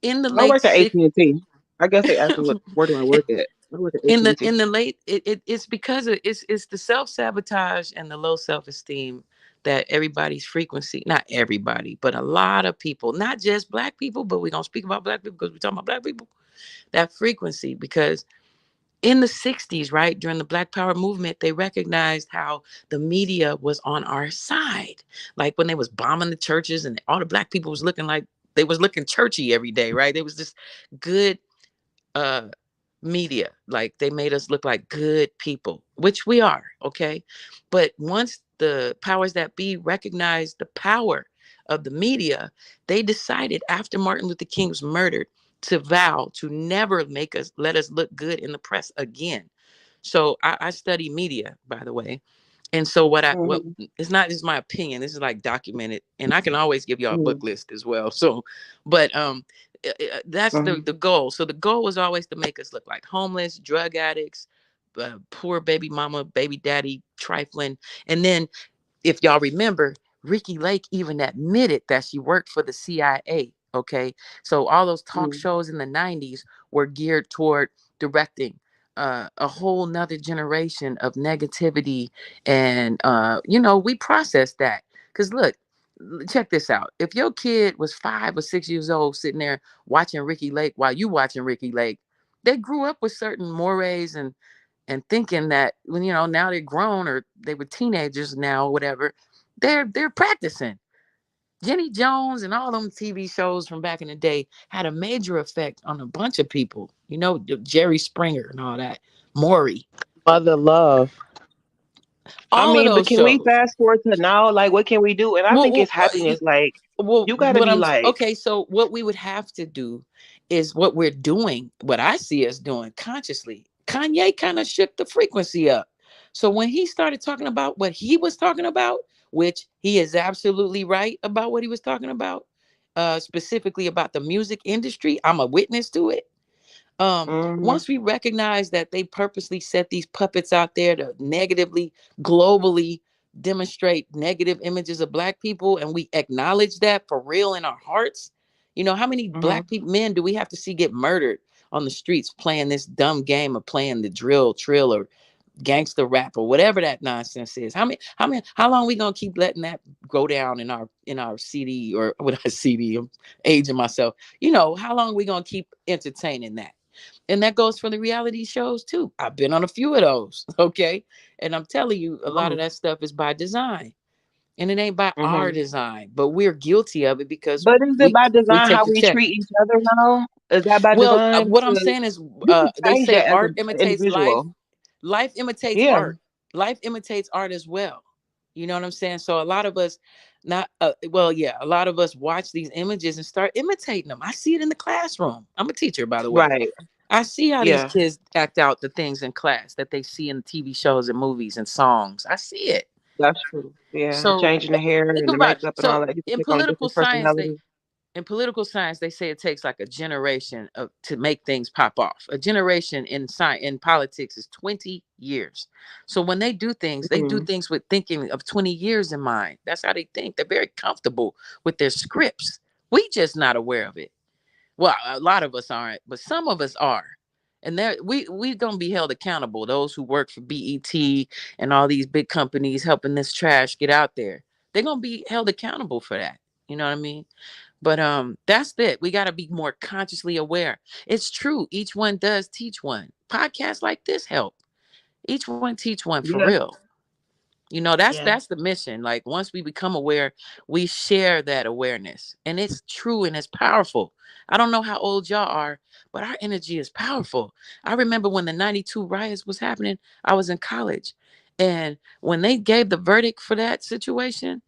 In the I late work at six AT&T. I guess they asked me where do I work at. I work at AT&T. in the late it's because it's the self-sabotage and the low self-esteem that everybody's frequency, not everybody, but a lot of people, not just black people, but we're gonna speak about black people because we're talking about black people, that frequency. Because in the 60s, right, during the Black Power movement, they recognized how the media was on our side. Like when they was bombing the churches and all the black people was looking like they was looking churchy every day, right? They was this good uh media. Like they made us look like good people, which we are, okay? But once the powers that be recognized the power of the media, they decided after Martin Luther King was murdered to vow to never let us look good in the press again. So I study media, by the way. And so what Mm-hmm. it's not just my opinion, this is like documented, and I can always give y'all a book Mm-hmm. list as well. So, but that's Mm-hmm. the goal. So the goal was always to make us look like homeless, drug addicts, poor baby mama, baby daddy, trifling. And then if y'all remember, Ricky Lake even admitted that she worked for the CIA. Okay. So all those talk shows in the 90s were geared toward directing a whole nother generation of negativity. And, we processed that. Because look, check this out. If your kid was 5 or 6 years old sitting there watching Ricky Lake while you watching Ricky Lake, they grew up with certain mores and thinking that when now they're grown or they were teenagers now or whatever, they're practicing. Jenny Jones and all them TV shows from back in the day had a major effect on a bunch of people. Jerry Springer and all that, Maury, Mother love. I all of mean, but those can we shows. fast forward to now? Like, what can we do? And I Well, think well, it's happiness. Like, well, you gotta what be I'm like, okay. So what we would have to do is what we're doing. What I see us doing consciously. Kanye kind of shook the frequency up. So when he started talking about what he was talking about, which he is absolutely right about what he was talking about, specifically about the music industry, I'm a witness to it. mm-hmm, Once we recognize that they purposely set these puppets out there to negatively, globally demonstrate negative images of black people, and we acknowledge that for real in our hearts, how many mm-hmm, black people, men, do we have to see get murdered on the streets playing this dumb game of playing the drill, trill, or gangster rap or whatever that nonsense is? How long we gonna keep letting that go down in our CD or with our CD? I'm aging myself. How long we gonna keep entertaining that? And that goes for the reality shows too. I've been on a few of those, okay? And I'm telling you, a lot of mm-hmm. that stuff is by design. and it ain't by our Hmm. design, but we're guilty of it because But is it by we design take how the we check. treat each other now? Is that by Well, design? what I'm Because saying is, you can they change say that as art an imitates life. individual. Life imitates Yeah. art. Life imitates art as well. You know what I'm saying? So a lot of us, not well, yeah, a lot of us watch these images and start imitating them. I see it in the classroom. I'm a teacher, by the way. Right. I see how these Yeah. kids act out the things in class that they see in TV shows and movies and songs. I see it. That's true. Yeah. So Changing the hair think and the about it. makeup and all So that. You can in take on political different science, they personalities. in political science they say it takes like a generation to make things pop off. A generation in science in politics is 20 years. So when they do Hmm. things with thinking of 20 years in mind. That's how they think. They're very comfortable with their scripts. We just not aware of it. Well, a lot of us aren't, but some of us are. And there we gonna be held accountable. Those who work for BET and all these big companies helping this trash get out there, they're gonna be held accountable for that. You know what I mean? But that's it. We gotta be more consciously aware. It's true. Each one does teach one. Podcasts like this help. Each one teach one for Yeah. real. You know, that's Yeah. that's the mission. Like once we become aware, we share that awareness. And it's true and it's powerful. I don't know how old y'all are, but our energy is powerful. I remember when the 92 riots was happening, I was in college. And when they gave the verdict for that situation,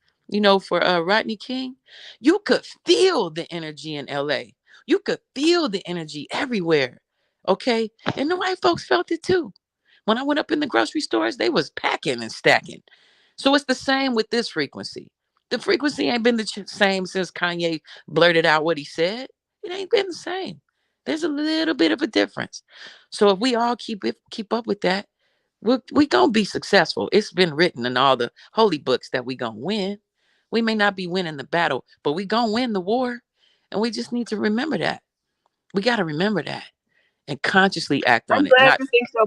for Rodney King, you could feel the energy in LA. You could feel the energy everywhere. Okay? And the white folks felt it too. When I went up in the grocery stores, they was packing and stacking. So it's the same with this frequency. The frequency ain't been the same since Kanye blurted out what he said. It ain't been the same. There's a little bit of a difference. So if we all keep up with that, we gonna be successful. It's been written in all the holy books that we gonna win. We may not be winning the battle, but we gonna win the war. And we just need to remember that. We gotta remember that and consciously act I'm on it. glad Not you think so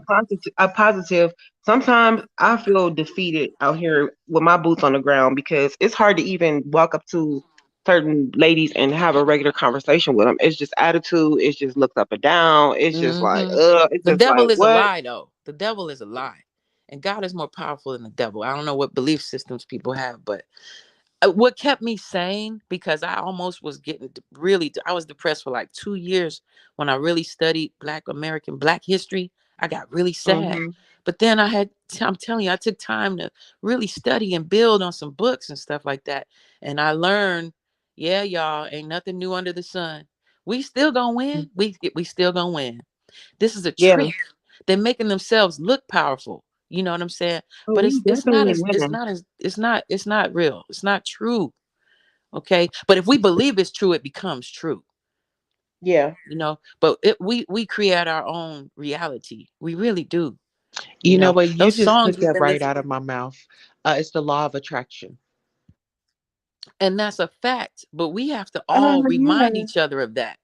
positive. Sometimes I feel defeated out here with my boots on the ground because it's hard to even walk up to certain ladies and have a regular conversation with them. It's just attitude. It's just looks up and down. It's just like, hmm it's The just like, devil is a what? lie, though. The devil is a lie. And God is more powerful than the devil. I don't know what belief systems people have, but what kept me sane, because I almost was getting I was depressed for like 2 years when I really studied Black history. I got really sad. Hmm. But then I'm telling you, I took time to really study and build on some books and stuff like that. And I learned, yeah, y'all, ain't nothing new under the sun. We still gonna win. We still gonna win. This is a Yeah. trick. They're making themselves look powerful. You know what I'm saying? Oh, But we definitely winning. it's not real. It's not true. Okay. But if we believe it's true, it becomes true. Yeah. But we create our own reality. We really do. You know what? You Those just songs took we've that been right listening, out of my mouth. It's the law of attraction. and that's a fact. But we have to all remind Yeah. each other of that.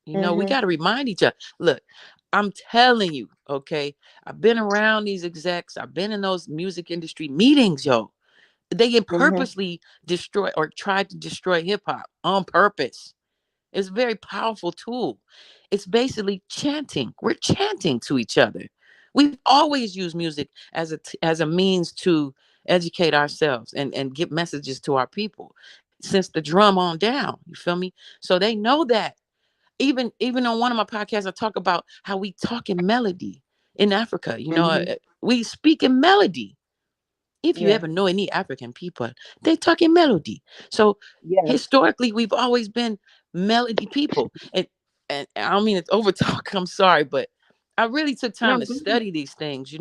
We Hmm. got to remind each other. Look, I'm telling you, okay. I've been around these execs. I've been in those music industry meetings, yo. They Hmm. purposely destroy or tried to destroy hip hop on purpose. It's a very powerful tool. It's basically chanting. We're chanting to each other. We've always used music as a means to educate ourselves and get messages to our people since the drum on down. You feel me? So they know that. Even on one of my podcasts, I talk about how we talk in melody in Africa. Hmm. We speak in melody. If you Yeah. ever know any African people, they talk in melody. So Yeah. historically, we've always been melody people. And I don't mean to overtalk. I'm sorry, but I really took time No. to study these things,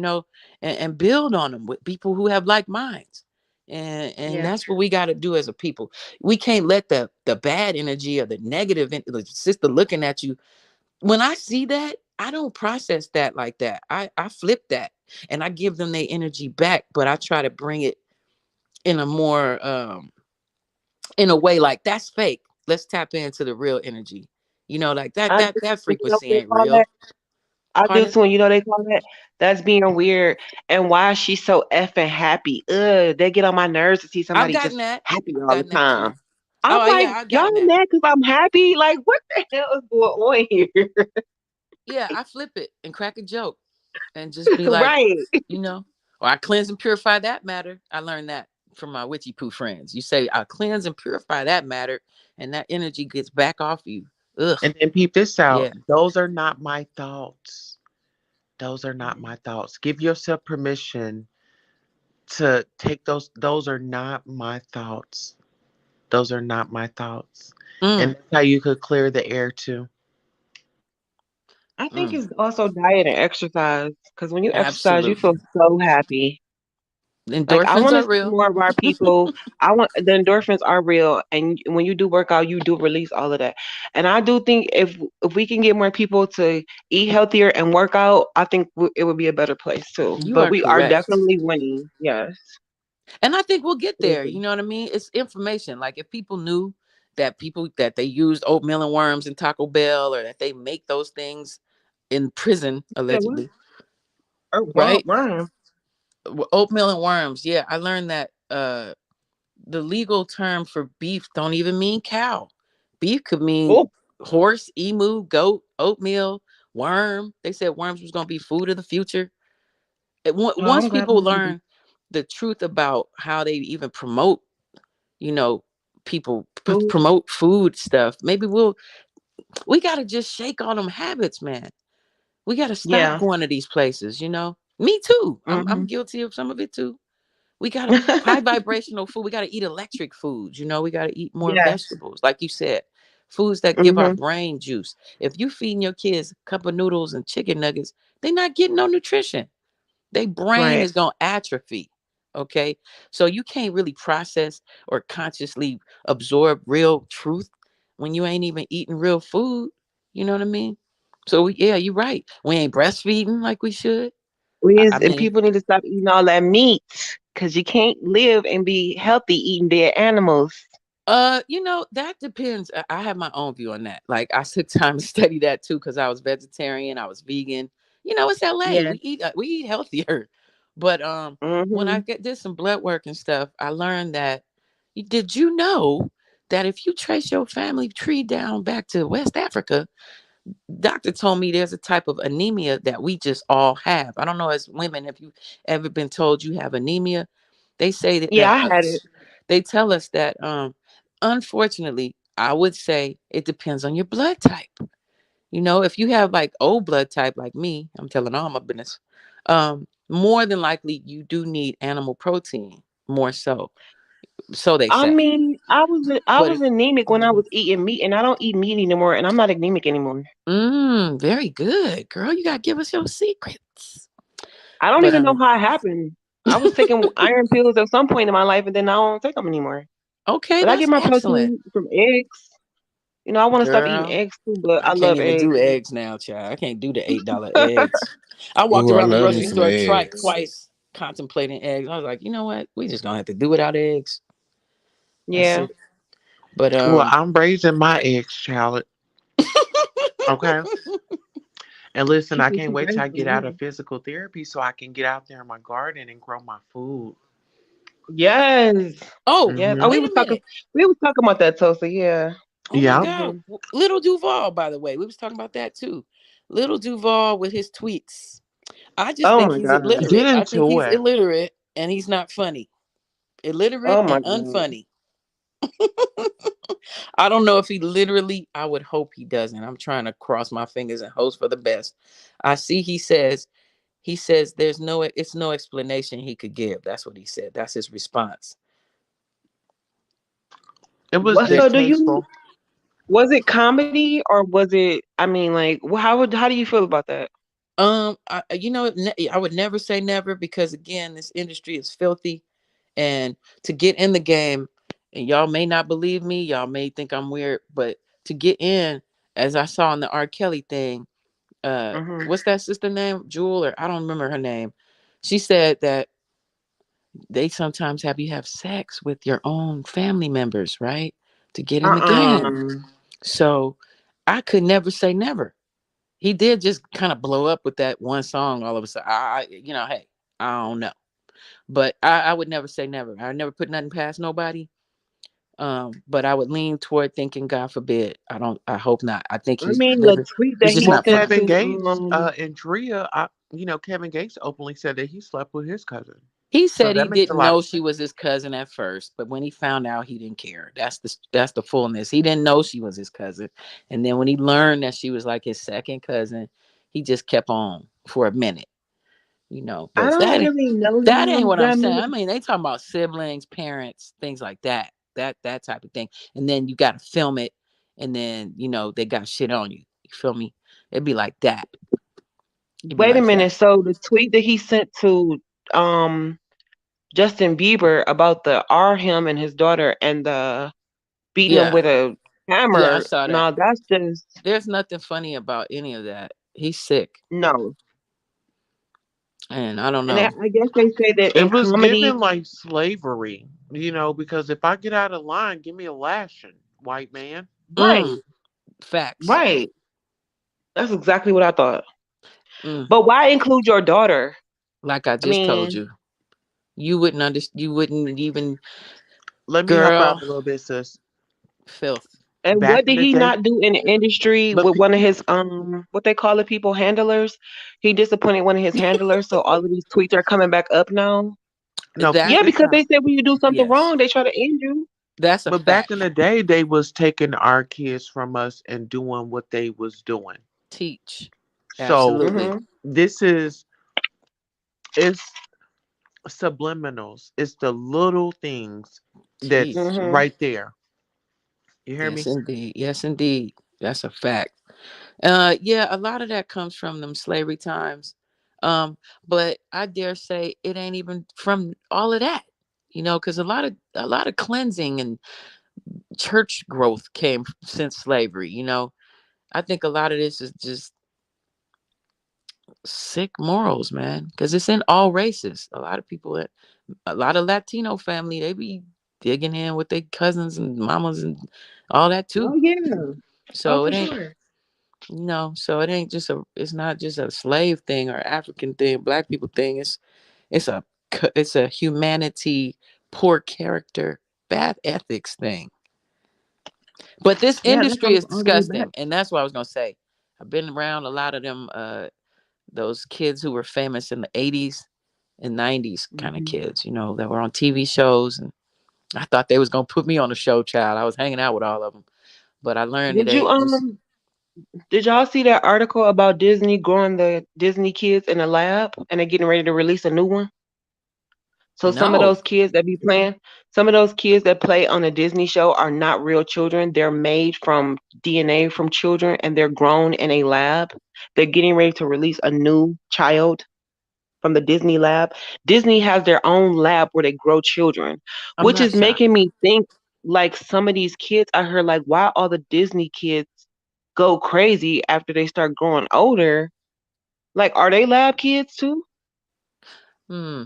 and build on them with people who have like minds. And Yeah. that's what we got to do as a people. We can't let the bad energy or the negative the sister looking at you. When I see that, I don't process that like that. I flip that and I give them their energy back, but I try to bring it in a more in a way like that's fake. Let's tap into the real energy. Like that I that do. that You know what frequency they ain't call real. that? I do Pardon? too. And you know what they call that? That's being weird. And why is she so effing happy? Ugh, they get on my nerves to see I've somebody gotten just that. happy I've all the gotten that too. time. I'm Oh like, yeah, I've y'all gotten that. mad because I'm happy? Like, what the hell is going on here? Yeah, I flip it and crack a joke and just be like, Right. you know, or I cleanse and purify that matter. I learned that for my witchy poo friends. You say, I cleanse and purify that matter, and that energy gets back off you. Ugh. And then peep this out. Yeah. Those are not my thoughts. Those are not my thoughts. Give yourself permission to take those. Those are not my thoughts. Those are not my thoughts. Mm, And that's how you could clear the air too. I think mm. it's also diet and exercise because when you exercise, you feel Absolutely. so happy. Like I Endorphins want to are see real. more of our people. I want the endorphins are real, and when you do work out, you do release all of that. And I do think if we can get more people to eat healthier and work out, I think it would be a better place too. You But are we are correct. definitely winning. Yes. And I think we'll get there. You know what I mean? It's information. Like if people knew that they used oatmeal and worms in Taco Bell, or that they make those things in prison, Yeah, what? allegedly, Or right? worm? Oatmeal and worms. Yeah, I learned that the legal term for beef don't even mean cow. Beef could mean Oh, horse, emu, goat, oatmeal, worm. They said worms was going to be food of the future. well, Once I'm glad people we learned learn the truth about how they even promote, you know, people food. promote food stuff, maybe we got to just shake all them habits, man. We got to stop Yeah. going to these places, Me too. I'm Hmm. guilty of some of it too. We got to high vibrational food. We got to eat electric foods. We got to eat more Yes. vegetables, like you said, foods that give our Hmm. brain juice. If you feeding your kids a cup of noodles and chicken nuggets, they're not getting no nutrition. Their brain Right. is going to atrophy. Okay. So you can't really process or consciously absorb real truth when you ain't even eating real food. You know what I mean? So, yeah, you're right. We ain't breastfeeding like we should. I And mean, people need to stop eating all that meat because you can't live and be healthy eating dead animals. that depends. I have my own view on that. Like I took time to study that too because I was vegetarian, I was vegan. It's LA. Yeah. We eat healthier. But when I Hmm. did some blood work and stuff, I learned that did you know that if you trace your family tree down back to West Africa, doctor told me there's a type of anemia that we just all have. I don't know as women if you ever been told you have anemia. They say Yeah, I had it. they tell us that unfortunately, I would say it depends on your blood type. If you have like O blood type like me, I'm telling all my business. More than likely you do need animal protein more so. So they I say. mean, I But was anemic when I was eating meat, and I don't eat meat anymore, and I'm not anemic anymore. very good, girl. You gotta give us your secrets. I don't But even know how it happened. I was taking iron pills at some point in my life, and then I don't take them anymore. okay, But I that's get my excellent. protein from eggs. I want to stop eating Girl, eggs too, but I I can't love even do eggs. eggs now, child. I can't do the $8 eggs. I walked Ooh, I around the love me grocery some store eggs. twice contemplating eggs. I was like, you know what? We just gonna have to do without eggs. That's Yeah. it. But Well, I'm raising my eggs, child. Okay. And listen, She I said can't she wait till I raised get out them. of physical therapy so I can get out there in my garden and grow my food. Yes. oh, Yes. Oh, Hmm. wait a minute. we was talking about that, Tosa. Yeah. Oh my Yeah. God, Hmm. Little Duval. By the way, we was talking about that too. Little Duval with his tweets. I just Oh think my he's God. Get illiterate. I think into he's it. illiterate and he's not funny. Illiterate Oh my and God. unfunny. I don't know if he literally, I would hope he doesn't. I'm trying to cross my fingers and hope for the best. I see he says it's no explanation he could give. That's what he said. That's his response. It was What? That So do you? distasteful. Was it comedy or was it? I mean, like, how do you feel about that? I would never say never because again, this industry is filthy and to get in the game, and y'all may not believe me, y'all may think I'm weird, but to get in, as I saw in the R. Kelly thing, Hmm. what's that sister name? Jewel, or I don't remember her name. She said that they sometimes have you have sex with your own family members, right? To get in the game. So I could never say never. He did just kind of blow up with that one song all of a sudden. Hey, I don't know. But I would never say never. I never put nothing past nobody. But I would lean toward thinking, God forbid. I hope not. I think I he's mean, the literally, tweet that he's just he Well, not sent funny. Kevin to Gates and Drea, Kevin Gates openly said that he slept with his cousin. He So said he that makes a didn't lot of know she sense. was his cousin at first, but when he found out, he didn't care. That's the fullness. He didn't know she was his cousin, and then when he learned that she was like his second cousin, he just kept on for a minute, I But don't really know that ain't him what I'm that saying. much. I mean, they talking about siblings, parents, things like that, that type of thing, and then you got to film it, and then they got shit on you. You feel me? It'd be like that. It'd be Wait a like minute. that. So the tweet that he sent to um Justin Bieber about the him and his daughter and the beating him Yeah, with a yeah, I hammer. saw that. No, that's just There's nothing funny about any of that. He's sick, no. and I don't And know. I guess they say that It in was comedy, given like slavery, because if I get out of line, give me a lashing, white man. right, Mm, facts. right. That's exactly what I thought. Mm, But why include your daughter? like I I just told mean, you, you wouldn't understand. You wouldn't even, Let me help out girl, a little bit, sis. filth. and Back what in did the he day, not do in the industry but with one of his what they call it, people handlers? He disappointed one of his handlers, so all of these tweets are coming back up now. no, That peep Yeah, this because out. they said when you do something yes, wrong, they try to end you. that's a But back fact. in the day, they was taking our kids from us and doing what they was doing. Teach, So absolutely. Hmm. this is it's subliminals. It's the little things that's Teach. Hmm. right there. You hear Yes, me? indeed. Yes, indeed. That's a fact. Yeah, a lot of that comes from them slavery times. Um, but I dare say it ain't even from all of that, because a lot of cleansing and church growth came since slavery. I think a lot of this is just sick morals, man, because it's in all races. A lot of people, a lot of Latino family, they be digging in with their cousins and mamas and all that too. Oh yeah. Oh, So for it ain't, sure. so it ain't it's not just a slave thing or African thing, black people thing. It's a humanity, poor character, bad ethics thing. But this Yeah, that industry goes is all the way back. disgusting, and that's what I was gonna say. I've been around a lot of them, those kids who were famous in the '80s and '90s, kind of Hmm. kids, that were on TV shows, and I thought they was gonna put me on a show, child. I was hanging out with all of them, but I learned it Did you ain't just did y'all see that article about Disney growing the Disney kids in a lab and they're getting ready to release a new one? So some of no. those kids that be playing, some of those kids that play on a Disney show are not real children. They're made from DNA from children and they're grown in a lab. They're getting ready to release a new child from the Disney lab. Disney has their own lab where they grow children, I'm which not is shocked. making me think like some of these kids I heard like why all the Disney kids go crazy after they start growing older. Like are they lab kids too? Hmm.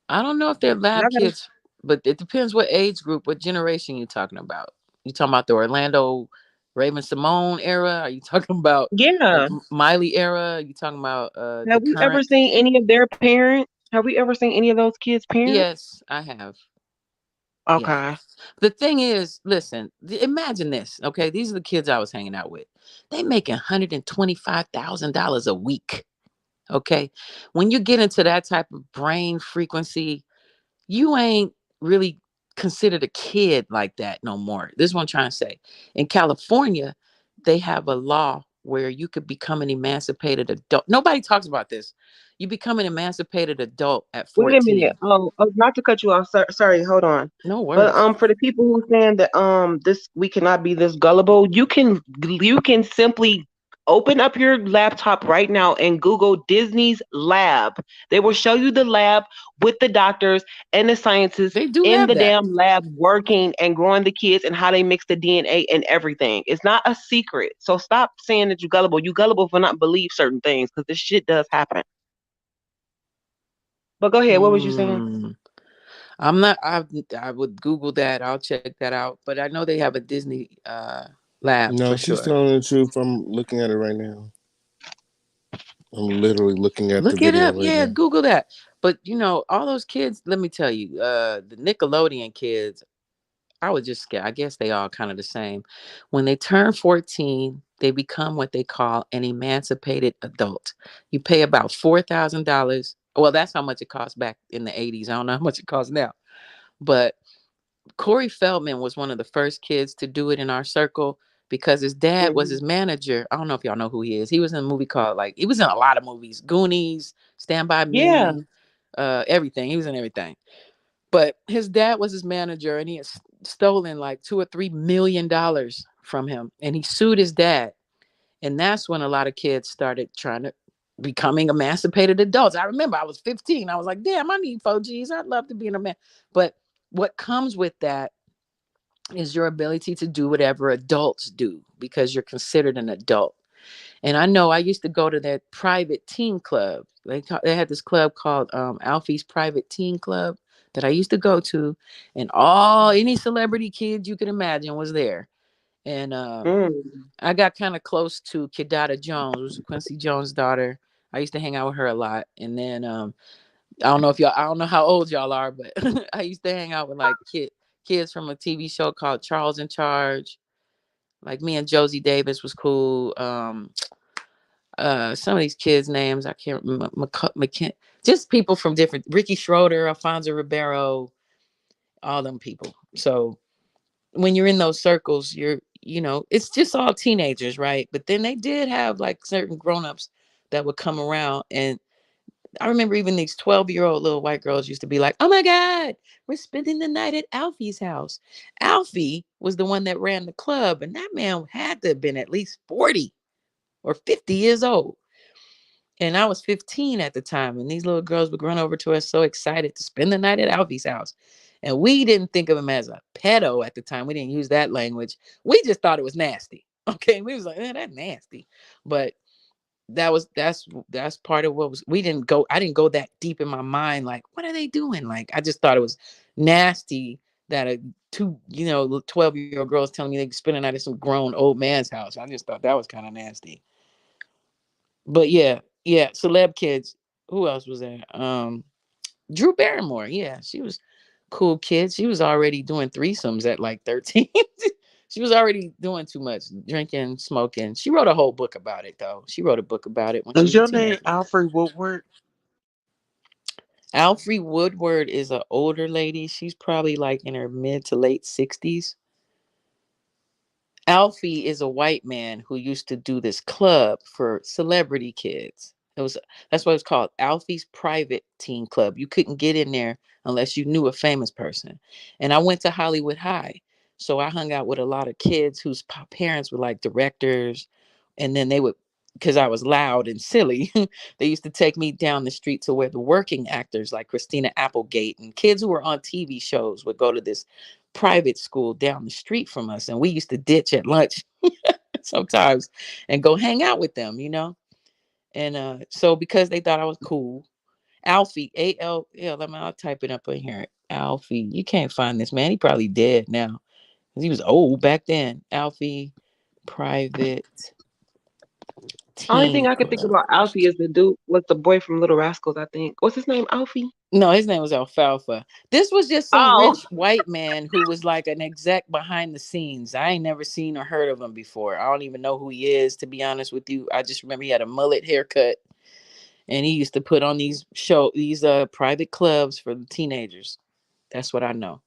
I don't know if they're 'Cause I lab gotta, kids, but it depends what age group, what generation you talking about. You talking about the Orlando Raven Simone era? Are you talking about yeah. Miley era? Are you talking about the Have we ever current? seen any of their parents? Have we ever seen any of those kids' parents? Yes, I have. Yeah. Okay. The thing is, listen, imagine this. Okay, these are the kids I was hanging out with. They making $125,000 a week. Okay, when you get into that type of brain frequency, you ain't really considered a kid like that no more. This is what I'm trying to say. In California, they have a law where you could become an emancipated adult. Nobody talks about this. You become an emancipated adult at Wait a minute. 14. Not to cut you off. Sorry, hold on. No But worries. for the people who saying that this we cannot be this gullible, you can simply open up your laptop right now and Google Disney's lab. They will show you the lab with the doctors and the scientists They do in have the that. damn lab working and growing the kids and how they mix the DNA and everything. It's not a secret. So stop saying that you're gullible. You gullible for not believe certain things because this shit does happen. But go ahead. What was you saying? Hmm. I'm not. I would Google that. I'll check that out. But I know they have a Disney lab for No, she's sure. telling the truth. I'm looking at it right now. I'm literally looking at the Look it video up. right Yeah, now. Google that. But all those kids. Let me tell you, the Nickelodeon kids. I was just scared. I guess they all kind of the same. When they turn 14, they become what they call an emancipated adult. You pay about $4,000 Well, that's how much it cost back in the 80s. I don't know how much it costs now. But Corey Feldman was one of the first kids to do it in our circle because his dad was his manager. I don't know if y'all know who he is. He was in a movie called, like, he was in a lot of movies. Goonies, Stand By Yeah. Me, everything. He was in everything. But his dad was his manager, and he had stolen like $2 or $3 million from him. And he sued his dad. And that's when a lot of kids started trying to becoming emancipated adults. I remember I was 15. I was like, damn, I need 4Gs. I'd love to be in a man. But what comes with that is your ability to do whatever adults do because you're considered an adult. And I know I used to go to their private teen club. They had this club called Alfie's Private Teen Club that I used to go to, and any celebrity kid you could imagine was there. And I got kind of close to Kidada Jones, who was Quincy Jones' daughter. I used to hang out with her a lot. And then I don't know how old y'all are, but I used to hang out with like kids from a TV show called Charles in Charge. Like me and Josie Davis was cool. Some of these kids' names I can't remember. Just people from different. Ricky Schroeder, Alfonso Ribeiro, all them people. So when you're in those circles, it's just all teenagers, right? But then they did have like certain grown-ups that would come around. And I remember even these 12-year-old little white girls used to be like, oh my God, we're spending the night at Alfie's house. Alfie was the one that ran the club, and that man had to have been at least 40 or 50 years old. And I was 15 at the time, and these little girls would run over to us so excited to spend the night at Alfie's house. And we didn't think of him as a pedo at the time. We didn't use that language. We just thought it was nasty. Okay. We was like, that's nasty. But that's part of what was I didn't go that deep in my mind, like, what are they doing? Like, I just thought it was nasty that a 12-year-old girls telling me they could spend a night at some grown old man's house. I just thought that was kind of nasty. But yeah, celeb kids. Who else was there? Drew Barrymore. Yeah, she was cool kid. She was already doing threesomes at like 13. She was already doing too much drinking, smoking. She wrote a whole book about it, though. She wrote a book about it when she Is was a your name teenager. Alfred Woodward? Alfre Woodward is an older lady. She's probably like in her mid to late 60s. Alfie is a white man who used to do this club for celebrity kids. That's what it's called, Alfie's Private Teen Club. You couldn't get in there unless you knew a famous person. And I went to Hollywood High, so I hung out with a lot of kids whose parents were like directors, and then they would, because I was loud and silly, they used to take me down the street to where the working actors like Christina Applegate and kids who were on TV shows would go to this private school down the street from us, and we used to ditch at lunch sometimes and go hang out with them, and so because they thought I was cool, Alfie, I'll type it up in here. Alfie, you can't find this man. He probably dead now. He was old back then. Alfie Private Only Teen thing I could think Club. about Alfie is the dude was the boy from Little Rascals, I think. What's his name? Alfie? No, his name was Alfalfa. This was just some Oh. rich white man who was like an exec behind the scenes. I ain't never seen or heard of him before. I don't even know who he is, to be honest with you. I just remember he had a mullet haircut, and he used to put on these private clubs for the teenagers. That's what I know.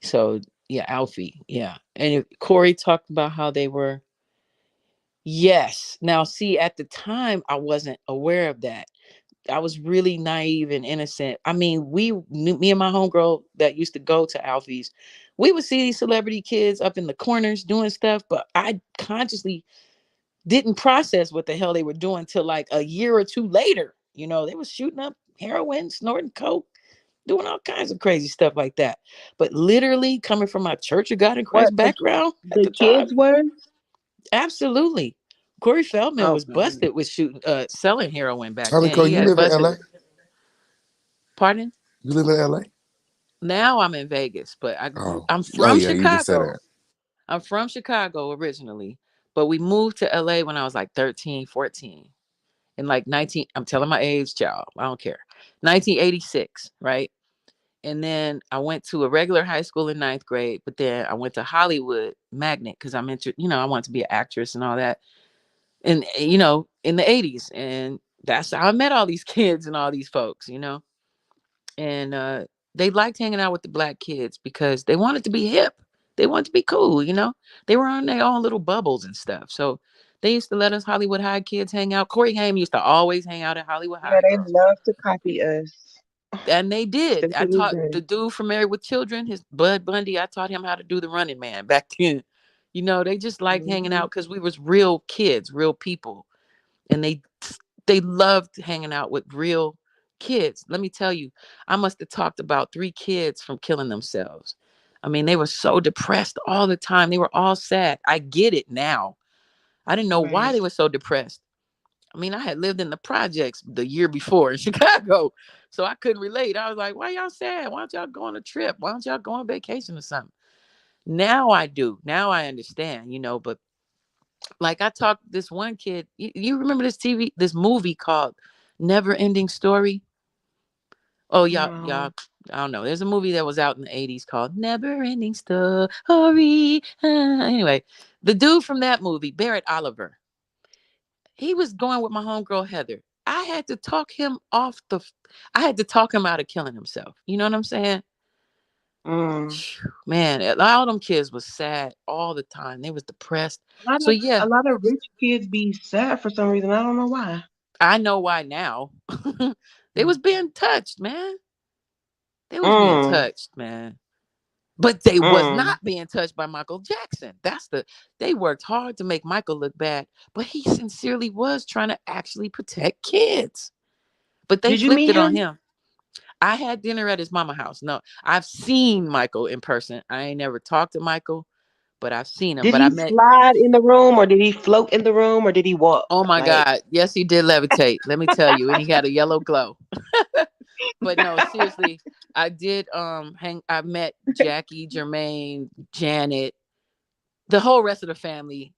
So yeah, Alfie, yeah. And Corey talked about how they were. Yes. Now, see, at the time, I wasn't aware of that. I was really naive and innocent. I mean, me and my homegirl that used to go to Alfie's, we would see these celebrity kids up in the corners doing stuff, but I consciously didn't process what the hell they were doing till like a year or two later. They were shooting up heroin, snorting coke, doing all kinds of crazy stuff like that. But literally coming from my Church of God in What Christ background at the the time, kids were? absolutely. Corey Feldman was Okay. busted with selling heroin back then. Cole, He you had live in busted LA? with. Pardon? You live in LA? Now I'm in Vegas, but Oh, I'm oh from yeah, you just said Chicago. that. I'm from Chicago originally, but we moved to LA when I was like 13, 14. In like 19, I'm telling my age, child. I don't care. 1986, right? And then I went to a regular high school in ninth grade, but then I went to Hollywood Magnet because I wanted to be an actress and all that. And in the 80s. And that's how I met all these kids and all these folks, you know. And they liked hanging out with the black kids because they wanted to be hip. They wanted to be cool, you know. They were on their own little bubbles and stuff. So they used to let us Hollywood High kids hang out. Corey Haim used to always hang out at Hollywood Yeah, High, they girl. love to copy us. And they did. Yes, I to this taught day. the dude from Married with Children, his Bud Bundy. I taught him how to do the Running Man back then. You know, they just liked hanging Mhm. out because we was real kids, real people, and they loved hanging out with real kids. Let me tell you, I must have talked about 3 kids from killing themselves. I mean, they were so depressed all the time. They were all sad. I get it now. I didn't know why Right. they were so depressed. I mean, I had lived in the projects the year before in Chicago, so I couldn't relate. I was like, why y'all sad? Why don't y'all go on a trip? Why don't y'all go on vacation or something? Now I do. Now I understand, you know, but like I talked to this one kid. You remember this movie called Never Ending Story? Oh, y'all, No. I don't know. There's a movie that was out in the 80s called Never Ending Story. Anyway, the dude from that movie, Barrett Oliver, he was going with my homegirl Heather. I had to talk him out of killing himself. You know what I'm saying? Mm. Man, all them kids was sad all the time. They was depressed. A lot So of yeah, a lot of rich kids be sad for some reason. I don't know why. I know why now. They was being touched, man. They was being Mm. touched, man. But they was Mm. not being touched by Michael Jackson. They worked hard to make Michael look bad, but he sincerely was trying to actually protect kids. But they Did you flipped meet it on him? him. I had dinner at his mama house. No, I've seen Michael in person. I ain't never talked to Michael, but I've seen him. Did But I he met, slide in the room or did he float in the room or did he walk? oh my Like, God. Yes, he did levitate. Let me tell you. And he had a yellow glow. But no, seriously, I did I met Jackie, Jermaine, Janet, the whole rest of the family.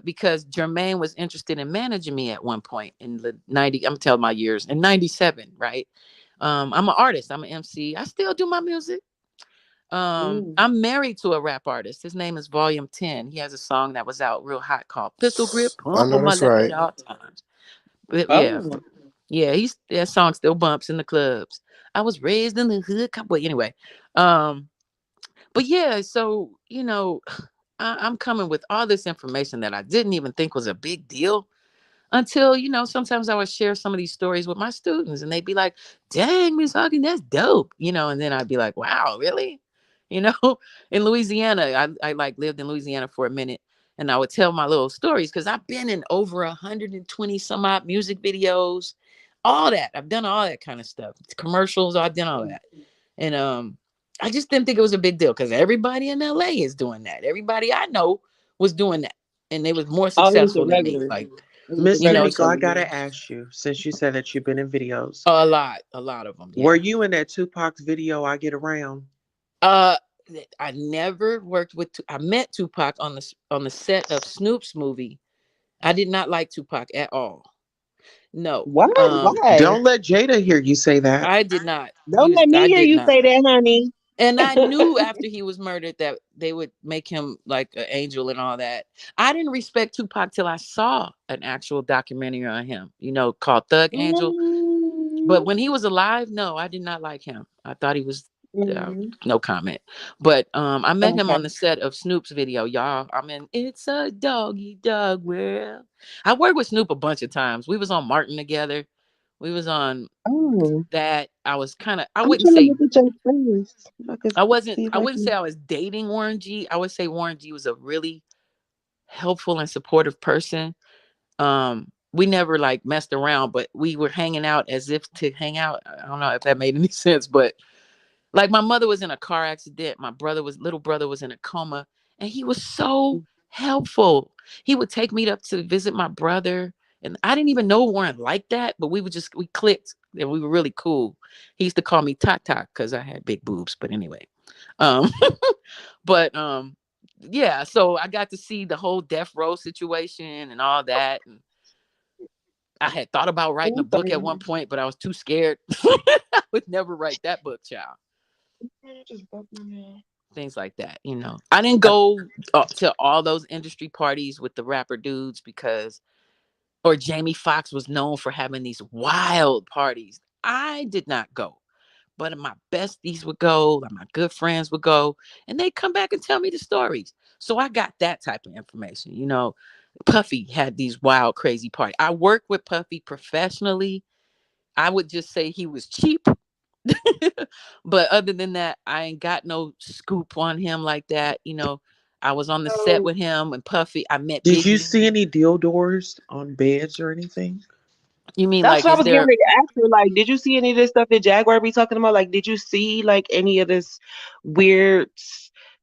Because Jermaine was interested in managing me at one point in the 90, I'm telling my years, in 97, right? I'm an artist, I'm an MC. I still do my music. mm. I'm married to a rap artist. His name is Volume 10. He has a song that was out real hot called Pistol Grip, I Pump know on My that's Left at right. all times. But yeah, Oh. yeah, that song still bumps in the clubs. I was raised in the hood. But anyway, um, but yeah, so you know, I'm coming with all this information that I didn't even think was a big deal until, you know, sometimes I would share some of these stories with my students and they'd be like, dang, Miss Hawkins, that's dope. You know, and then I'd be like, wow, really? You know, in Louisiana, I like lived in Louisiana for a minute and I would tell my little stories because I've been in over 120 some odd music videos, all that. I've done all that kind of stuff. Commercials, I've done all that. And I just didn't think it was a big deal because everybody in LA is doing that. Everybody I know was doing that. And they was more Oh, it was the successful than me. regular. Like, It was the Miss you know, regular Tamiko, so I cellular. gotta ask you, since you said that you've been in videos, a lot of them, were yeah. you in that Tupac's video, I Get Around? Uh, I never worked with. I met Tupac on the set of Snoop's movie. I did not like Tupac at all. No, What? Why? Don't let Jada hear you say that. I did not. Don't let me I hear did you not. say that, honey. And I knew after he was murdered that they would make him like an angel and all that. I didn't respect Tupac till I saw an actual documentary on him, you know, called Thug Angel. But Mm, when he was alive, no, I did not like him. I thought he was mm. no comment. But I met him Okay. on the set of Snoop's video, y'all. I'm in It's a Doggy Dog World. I worked with Snoop a bunch of times. We was on Martin together. We was on Oh, that. I was kind of I'm trying to look at your face. See if I I wouldn't say can. I was dating Warren G. I would say Warren G was a really helpful and supportive person. We never like messed around, but we were hanging out as if to hang out. I don't know if that made any sense, but like my mother was in a car accident, my little brother was in a coma, and he was so helpful. He would take me up to visit my brother, and I didn't even know Warren like that, but we clicked and we were really cool. He used to call me Tat because I had big boobs, but anyway. Um, but yeah, so I got to see the whole death row situation and all that. And I had thought about writing a book at one Anything. point, but I was too scared. I would never write that book, child. I just broke my nail. Things like that, you know. I didn't go to all those industry parties with the rapper dudes because Or Jamie Foxx was known for having these wild parties. I did not go, but my besties would go, like my good friends would go, and they come back and tell me the stories. So I got that type of information. Puffy had these wild, crazy parties. I worked with Puffy professionally. I would just say he was cheap. But other than that, I ain't got no scoop on him like that. I was on the set So, with him and Puffy. I met Did you Biggie. see any dildos on beds or anything? You mean that's like, what I is was getting there ready to ask her. Like, did you see any of this stuff that Jaguar be talking about? Like, did you see like any of this weird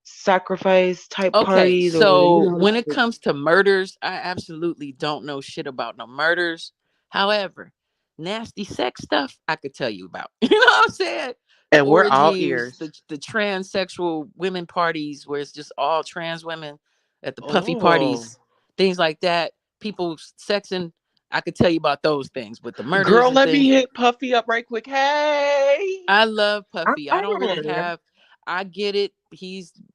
sacrifice type Okay, parties, or so when it comes to murders, I absolutely don't know shit about no murders. However, nasty sex stuff I could tell you about. You know what I'm saying? The And we're all orgies, ears. the transsexual women parties where it's just all trans women at the puffy Oh, parties, things like that. People sexing. I could tell you about those things, but the murders girl, and let me things. hit Puffy up right quick. Hey, I love Puffy. I don't really uh-uh. have. I get it.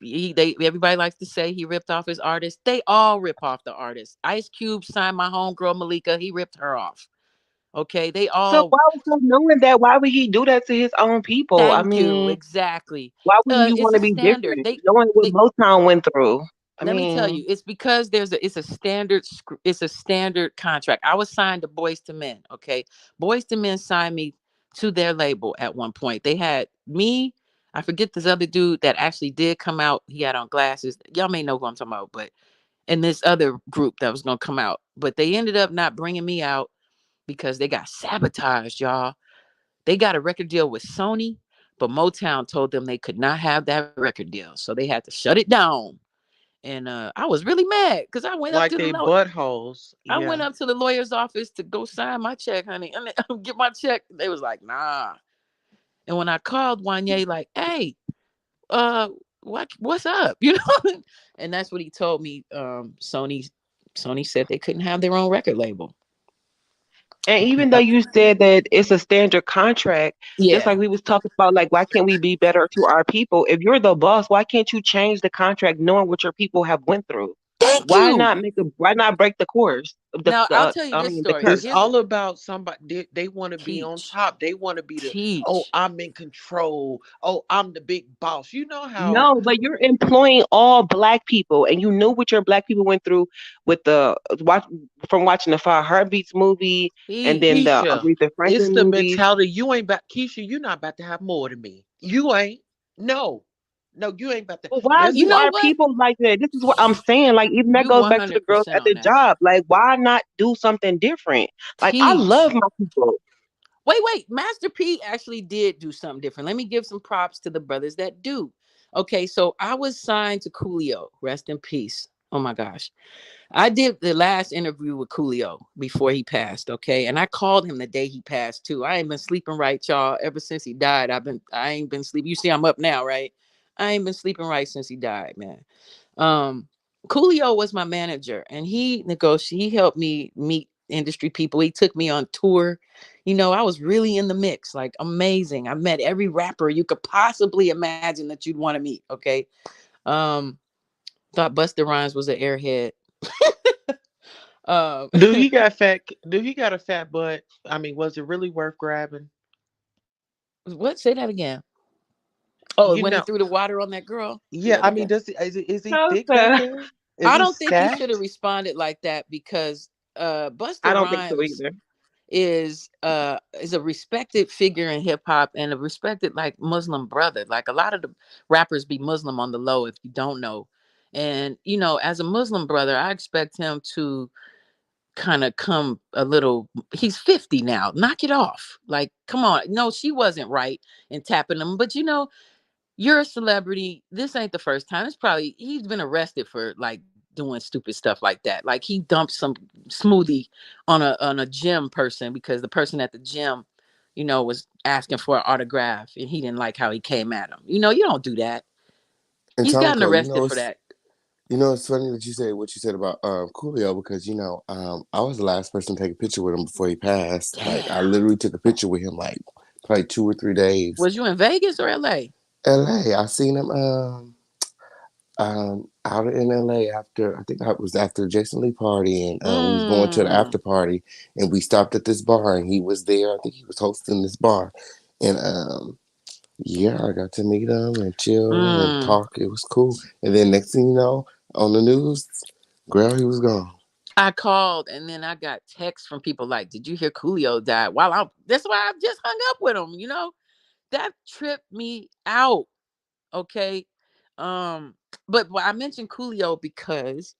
They everybody likes to say he ripped off his artist. They all rip off the artist. Ice Cube signed my homegirl Malika. He ripped her off. Okay, they So all. why would so knowing that? Why would he do that to his own people? I Thank you. mean, Exactly. why wouldn't you It's want to a be standard. different? Knowing what They Motown went through. I Let me tell mean, you, it's because it's a standard it's a standard contract. I was signed to Boys to Men. Okay, Boys to Men signed me to their label at one point. They had me. I forget this other dude that actually did come out. He had on glasses. Y'all may know who I'm talking about, but and this other group that was gonna come out, but they ended up not bringing me out because they got sabotaged, y'all. They got a record deal with Sony, but Motown told them they could not have that record deal, so they had to shut it down. And I was really mad because like they buttholes. I went Yeah. up to the lawyer's office to go sign my check, honey, and get my check. They was like, nah. And when I called Wanye, like, hey, uh, what's up? And that's what he told me. Sony said they couldn't have their own record label. and even though you said that it's a standard contract, just Yeah. like we was talking about, like why can't we be better to our people? If you're the boss, why can't you change the contract knowing what your people have went through? Thank you. Why not break the course? Now I'll tell you I this mean the story. curse. It's Here's all about somebody. They want to be on teach, top. They want to be the, oh, teach. I'm in control. Oh, I'm the big boss. You know how No, but you're employing all black people, and you knew what your black people went through with the watch from watching the Five Heartbeats movie, and then Teach. the Keisha, Aretha it's Franklin the movies. mentality. You ain't about Keisha. You're not about to have more than me. You ain't. No, no, you ain't about to. Well, why That's You do know why. our what? people like that? This is what I'm saying. Like, even that You goes back to the girls 100% at on the that. job. Like, why not do something different? Like, I love Teach. my people. Wait. Master P actually did do something different. Let me give some props to the brothers that do. Okay, so I was signed to Coolio. Rest in peace. Oh my gosh. I did the last interview with Coolio before he passed. Okay. And I called him the day he passed too. I ain't been sleeping right, y'all. Ever since he died, I ain't been sleeping. You see, I'm up now, right? I ain't been sleeping right since he died, man. Um, Coolio was my manager, and he helped me meet industry people. He took me on tour. I was really in the mix, like amazing. I met every rapper you could possibly imagine that you'd want to meet. Okay. Um, thought Busta Rhymes was an airhead. um, Do he got fat? Do he got a fat butt? I mean, was it really worth grabbing? what? Say that again. Oh, You when he know. threw the water on that girl the Yeah. I other mean, day. is he No, thick back sir. there? Is I he don't think he should have stacked? responded like that because I Busta don't think so Rhymes either. is a respected figure in hip hop and a respected like Muslim brother. Like a lot of the rappers be Muslim on the low if you don't know. And as a Muslim brother, I expect him to kind of come a little. He's 50 now. Knock it off. Like, come on. No, she wasn't right in tapping him, but you're a celebrity. This ain't the first time. It's probably he's been arrested for like doing stupid stuff like that. Like he dumped some smoothie on a gym person because the person at the gym, was asking for an autograph and he didn't like how he came at him. You don't do that. And He's gotten Tonko, arrested for that. it's funny that you say what you said about Coolio because I was the last person to take a picture with him before he passed. Like I Damn. literally took a picture with him like probably 2 or 3 days. Was you in Vegas or LA? LA, I seen him. Out in LA after I think it was after Jason Lee party, and we was going to the Mm. after party, and we stopped at this bar, and he was there. I think he was hosting this bar, and yeah, I got to meet him and chill and Mm. talk. It was cool. And then next thing you know, on the news, girl, he was gone. I called and then I got texts from people like, "Did you hear Coolio died?" While I'm that's why I just hung up with him, you know? That tripped me out. Okay. Um, but I mentioned Coolio because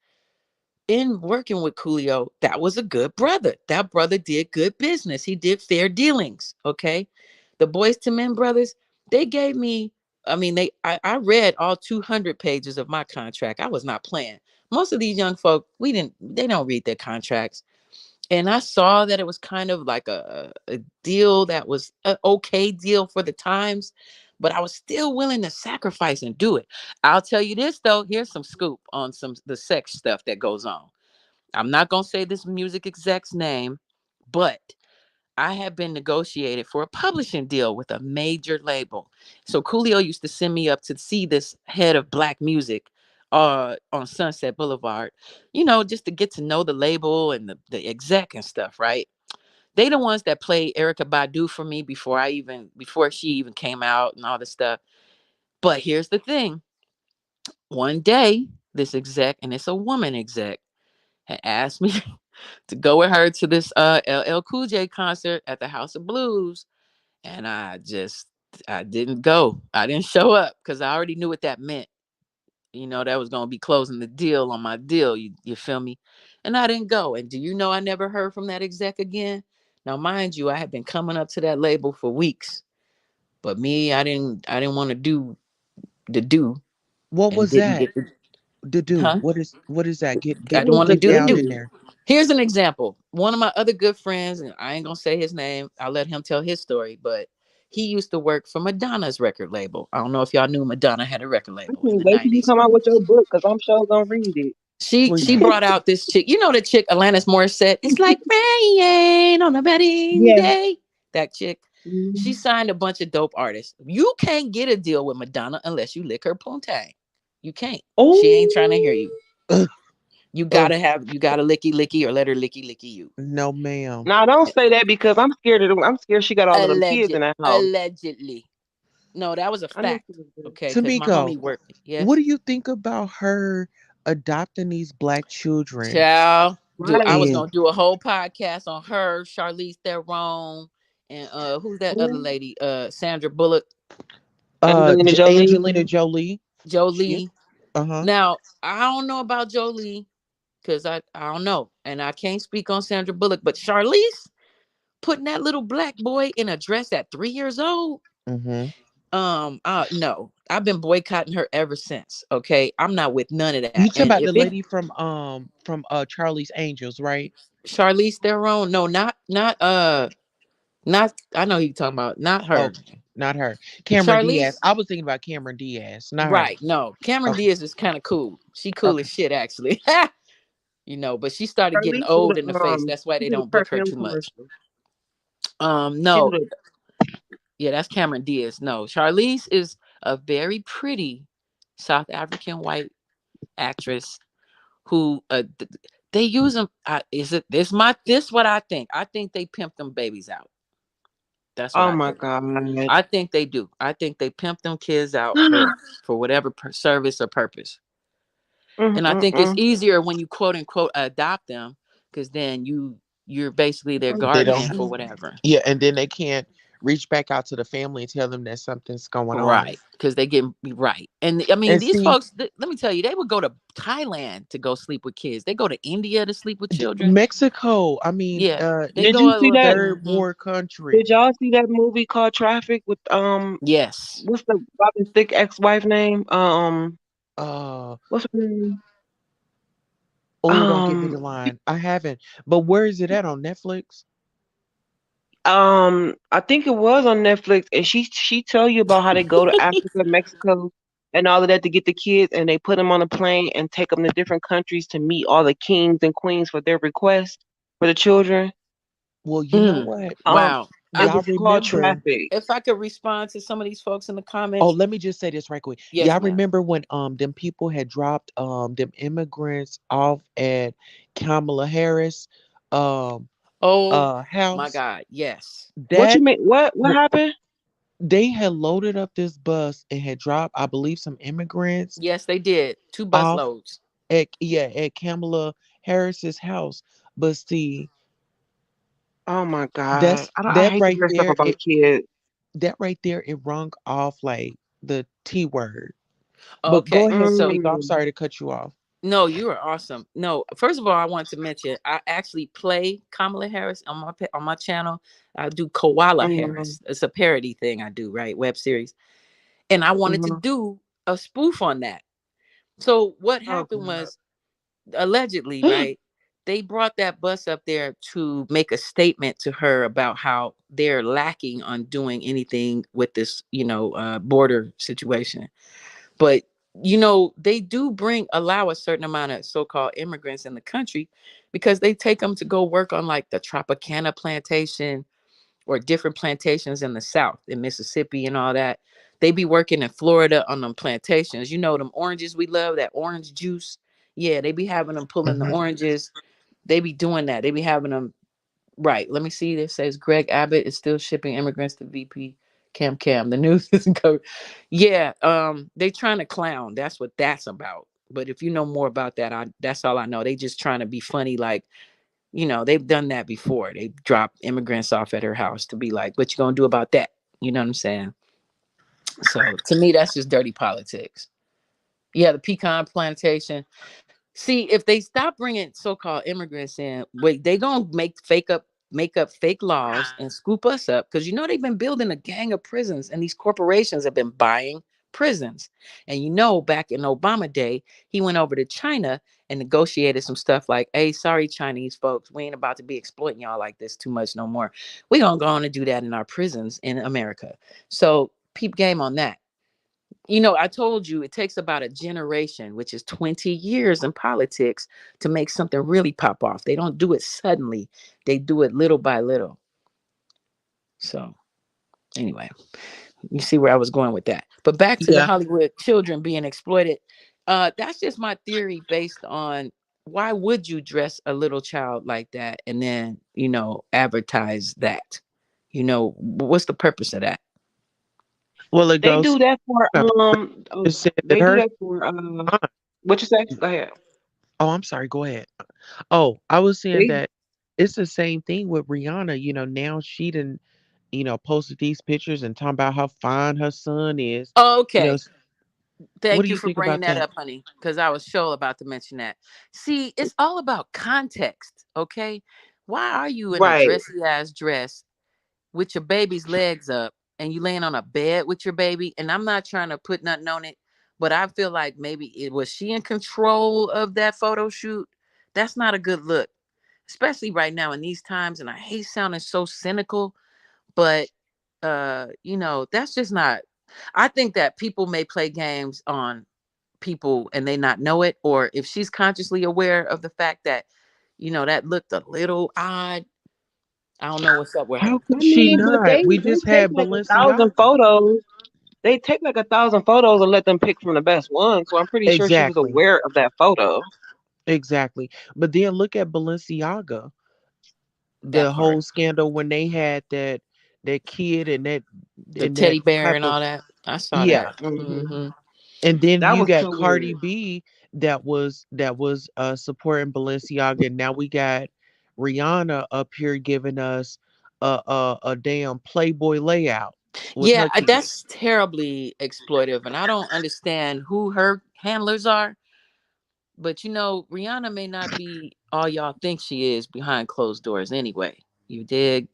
in working with Coolio, that was a good brother. That brother did good business. He did fair dealings. Okay. The Boys to Men brothers, they gave me, I mean, I read all 200 pages of my contract. I was not playing. Most of these young folk, they don't read their contracts. And I saw that it was kind of like a deal that was an okay deal for the times, but I was still willing to sacrifice and do it. I'll tell you this though, here's some scoop on some the sex stuff that goes on. I'm not gonna say this music exec's name, but I have been negotiated for a publishing deal with a major label. So Coolio used to send me up to see this head of black music on Sunset Boulevard, you know, just to get to know the label and the exec and stuff, right? They the ones that played Erica Badu for me before she even came out and all this stuff. But here's the thing. One day, this exec, and it's a woman exec, had asked me to go with her to this LL Cool J concert at the House of Blues. And I didn't go. I didn't show up because I already knew what that meant. You know, that was gonna be closing the deal on my deal. You feel me? And I didn't go. And do you know I never heard from that exec again? Now, mind you, I had been coming up to that label for weeks. But me, I didn't want to do the do What and was didn't that? get the To do? huh? What is that? I Get didn't want to get do the down do. in there. Here's an example. One of my other good friends, and I ain't gonna say his name, I'll let him tell his story, but he used to work for Madonna's record label. I don't know if y'all knew Madonna had a record I label in can't the wait till you 90s. come out with your book because I'm sure gonna read it. She Please. brought out this chick. You know the chick Alanis Morissette? It's like rain on a wedding Yeah. day. That chick. She Mhm. signed a bunch of dope artists. You can't get a deal with Madonna unless you lick her poontang. You can't. She ain't trying to hear Oh you. Ugh, ugh, You gotta licky licky or let her licky licky you. no, ma'am. now don't say that because I'm scared of them. I'm scared she got all of them kids in that house. Allegedly. No, that was a I know fact. she was good. Okay, because my Tamiko, homie worked. what Yes. do you think about her adopting these black children? Child. Dude, I Right. was And gonna do a whole podcast on her, Charlize Theron, and who's that other Ooh, lady? Sandra Bullock, Angelina Jolie. Angelina Jolie. She, Jolie. uh-huh. Now, I don't know about Jolie, because I don't know. And I can't speak on Sandra Bullock, but Charlize putting that little black boy in a dress at 3 years old. Mm-hmm. No, I've been boycotting her ever since. Okay, I'm not with none of that. You talking And about if the it lady from Charlie's Angels, right? Charlize Theron, no, not. I know who you talking about. Not her. Okay, not her. Cameron Diaz. Charlize, I was thinking about Cameron Diaz, not her. right? No, Cameron Okay, Diaz is kind of cool. She cool okay. as shit, actually. You know, but she started getting Charlize do old in the the face. That's why she they do the don't book her perfume too much. commercial. She do No, the yeah, that's Cameron Diaz. No, Charlize is a very pretty South African white actress who they use them. Is it this what I think? I think they pimp them babies out. That's what oh I my think. god. I think they do. I think they pimp them kids out for whatever service or purpose. And I think it's Mm-mm-mm. easier when you quote unquote adopt them because then you're basically their They don't. guardian for whatever. Yeah, and then they can't reach back out to the family and tell them that something's going on. Right, because they get right. And I mean, And these see, folks, let me tell you, they would go to Thailand to go sleep with kids. They go to India to sleep with children. Mexico. I mean, Yeah, they Did go you all see over. that? third Mhm. world country. Did y'all see that movie called Traffic with Yes. what's the Robin Thicke ex-wife name? Uh What's her name? oh, don't give me Um the line. I haven't. But where is it at on Netflix? I think it was on Netflix, and she tell you about how they go to Africa, Mexico, and all of that to get the kids, and they put them on a plane and take them to different countries to meet all the kings and queens for their request for the children. Well, you know Mm. what? Um, Wow. It I, Y'all was called remember? traffic. if I could respond to some of these folks in the Oh, comments. let me just say this right quick. Yes, Y'all ma'am. remember when them people had dropped them immigrants off at Kamala Harris um Oh my house? God. Yes. What you That mean? What happened? they had loaded up this bus and had dropped, I believe, some immigrants Yes, they did. 2 bus off loads. at Kamala Harris's house. But see, Oh my God. that's I that hate to right hear stuff there. about kids. That right there, it rung off like the T word. But go Okay. ahead, So Tamika. I'm Mm. sorry to cut you off. no, you are awesome. No, first of all, I want to mention I actually play Kamala Harris on my channel. I do Koala Mm. Harris. It's a parody thing I do, right? Web series. And I wanted to Mm. do a spoof on that. So what Oh happened God. was allegedly, right? They brought that bus up there to make a statement to her about how they're lacking on doing anything with this, border situation. But they do allow a certain amount of so-called immigrants in the country because they take them to go work on like the Tropicana plantation or different plantations in the South, in Mississippi and all that. They be working in Florida on them plantations. You know them oranges we love, that orange juice. Yeah, they be having them pulling the Hmm. oranges. They be doing that. They be having them. Right. Let me see. This says Greg Abbott is still shipping immigrants to VP Cam. The news isn't covered. Yeah. They trying to clown. That's what that's about. But if you know more about that, that's all I know. They just trying to be funny, like, they've done that before. They dropped immigrants off at her house to be like, what you gonna do about that? You know what I'm saying? So to me, that's just dirty politics. Yeah, the pecan plantation. See, if they stop bringing so-called immigrants in, wait, they gonna make up fake laws and scoop us up because they've been building a gang of prisons, and these corporations have been buying prisons. And back in Obama day, he went over to China and negotiated some stuff like, "Hey, sorry, Chinese folks, we ain't about to be exploiting y'all like this too much no more. We gonna go on and do that in our prisons in America." So peep game on that. I told you it takes about a generation, which is 20 years in politics, to make something really pop off. They don't do it suddenly, they do it little by little. So, anyway, you see where I was going with that. But back to the Yeah. Hollywood children being exploited. That's just my theory based on why would you dress a little child like that and then, advertise that? What's the purpose of that? Well, it They goes. do that for Just said that they do her. that for what you say? Go ahead. Oh, I'm sorry. Go ahead. Oh, I was saying They that it's the same thing with Rihanna. Now she didn't, posted these pictures and talking about how fine her son is. You know, Okay. what do Thank you you for think bringing about that that? up, honey, because I was sure about to mention that. See, it's all about context, okay? Why are you in a right. dressy ass dress with your baby's legs up and you laying on a bed with your baby? And I'm not trying to put nothing on it, but I feel like maybe it was she in control of that photo shoot. That's not a good look, especially right now in these times. And I hate sounding so cynical, but that's just not. I think that people may play games on people and they not know it, or if she's consciously aware of the fact that that looked a little odd. I don't know what's up with How her. could I she mean, but not? We they just take had like 1,000 Balenciaga. photos. They take like 1,000 photos and let them pick from the best one. So I'm pretty sure she was Exactly. aware of that photo. Exactly. But then look at Balenciaga. That The part, whole scandal when they had that kid and that the and that teddy bear type and of all that, I saw yeah. that. Hmm. Hmm. And then That you was got so Cardi weird. B that was supporting Balenciaga, and now we got Rihanna up here giving us a damn Playboy layout with Yeah, her kid. that's terribly exploitive, and I don't understand who her handlers are. But Rihanna may not be all y'all think she is behind closed doors anyway. You dig?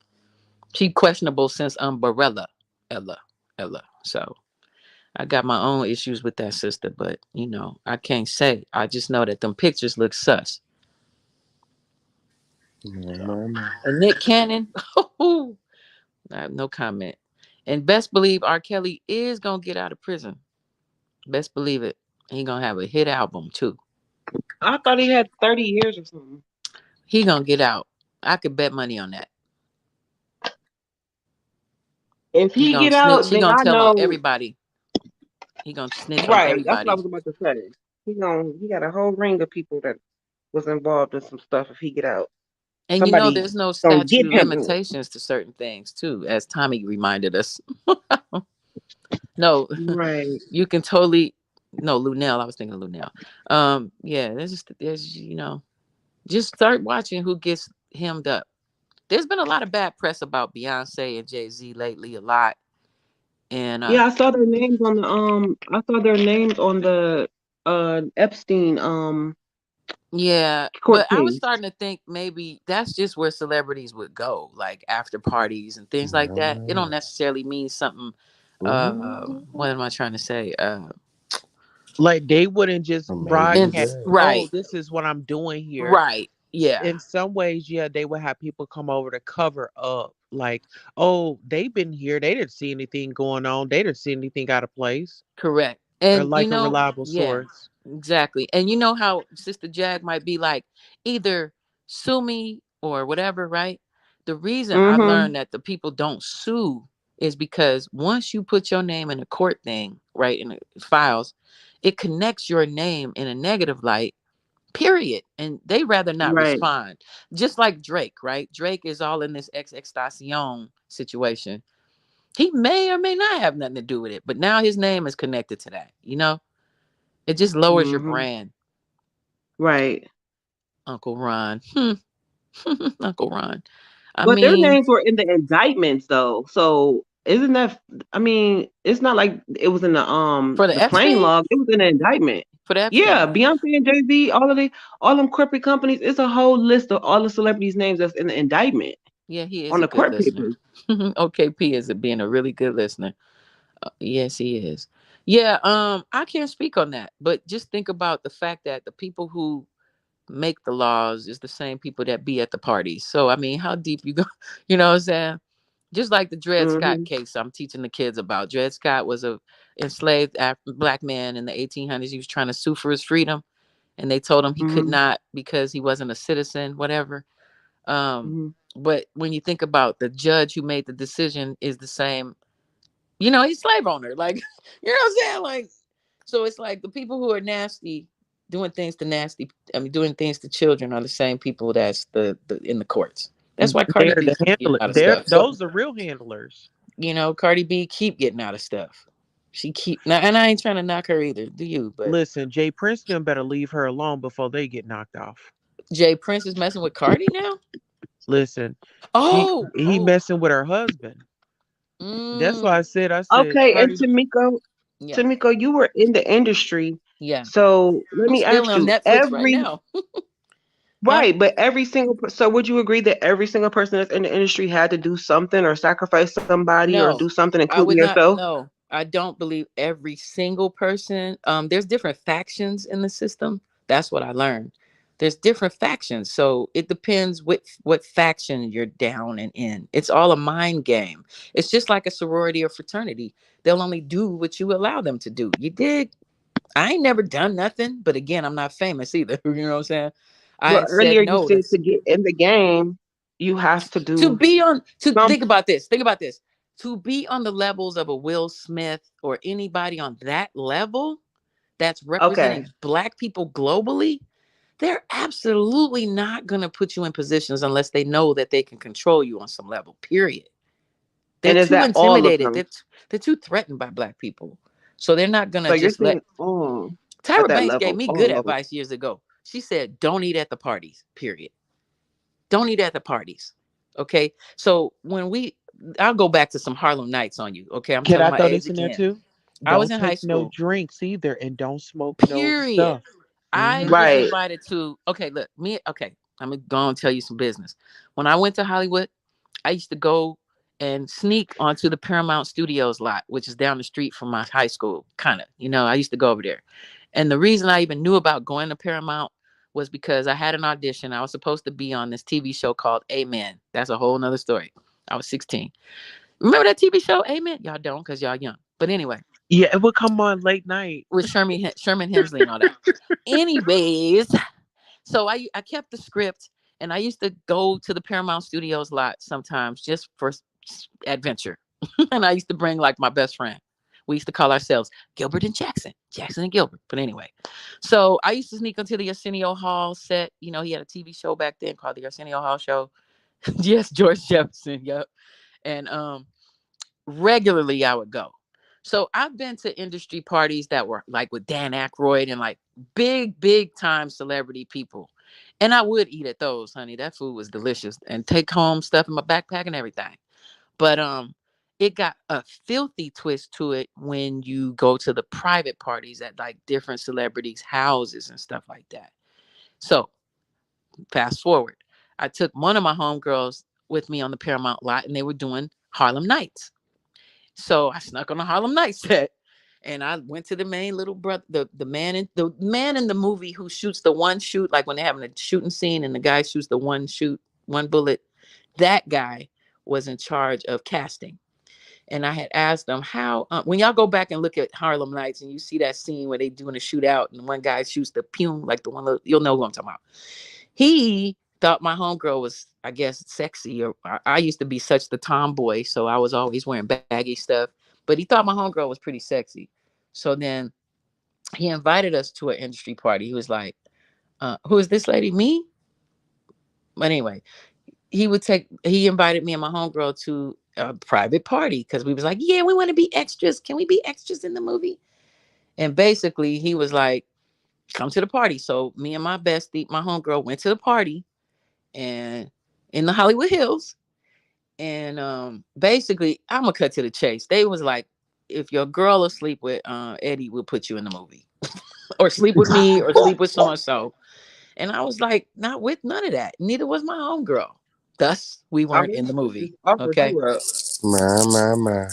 She questionable since Umbrella, Ella, Ella. So I got my own issues with that sister, but I can't say. I just know that them pictures look sus. My, So, my, my. and Nick Cannon, I have no comment. And best believe R. Kelly is gonna get out of prison. Best believe it. He gonna have a hit album too. I thought he had 30 years or something. He gonna get out. I could bet money on that. If He he gonna get snitch. out, He then gonna I tell on know. everybody. He gonna snitch on Right. That's what I everybody. was about to say. He got a whole ring of people that was involved in some stuff. If he get out, And somebody there's no gonna statute get of him in. limitations to certain things too, as Tommie reminded us. No, Right. you can totally no Lunel. I was thinking of Lunel. Yeah, there's just start watching who gets hemmed up. There's been a lot of bad press about Beyonce and Jay-Z lately, a lot. And Yeah, I saw their names on the I saw their names on the Epstein yeah, court but I was case. starting to think maybe that's just where celebrities would go, like after parties and things like that. It don't necessarily mean something. What am I trying to say? Like they wouldn't just broadcast, oh, Right, this is what I'm doing here. right, yeah, In some ways, yeah, they would have people come over to cover up. Like, oh, they've been here. They didn't see anything going on. They didn't see anything out of place. correct. Or And like a reliable yeah, source. exactly. And you know how Sister Jag might be like, either sue me or whatever, right? The reason I Mm-hmm. learned that the people don't sue is because once you put your name in a court thing, right, in the files, it connects your name in a negative light, period. And they rather not Right. respond. Just like Drake, right? Drake is all in this XXXTentacion situation. He may or may not have nothing to do with it, but now his name is connected to that, It just lowers your Mm-hmm. brand. Right. Uncle Ron. Uncle Ron. I But their mean, names were in the indictments though. So isn't that I mean, it's not like it was in for the the plain Epstein? log. It was in the indictment. For the Yeah, Epstein. Beyonce and Jay-Z, all them corporate companies, it's a whole list of all the celebrities' names that's in the indictment Yeah, he is on a the good court listener. papers. OKP is being a really good listener. Yes, he is. Yeah, I can't speak on that, but just think about the fact that the people who make the laws is the same people that be at the parties. So I mean, how deep you go? You know what I'm saying? Just like the Dred Scott Mm-hmm. case I'm teaching the kids about. Dred Scott was a enslaved black man in the 1800s. He was trying to sue for his freedom, and they told him he could Mm-hmm. not because he wasn't a citizen, whatever. Um, Mm-hmm. but when you think about the judge who made the decision is the same, he's slave owner. Like, you know what I'm saying? Like, so it's like the people who are nasty, doing things to children are the same people that's the in the courts. That's why Cardi They're B the keep getting handler. out of They're stuff. those are real handlers. Cardi B keep getting out of stuff. She keep now, and I ain't trying to knock her either. Do you? But Listen, Jay Princeton better leave her alone before they get knocked off. Jay Prince is messing with Cardi now. Listen, he Oh, he oh, messing with her husband. That's why mm, I said Okay, and Cardi. yeah, Tamiko, you were in the industry. yeah. So let I'm me still ask on you, Netflix right now. Huh? right, but so would you agree that every single person that's in the industry had to do something or sacrifice somebody or do No, something, I including would not. yourself? No, I don't believe every single person. There's different factions in the system. That's what I learned. There's different factions, so it depends what faction you're down and in. It's all a mind game. It's just like a sorority or fraternity. They'll only do what you allow them to do. You dig? I ain't never done nothing, but again, I'm not famous either. You know what I'm saying? I Well, ain't said earlier you no said to to get in the game, you have to to do be on to some. think about this to be on the levels of a Will Smith or anybody on that level that's Okay, representing black people globally. They're absolutely not going to put you in positions unless they know that they can control you on some level, period. They're and is too that all of intimidated. them? They're too threatened by black people, so they're not going So to you're just let. saying all at Tyra that Banks gave level, me good all of them. advice years ago. She said, don't eat at the parties, period. Don't eat at the parties. Okay. So I'll go back to some Harlem Nights on you. Okay. I'm Can telling I my throw age this in there again. too? I was Don't in high take no school, drinks either, and don't smoke no period. stuff. I Hmm. was Right. invited to, okay, look, okay, I'm going to go and tell you some business. When I went to Hollywood, I used to go and sneak onto the Paramount Studios lot, which is down the street from my high school, kind of. I used to go over there. And the reason I even knew about going to Paramount was because I had an audition. I was supposed to be on this TV show called Amen. That's a whole nother story. I was 16. Remember that TV show, Amen? Y'all don't because y'all young. But anyway, Yeah, it would come on late night. with Sherman Hemsley and all that. Anyways, so I kept the script and I used to go to the Paramount Studios lot sometimes just for adventure. And I used to bring like my best friend. We used to call ourselves Gilbert and Jackson, Jackson and Gilbert. But anyway, so I used to sneak into the Arsenio Hall set. You know, he had a TV show back then called the Arsenio Hall Show. Yes, George Jefferson. Yep. And regularly I would go. So I've been to industry parties that were like with Dan Aykroyd and like big time celebrity people. And I would eat at those, honey. That food was delicious and take home stuff in my backpack and everything. But it got a filthy twist to it when you go to the private parties at like different celebrities' houses and stuff like that. So fast forward, I took one of my homegirls with me on the Paramount lot and they were doing Harlem Nights. So I snuck on a Harlem Nights set and I went to the main little brother, the man in the movie who shoots the one shoot, like when they're having a shooting scene and the guy shoots the one shoot, one bullet. That guy was in charge of casting. And I had asked them how, when y'all go back and look at Harlem Nights and you see that scene where they doing a shootout and one guy shoots the pew, like the one, you'll know who I'm talking about. He thought my homegirl was, I guess, sexy. Or I used to be such the tomboy, so I was always wearing baggy stuff. But he thought my homegirl was pretty sexy. So then he invited us to an industry party. He was like, "Who is this lady? Me?" But anyway, he invited me and my homegirl to a private party because we was like, yeah, we want to be extras. Can we be extras in the movie? And basically he was like, come to the party. So me and my bestie, my homegirl, went to the party and in the Hollywood Hills. And basically, I'm gonna cut to the chase. They was like, if your girl will sleep with Eddie, we'll put you in the movie. Or sleep with me or sleep with so and so. And I was like, not with none of that. Neither was my homegirl. Thus, we I weren't mean, in the movie. just offered Okay. you up. My.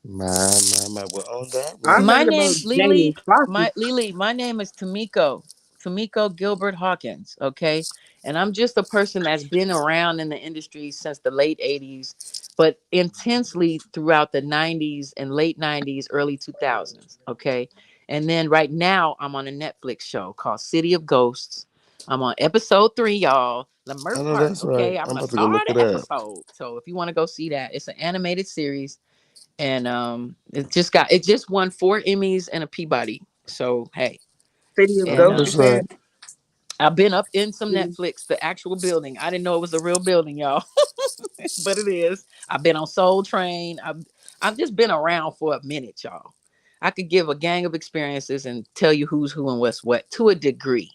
Well, on that I'm My note, thinking name, about Lily, Jamie Foxx. my name is Tamiko Gilbert Hawkins. Okay. And I'm just a person that's been around in the industry since the late 80s, but intensely throughout the 90s and late 90s, early 2000s. Okay. And then right now, I'm on a Netflix show called City of Ghosts. I'm on episode 3, y'all. I Lamert know Park. that's right. Okay. I'm I'm going to about to go star look it the up. episode. So if you want to go see that, it's an animated series and it just won 4 Emmys and a Peabody. So hey, City of and I know Ghosts, you that's said? right. I've been up in some City. Netflix, the actual building. I didn't know it was a real building, y'all. But it is. I've been on Soul Train. I've just been around for a minute, y'all. I could give a gang of experiences and tell you who's who and what's what to a degree.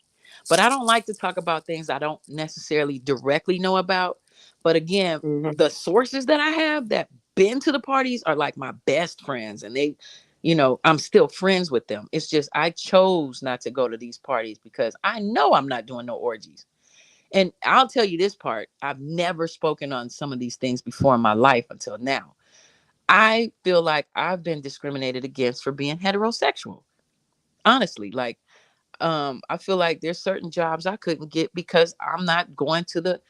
But I don't like to talk about things I don't necessarily directly know about. But again, Mm-hmm. the sources that I have that been to the parties are like my best friends and they, I'm still friends with them. It's just I chose not to go to these parties because I know I'm not doing no orgies. And I'll tell you this part, I've never spoken on some of these things before in my life until now. I feel like I've been discriminated against for being heterosexual. Honestly, like I feel like there's certain jobs I couldn't get because I'm not going to the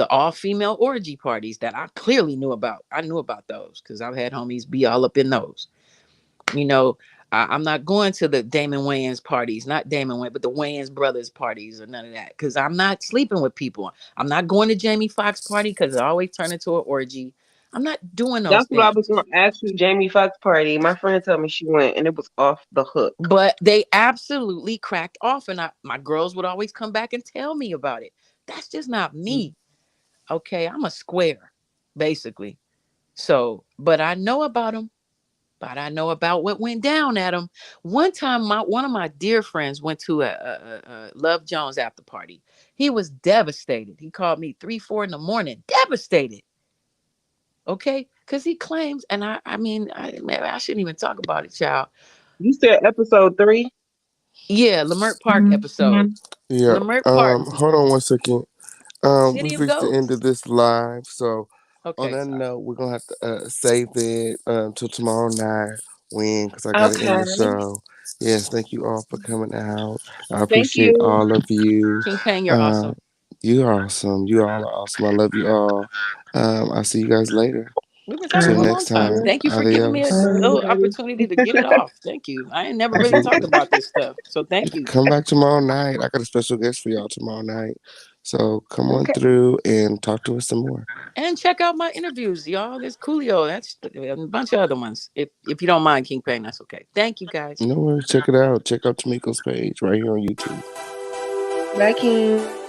all-female orgy parties that I clearly knew about. I knew about those because I've had homies be all up in those. You know, I'm not going to the Damon Wayans parties, not Damon Wayans, but the Wayans brothers parties or none of that because I'm not sleeping with people. I'm not going to Jamie Foxx party because it always turn into an orgy. I'm not doing those That's what I things. was going to ask you. Jamie Foxx party. My friend told me she went and it was off the hook. But they absolutely cracked off, and my girls would always come back and tell me about it. That's just not me. Okay, I'm a square, basically. So, but I know about them. But I know about what went down at them. One time, one of my dear friends went to a Love Jones after party. He was devastated. He called me 3, 4 in the morning, devastated. Okay, because he claims, and I mean, maybe I shouldn't even talk about it, child. You said episode 3? Yeah, Lamert Park episode. Yeah. Lamert Park, Hold on one second. City We've of reached the end Ghosts. of this live, so on Okay, that sorry. note, we're gonna have to save it till tomorrow night. When, because I gotta end Okay. the show. Yes, thank you all for coming out. I Thank appreciate you. all of you. King Payne, you're Uh, awesome. you're awesome. You all are awesome. I love you all. I'll see you guys later. We've been All talking Till a right. long next time. time. Yeah. Thank you for giving me a Adios. little Everybody. opportunity to get it off. Thank you. I ain't never really talked Absolutely. about this stuff. So thank you. Come back tomorrow night. I got a special guest for y'all tomorrow night. So come on Okay. through and talk to us some more. And check out my interviews, y'all. There's Coolio. That's a bunch of other ones. If you don't mind King Pain, that's okay. Thank you guys. No worries. Check it out. Check out Tamiko's page right here on YouTube. Bye, King.